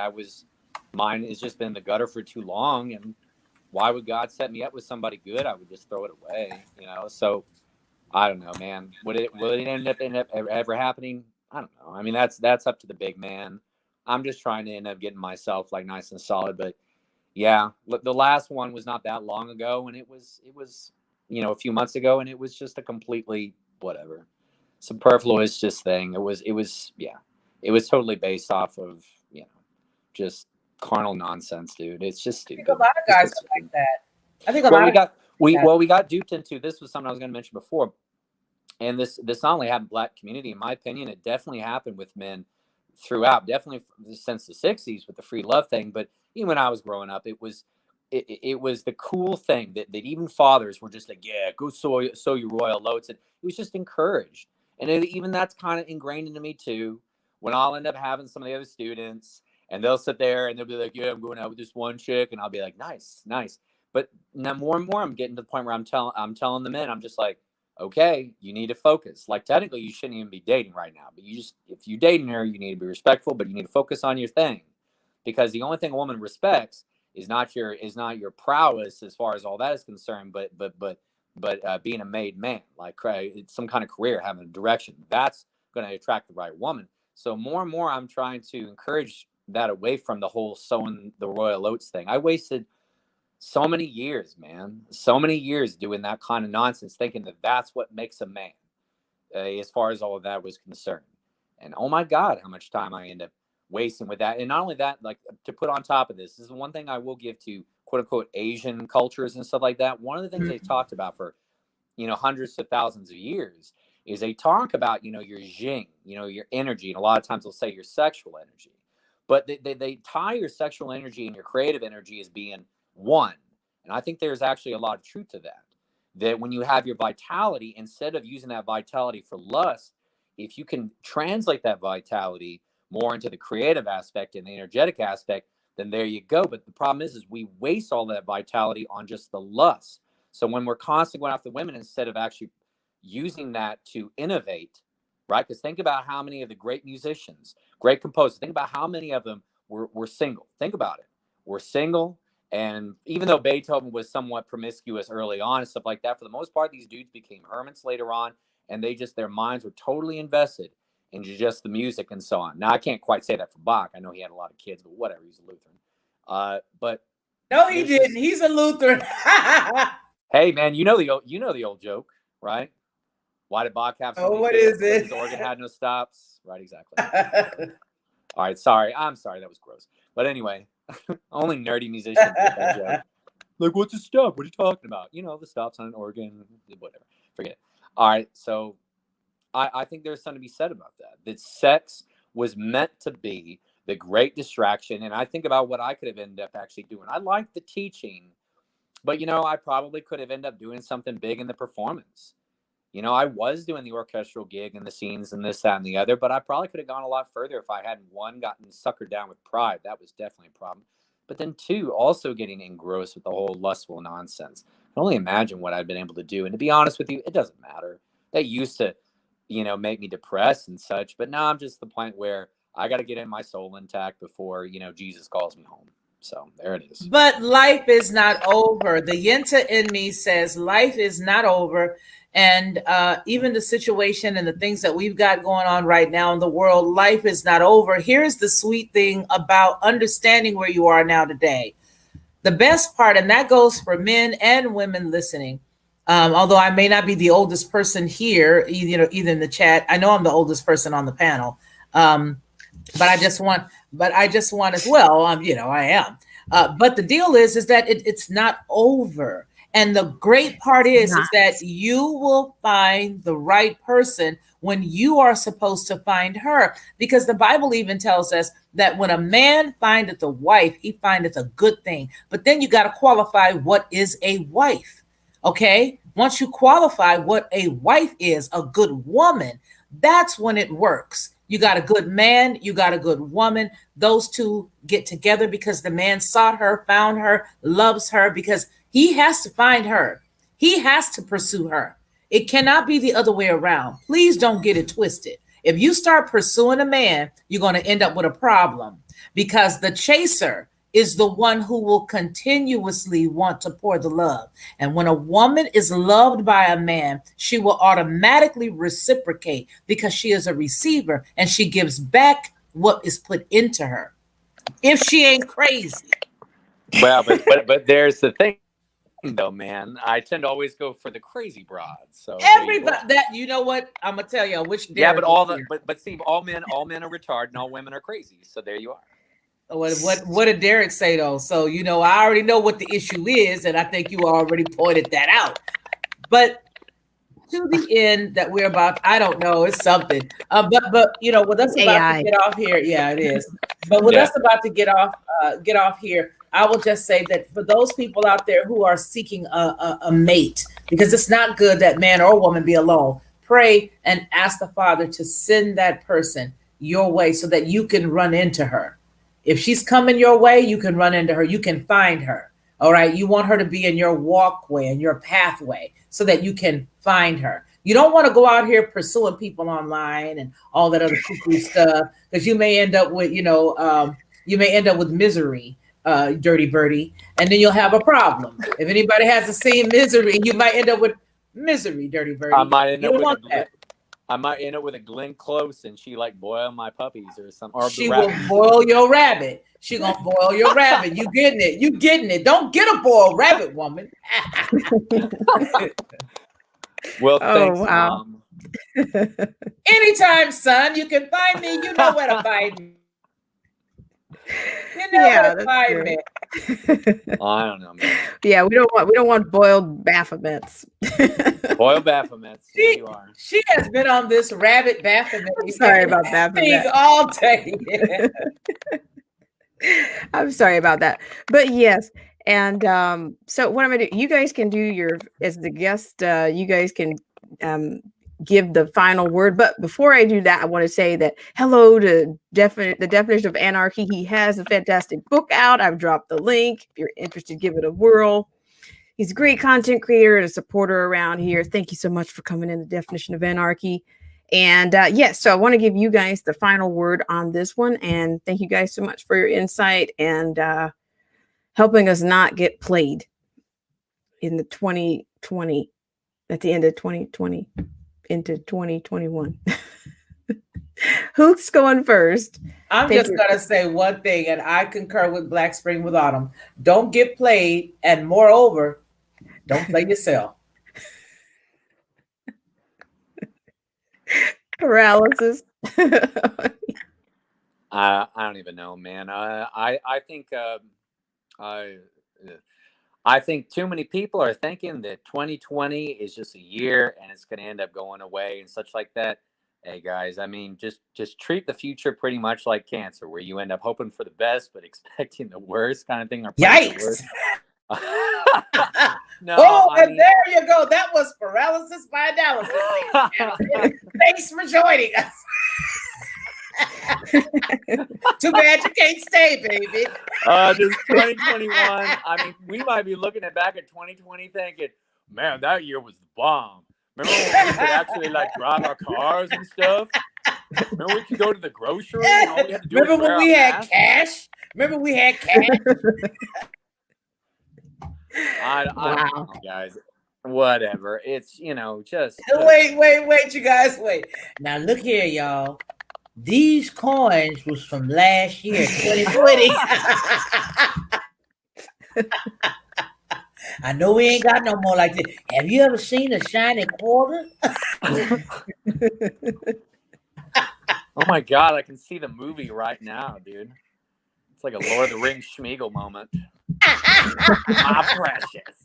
N: mine has just been in the gutter for too long. And why would God set me up with somebody good? I would just throw it away, you know? So I don't know, man. Will it end up ever happening? I don't know. I mean, that's up to the big man. I'm just trying to end up getting myself like nice and solid. But yeah, the last one was not that long ago. And it was, you know, a few months ago, and it was just a completely whatever superfluous just thing. It was totally based off of, you know, just carnal nonsense, dude. It's just stupid.
I: I think a lot of guys are like that. I think a lot
N: we got duped into. This was something I was going to mention before, and this not only happened in the Black community, in my opinion, it definitely happened with men throughout, definitely since the 60s with the free love thing. But even when I was growing up, it was the cool thing that even fathers were just like, yeah, go sow your royal oats. And it was just encouraged. And even that's kind of ingrained into me too. When I'll end up having some of the other students and they'll sit there and they'll be like, yeah, I'm going out with this one chick. And I'll be like, nice. But now more and more, I'm getting to the point where I'm telling the men, I'm just like, okay, you need to focus. Like technically you shouldn't even be dating right now, but if you're dating her, you need to be respectful, but you need to focus on your thing, because the only thing a woman respects is not your prowess as far as all that is concerned, but being a made man, like some kind of career, having a direction. That's going to attract the right woman. So more and more, I'm trying to encourage that away from the whole sowing the royal oats thing. I wasted so many years, man, so many years doing that kind of nonsense, thinking that that's what makes a man, as far as all of that was concerned. And oh my God, how much time I end up wasting with that. And not only that, like, to put on top of this is one thing I will give to quote unquote Asian cultures and stuff like that. One of the things they've talked about for, you know, hundreds of thousands of years is they talk about, you know, your Jing, you know, your energy. And a lot of times they'll say your sexual energy, but they tie your sexual energy and your creative energy as being one. And I think there's actually a lot of truth to that when you have your vitality, instead of using that vitality for lust, if you can translate that vitality more into the creative aspect and the energetic aspect, then there you go. But the problem is we waste all that vitality on just the lust. So when we're constantly going after women, instead of actually using that to innovate, right? Because think about how many of the great musicians, great composers, think about how many of them were single. Think about it. We're single. And even though Beethoven was somewhat promiscuous early on and stuff like that, for the most part, these dudes became hermits later on, and their minds were totally invested into just the music and so on. Now, I can't quite say that for Bach. I know he had a lot of kids, but whatever, he's a Lutheran. But
I: no, he didn't. He's a Lutheran.
N: Hey, man, you know the old joke, right? Why did Bach have so many
I: what
N: kids?
I: is it?
N: His organ had no stops. Right, exactly. All right, I'm sorry, that was gross. But anyway, only nerdy musicians get that joke. Like, what's a stop? What are you talking about? You know, the stops on an organ, whatever. Forget it. All right, so I think there's something to be said about that sex was meant to be the great distraction. And I think about what I could have ended up actually doing. I like the teaching, but, you know, I probably could have ended up doing something big in the performance. You know, I was doing the orchestral gig and the scenes and this, that, and the other, but I probably could have gone a lot further if I hadn't, one, gotten suckered down with pride. That was definitely a problem. But then two, also getting engrossed with the whole lustful nonsense. I can only imagine what I've been able to do. And to be honest with you, it doesn't matter. That used to, you know, make me depressed and such. But now I'm just the point where I got to get in my soul intact before, you know, Jesus calls me home. So there it is.
I: But life is not over. The Yenta in me says life is not over. And even the situation and the things that we've got going on right now in the world, life is not over. Here's the sweet thing about understanding where you are now today. The best part, and that goes for men and women listening, although I may not be the oldest person here, either in the chat. I know I'm the oldest person on the panel, but I just want as well. You know, I am. But the deal is that it's not over. And the great part is
A: Nice.
I: that you will find the right person when you are supposed to find her. Because the Bible even tells us that when a man findeth a wife, he findeth a good thing. But then you got to qualify what is a wife. Okay? Once you qualify what a wife is, a good woman, that's when it works. You got a good man, you got a good woman. Those two get together because the man sought her, found her, loves her, because he has to find her. He has to pursue her. It cannot be the other way around. Please don't get it twisted. If you start pursuing a man, you're going to end up with a problem, because the chaser is the one who will continuously want to pour the love. And when a woman is loved by a man, she will automatically reciprocate because she is a receiver and she gives back what is put into her. If she ain't crazy.
N: Well, but there's the thing though, man. I tend to always go for the crazy broads. So
I: Everybody, that, you know what? I'm gonna tell you, which
N: yeah,
I: Derek
N: but all
I: is
N: the
I: here.
N: but Steve, all men are retarded and all women are crazy. So there you are.
I: What did Derek say though? So you know, I already know what the issue is, and I think you already pointed that out. But to the end that we're about, I don't know, it's something. But you know, with us about
A: AI.
I: to get off here, yeah, it is. But with us about to get off here, I will just say that for those people out there who are seeking a mate, because it's not good that man or woman be alone, pray and ask the Father to send that person your way so that you can run into her. If she's coming your way, you can run into her. You can find her. All right. You want her to be in your walkway and your pathway so that you can find her. You don't want to go out here pursuing people online and all that other cuckoo stuff, because you may end up with, misery, dirty birdie, and then you'll have a problem. If anybody has the same misery, you might end up with misery, dirty birdie.
N: I might end
I: You
N: up
I: don't
N: with
I: want that.
N: I might end up with a Glenn Close and she like boil my puppies or something. Or
I: She will boil your rabbit. She gonna boil your rabbit. You getting it? You getting it? Don't get a boiled rabbit, woman.
N: Well,
A: Oh,
N: thanks,
A: wow.
N: Mom.
I: Anytime, son. You can find me. You know where to find me. You know
A: Yeah,
I: where to
A: that's
I: find
A: great.
I: me.
N: I don't know, man.
A: Yeah, we don't want boiled Baphomets.
N: Boil Baphomets. There you are.
I: She has been on this rabbit Baphomet
A: Sorry about
I: thing
A: Baphomet.
I: all day.
A: I'm sorry about that. But yes. And so what I'm gonna do, you guys can do your, as the guest, you guys can give the final word. But before I do that, I want to say that hello to the Definition of Anarchy. He has a fantastic book out. I've dropped the link. If you're interested, give it a whirl. He's a great content creator and a supporter around here. Thank you so much for coming in, the Definition of Anarchy. And yes, so I want to give you guys the final word on this one. And thank you guys so much for your insight and helping us not get played in the 2020, at the end of 2020 into 2021. Who's going first?
I: I'm
A: Thank
I: just
A: you.
I: gonna say one thing, and I concur with Black Spring with Autumn. Don't get played, and moreover, don't play yourself.
A: Paralysis.
N: I don't even know, man. I think I think too many people are thinking that 2020 is just a year and it's going to end up going away and such like that. Hey guys, I mean, just treat the future pretty much like cancer, where you end up hoping for the best but expecting the worst kind of thing. Or praying for the worst. No,
I: Oh,
N: I
I: and
N: mean,
I: there you go. That was paralysis by analysis. ladies and gentlemen. Thanks for joining us. Too bad you can't stay, baby.
N: just 2021. I mean, we might be looking back at 2020 thinking, man, that year was the bomb. Remember when we could actually like drive our cars and stuff? Remember we could go to the grocery and all we had to do
I: Remember
N: was wear
I: when we
N: our
I: had
N: masks?
I: cash? Remember we had cash?
N: I don't know, guys. Whatever. It's, just
I: Wait, you guys, wait. Now look here, y'all. These coins was from last year, 2020. I know we ain't got no more like this. Have you ever seen a shiny quarter?
N: oh my God, I can see the movie right now, dude. It's like a Lord of the Rings Schmeagol moment. My precious.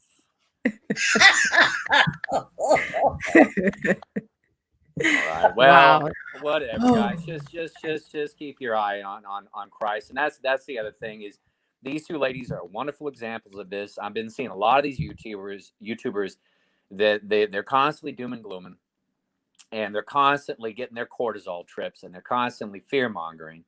N: All right. Well,
A: Wow.
N: whatever, guys. Just keep your eye on Christ, and that's the other thing is these two ladies are wonderful examples of this. I've been seeing a lot of these YouTubers that they're constantly doom and glooming, and they're constantly getting their cortisol trips, and they're constantly fear mongering.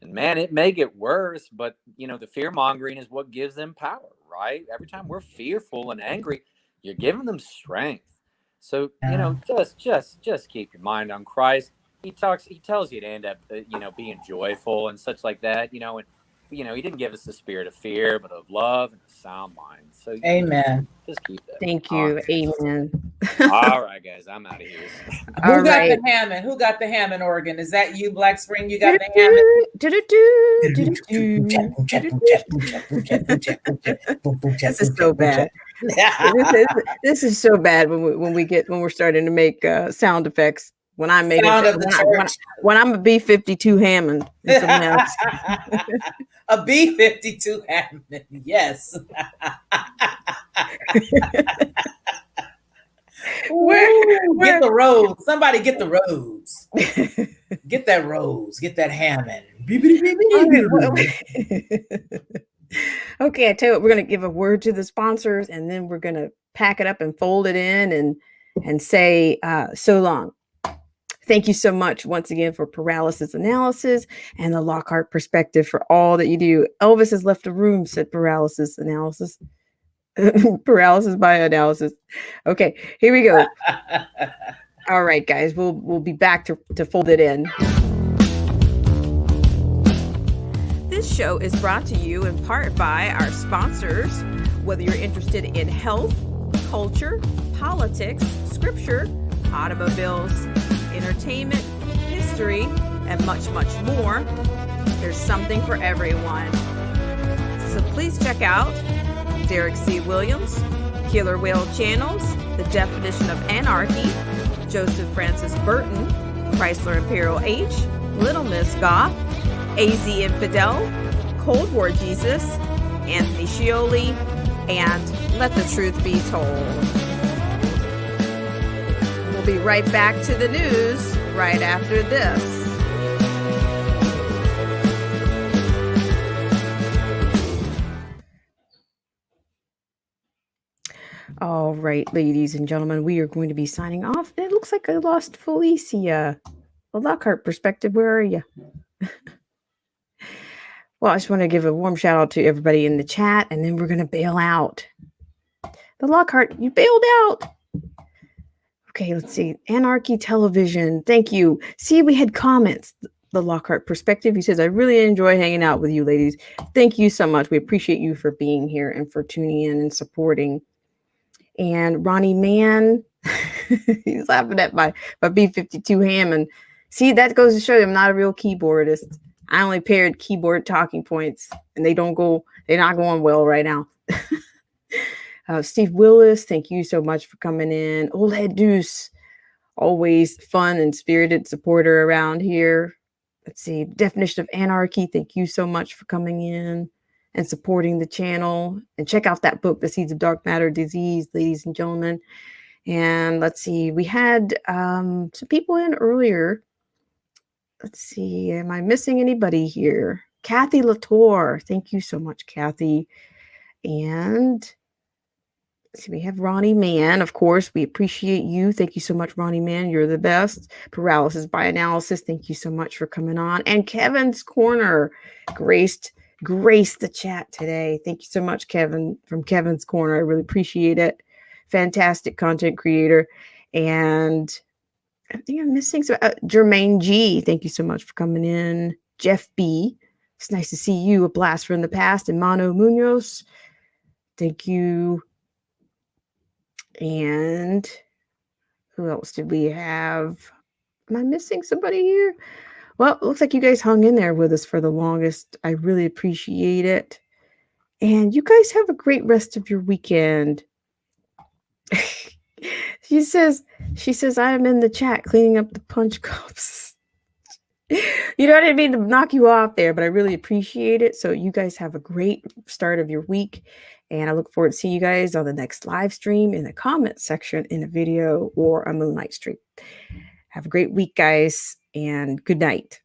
N: And man, it may get worse, but the fear mongering is what gives them power, right? Every time we're fearful and angry, you're giving them strength. So, just keep your mind on Christ. He tells you to end up, being joyful and such like that, and, he didn't give us the spirit of fear, but of love and a sound mind. So,
I: Amen.
N: Just keep that.
A: Thank you. Amen.
N: All right, guys, I'm out of here.
I: Who got the Hammond? Who got the Hammond organ? Is that you, Black Spring? You got the Hammond?
A: This is so bad. This is so bad when we're starting to make sound effects. When I make when I'm a B-52 Hammond.
I: A B-52 Hammond, yes. Get the Rhodes. Somebody get the Rhodes. Get that Rhodes. Get that Hammond.
A: Okay, I tell you what, we're going to give a word to the sponsors, and then we're going to pack it up and fold it in and say so long. Thank you so much once again for Paralysis Analysis and the Lockhart Perspective for all that you do. Elvis has left the room, said Paralysis Analysis. Paralysis by analysis. Okay, here we go. All right, guys, we'll be back to fold it in. This show is brought to you in part by our sponsors. Whether you're interested in health, culture, politics, scripture, automobiles, entertainment, history, and much, much more, there's something for everyone. So please check out Derek C. Williams, Killer Whale Channels, The Definition of Anarchy, Joseph Francis Burton, Chrysler Imperial H, Little Miss Goth, AZ Infidel, Cold War Jesus, Anthony Scioli, and Let the Truth Be Told. We'll be right back to the news right after this. All right, ladies and gentlemen, we are going to be signing off. It looks like I lost Felicia. The Lockhart Perspective, where are you? Well, I just want to give a warm shout out to everybody in the chat, and then we're going to bail out. The Lockhart, you bailed out. Okay, let's see. Anarchy Television. Thank you. See, we had comments. The Lockhart Perspective. He says, I really enjoy hanging out with you, ladies. Thank you so much. We appreciate you for being here and for tuning in and supporting. And Ronnie Mann, he's laughing at my B-52 Hammond. See, that goes to show you I'm not a real keyboardist. I only paired keyboard talking points, and they're not going well right now. Steve Willis, thank you so much for coming in. Old Head Deuce, always fun and spirited supporter around here. Let's see, Definition of Anarchy, thank you so much for coming in and supporting the channel. And check out that book, The Seeds of Dark Matter Disease, ladies and gentlemen. And let's see, we had some people in earlier. Let's see, am I missing anybody here? Kathy Latour, thank you so much, Kathy. And let's see, we have Ronnie Mann, of course. We appreciate you. Thank you so much, Ronnie Mann. You're the best. Paralysis by Analysis, thank you so much for coming on. And Kevin's Corner graced the chat today. Thank you so much, Kevin, from Kevin's Corner. I really appreciate it. Fantastic content creator. And I think I'm missing Jermaine G. Thank you so much for coming in. Jeff B. It's nice to see you. A Blast from the Past. And Mano Munoz. Thank you. And who else did we have? Am I missing somebody here? Well, it looks like you guys hung in there with us for the longest. I really appreciate it. And you guys have a great rest of your weekend. She says, I am in the chat cleaning up the punch cups. You know, I didn't mean to knock you off there, but I really appreciate it. So you guys have a great start of your week. And I look forward to seeing you guys on the next live stream, in the comment section, in a video, or a Moonlight stream. Have a great week, guys, and good night.